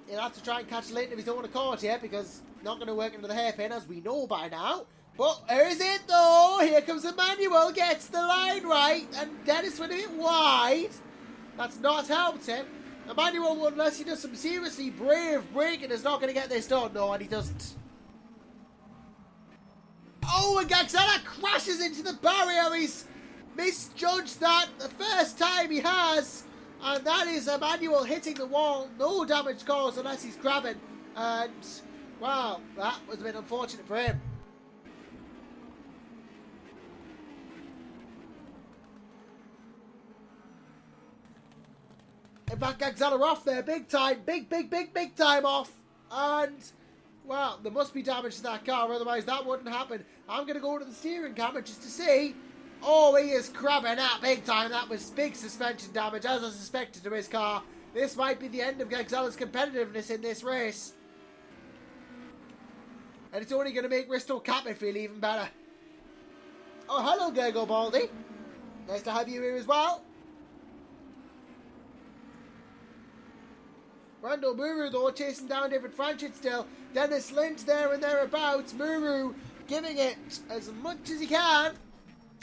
he'll have to try and catch Lint if he's don't want to caught yet, because not going to work into the hairpin, as we know by now. But here is it, though. Here comes Emmanuel, gets the line right, and Dennis went a bit wide. That's not helped him. Emmanuel, unless he does some seriously brave braking, is not going to get this done. No, and he doesn't. Oh, and Gagzala crashes into the barrier. He's misjudged that the first time he has. And that is Emmanuel hitting the wall. No damage caused unless he's grabbing. And, wow, that was a bit unfortunate for him. In fact, Gagzala off there, big time, big time off. And, well, there must be damage to that car, otherwise that wouldn't happen. I'm going to go to the steering camera just to see. Oh, he is crabbing that big time. That was big suspension damage, as I suspected, to his car. This might be the end of Gagzala's competitiveness in this race. And it's only going to make Risto Capman feel even better. Oh, hello, Gergo Baldy. Nice to have you here as well. Randall Muru, though, chasing down David Franchit still. Dennis Lint there and thereabouts. Muru giving it as much as he can.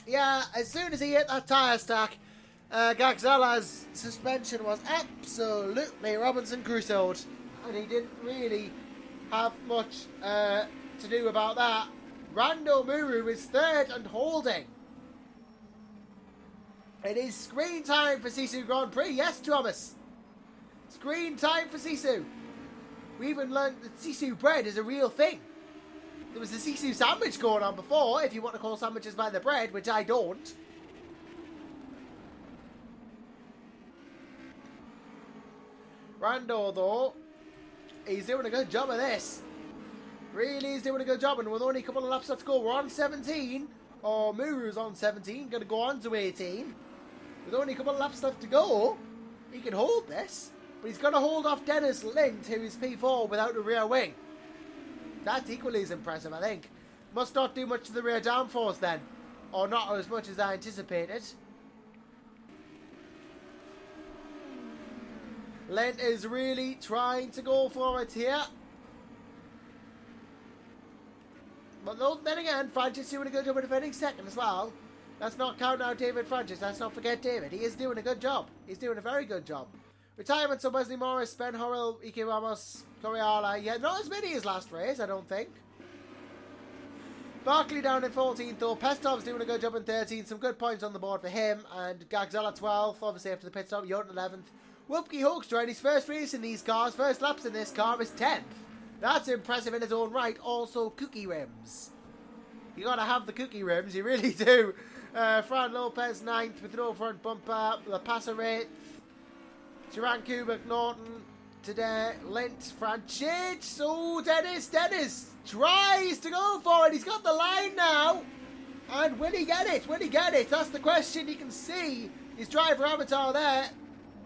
Yeah, as soon as he hit that tyre stack, Gagzala's suspension was absolutely Robinson Crusoe'd. And he didn't really have much to do about that. Rando Muru is third and holding. It is screen time for Sisu Grand Prix. Yes, Thomas. Screen time for Sisu. We even learned that Sisu bread is a real thing. There was a Sisu sandwich going on before, if you want to call sandwiches by the bread, which I don't. Rando, though, he's doing a good job of this. Really is doing a good job, and with only a couple of laps left to go, we're on 17. Or Muru's on 17, going to go on to 18. With only a couple of laps left to go, he can hold this. But he's going to hold off Dennis Lint, who is P4 without a rear wing. That's equally as impressive, I think. Must not do much to the rear downforce then. Or not as much as I anticipated. Lint is really trying to go for it here. But then again, Francis doing a good job of defending second as well. Let's not count out David Francis. Let's not forget David. He is doing a good job. He's doing a very good job. Retirements of Wesley Morris, Ben Horrell, Ike Ramos, Coriala. Yeah, not as many as last race, I don't think. Barkley down in 14th, though. Pestov's doing a good job in 13th. Some good points on the board for him. And Gagzala 12th, obviously after the pit stop. Yoten 11th. Whoopke Hoekstra in his first race in these cars. First laps in this car is 10th. That's impressive in its own right. Also, cookie rims. You gotta have the cookie rims, you really do. Fran Lopez 9th with no front bumper. La Passa 8th. Duran Kubik, Norton, today, Lint, Franchich. Oh, Dennis tries to go for it. He's got the line now. And will he get it? Will he get it? That's the question. You can see his driver avatar there.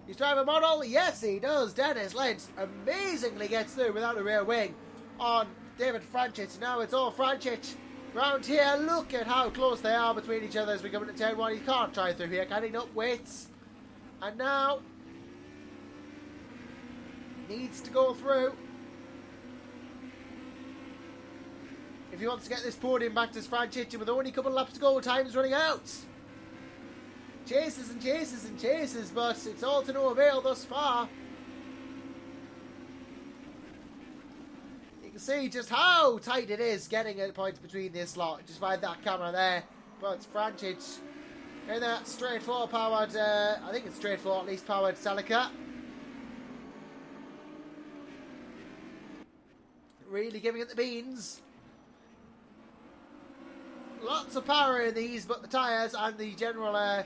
His driver model. Yes, he does. Dennis Lint amazingly gets through without a rear wing on David Franchich. Now it's all Franchich. Round here, look at how close they are between each other as we come into turn one. He can't try through here, can he? Nope, waits. And now needs to go through. if he wants to get this podium back to Franchich, and with only a couple of laps to go, time's running out. Chases and chases and chases, but it's all to no avail thus far. You can see just how tight it is getting a point between this lot, just by that camera there. But Franchich in that straight four powered, I think it's straight four at least powered Celica. Really giving it the beans. Lots of power in these, but the tyres and the general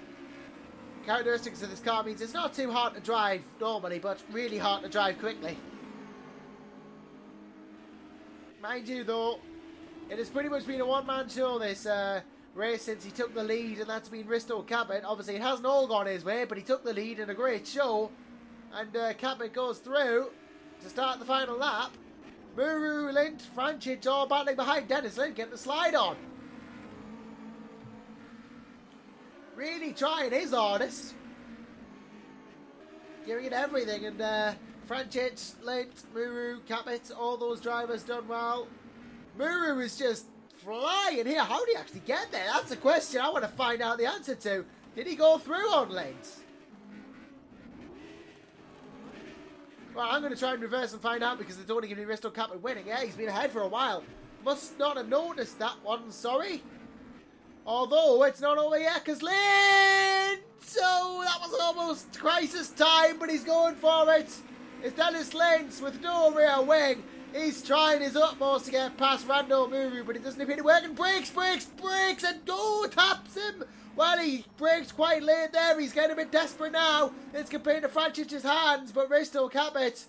characteristics of this car means it's not too hard to drive normally, but really hard to drive quickly. Mind you though, it has pretty much been a one-man show this race since he took the lead, and that's been Risto Cabot. Obviously it hasn't all gone his way, but he took the lead in a great show, and Cabot goes through to start the final lap. Muru, Lint, Franchich all battling behind Dennis Lint, getting the slide on. Really trying his hardest. Giving it everything, and Franchich, Lint, Muru, Cabot, all those drivers done well. Muru is just flying here. How did he actually get there? That's a question I want to find out the answer to. Did he go through on Lint? Well, I'm going to try and reverse and find out, because it's only going to be Risto Cabot winning. Yeah, he's been ahead for a while. Must not have noticed that one, sorry. Although, it's not over yet, because Lynn! So, that was almost crisis time, but he's going for it. It's Dennis Lentz with no rear wing. He's trying his utmost to get past Rando Muru, but he doesn't appear to work, and brakes, and go, taps him. Well, he braked quite late there. He's getting a bit desperate now. It's compared to Franchich's hands, but Risto Cabot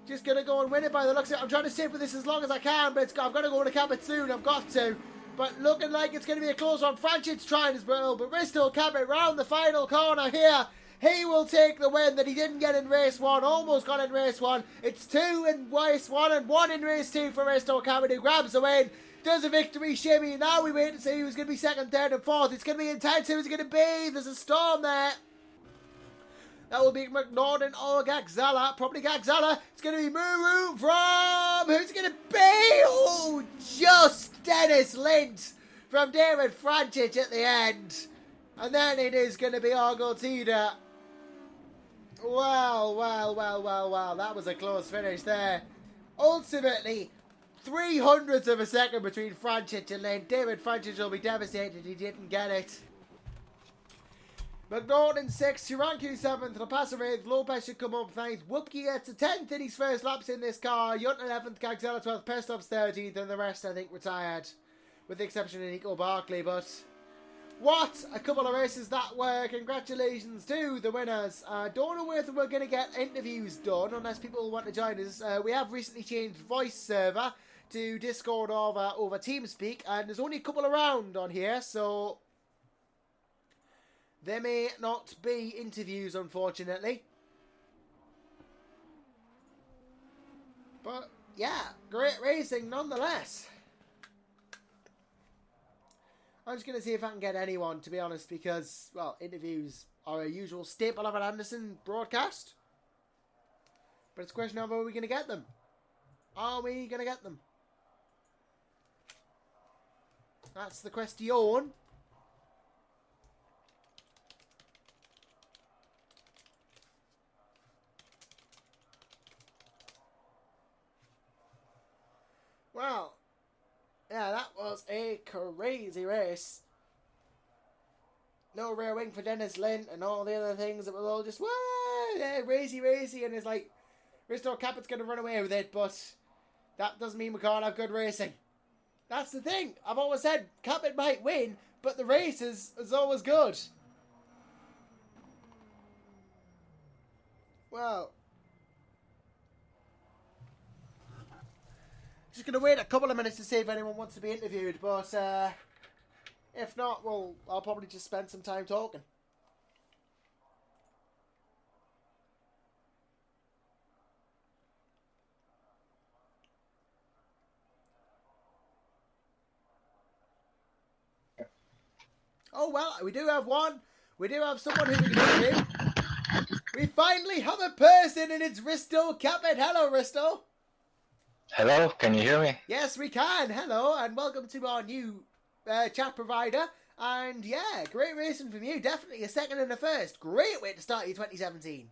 just going to go and win it by the looks of it. I'm trying to save for this as long as I can, but I've got to go to Cabot soon. I've got to. But looking like it's going to be a close one. Franchich trying his well, but Risto Cabot round the final corner here. He will take the win that he didn't get in race 1. Almost got in race 1. It's 2 in race 1 and 1 in race 2 for Risto Cabot, who grabs the win. Does a victory shimmy. Now we wait to see who's going to be 2nd, 3rd and 4th. It's going to be intense. Who's it going to be? There's a storm there. That will be McNaughton or Gagzala. Probably Gagzala. It's going to be Muru from... Who's it going to be? Oh, just Dennis Lint from David Franchich at the end. And then it is going to be Argotida. Wow. That was a close finish there. Ultimately, 0.03 of a second between Franchich and Lint. David Franchich will be devastated he didn't get it. McNaughton 6th, Chiranku 7th, Rapasa 8th, Lopez should come up 9th, Whoopke gets a 10th in his first laps in this car, Yunt 11th, Gagzella 12th, Pestop's 13th, and the rest I think retired, with the exception of Nico Barkley. But what a couple of races that were. Congratulations to the winners. Don't know whether we're going to get interviews done unless people want to join us. We have recently changed voice server to Discord over TeamSpeak, and there's only a couple around on here, so there may not be interviews, unfortunately. But yeah, great racing nonetheless. I'm just going to see if I can get anyone, to be honest, because, well, interviews are a usual staple of an Anderson broadcast. But it's a question of, are we going to get them? Are we going to get them? That's the question. Well, yeah, that was a crazy race. No rear wing for Dennis Lint and all the other things. It was all just, whoa, yeah, racy, and it's like, Risto Cabot's going to run away with it, but that doesn't mean we can't have good racing. That's the thing. I've always said Cabot might win, but the race is always good. Well, just going to wait a couple of minutes to see if anyone wants to be interviewed, but if not, well, I'll probably just spend some time talking. Oh, well, we do have one. We do have someone who we can interview. We finally have a person, and it's Risto Cabot. Hello, Risto. Hello, can you hear me? Yes, we can. Hello, and welcome to our new chat provider. And yeah, great racing from you. Definitely a second and a first. Great way to start your 2017.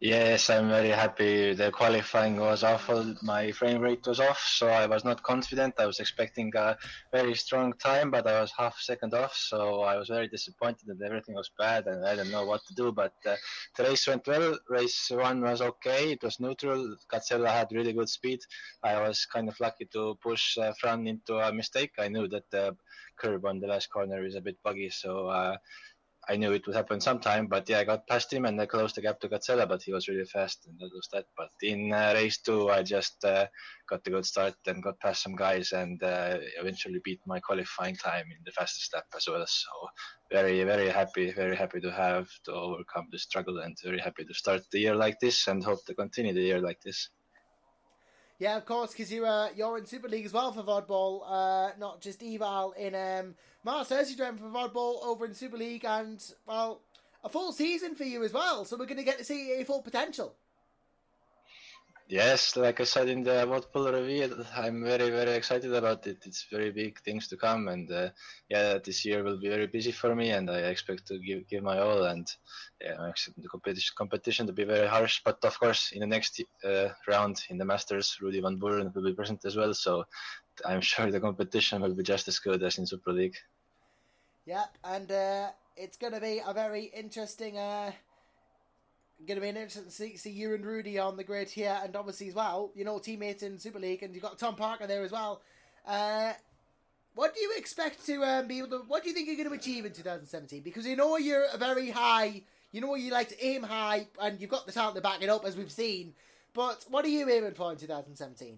Yes, I'm very happy. The qualifying was awful. My frame rate was off, so I was not confident. I was expecting a very strong time, but I was half second off, so I was very disappointed that everything was bad and I didn't know what to do. But the race went well. Race one was okay. It was neutral. Gazella had really good speed. I was kind of lucky to push Fran into a mistake. I knew that the curb on the last corner is a bit buggy, so I knew it would happen sometime, but yeah, I got past him and I closed the gap to Gazella, but he was really fast and that was that. But in race two, I just got a good start and got past some guys and eventually beat my qualifying time in the fastest lap as well. So very happy to have to overcome the struggle and very happy to start the year like this and hope to continue the year like this. Yeah, of course, because you're in Super League as well for Vodball, not just Eval in Masters. You're driving for Vodball over in Super League, and well, a full season for you as well. So we're going to get to see your full potential. Yes, like I said in the multiple review, I'm very excited about it. It's very big things to come, and yeah, this year will be very busy for me, and I expect to give my all. And yeah, I expect the competition to be very harsh. But of course, in the next round in the Masters, Rudy van Buren will be present as well. So I'm sure the competition will be just as good as in Super League. Yep, and it's going to be a very interesting. Going to be an interesting to see you and Rudy on the grid here, and obviously as well, teammates in Super League, and you've got Tom Parker there as well. What do you expect to be able to? What do you think you're going to achieve in 2017? Because you're a very high. You like to aim high, and you've got the talent to back it up, as we've seen. But what are you aiming for in 2017?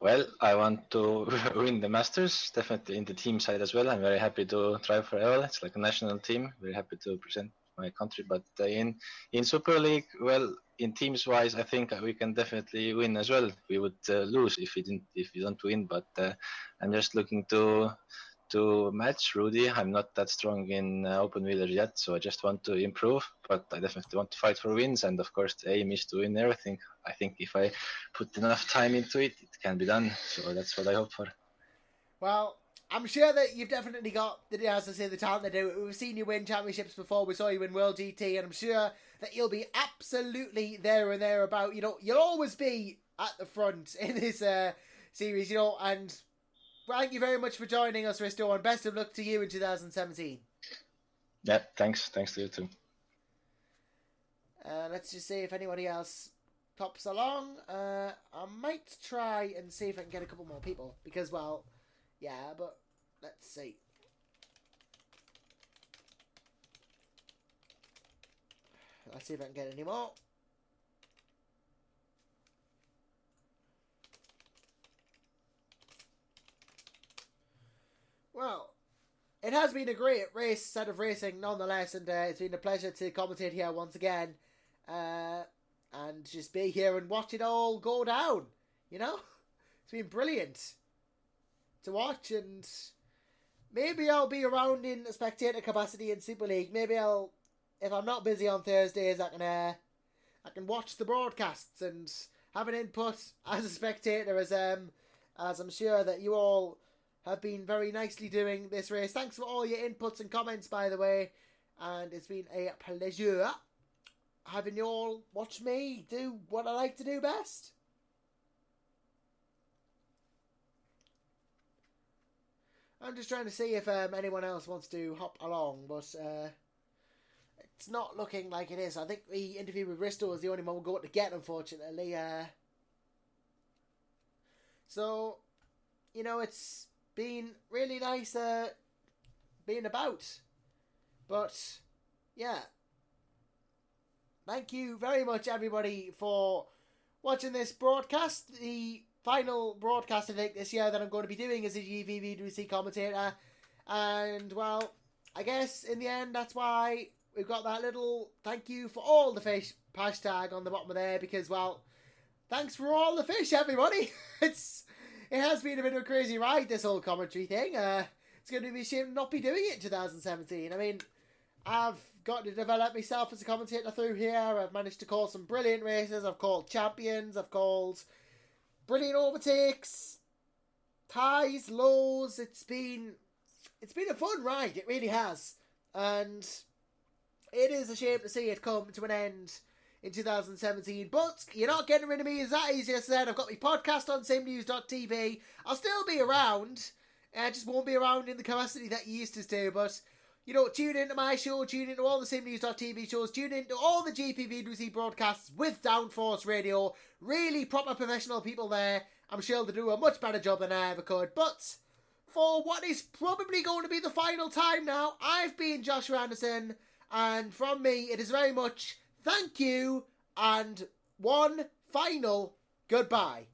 Well, I want to win the Masters, definitely in the team side as well. I'm very happy to drive for EL. It's like a national team. Very happy to present my country. But in Super League, well, in teams wise, I think we can definitely win as well. We would lose if we don't win. But I'm just looking to match Rudy. I'm not that strong in open wheelers yet, so I just want to improve. But I definitely want to fight for wins, and of course, the aim is to win everything. I think if I put enough time into it, it can be done. So that's what I hope for. Well, I'm sure that you've definitely got, as I say, the talent to do it. We've seen you win championships before. We saw you win World GT, and I'm sure that you'll be absolutely there and thereabout. You'll always be at the front in this series, and thank you very much for joining us, Risto, and best of luck to you in 2017. Yeah, thanks. Thanks to you too. Let's just see if anybody else pops along. I might try and see if I can get a couple more people, because, well, yeah, but let's see. Let's see if I can get any more. Well, it has been a great set of racing nonetheless, and it's been a pleasure to commentate here once again. And just be here and watch it all go down. It's been brilliant to watch, and maybe I'll be around in a spectator capacity in Super League. Maybe if I'm not busy on Thursdays, I can watch the broadcasts and have an input as a spectator, as I'm sure that you all have been very nicely doing this race. Thanks for all your inputs and comments, by the way, and it's been a pleasure having you all watch me do what I like to do best. I'm just trying to see if anyone else wants to hop along, but it's not looking like it is. I think the interview with Risto was the only one we'll go to get, unfortunately. So, it's been really nice being about. But, yeah. Thank you very much, everybody, for watching this broadcast. The final broadcast, I think, this year that I'm going to be doing as a GPVWC commentator. And, well, I guess in the end, that's why we've got that little thank you for all the fish hashtag on the bottom of there, because, well, thanks for all the fish, everybody. It has been a bit of a crazy ride, this whole commentary thing. It's going to be a shame not be doing it in 2017. I mean, I've got to develop myself as a commentator through here. I've managed to call some brilliant races. I've called champions. I've called brilliant overtakes, highs, lows. It's been a fun ride. It really has. And it is a shame to see it come to an end in 2017. But you're not getting rid of me as that easy as I said. I've got my podcast on samenews.tv. I'll still be around. I just won't be around in the capacity that you used to do. But, you know, tune into my show, tune into all the samenews.tv shows, tune into all the GPVWC broadcasts with Downforce Radio. Really proper professional people there. I'm sure they'll do a much better job than I ever could. But for what is probably going to be the final time now, I've been Joshua Anderson. And from me, it is very much thank you and one final goodbye.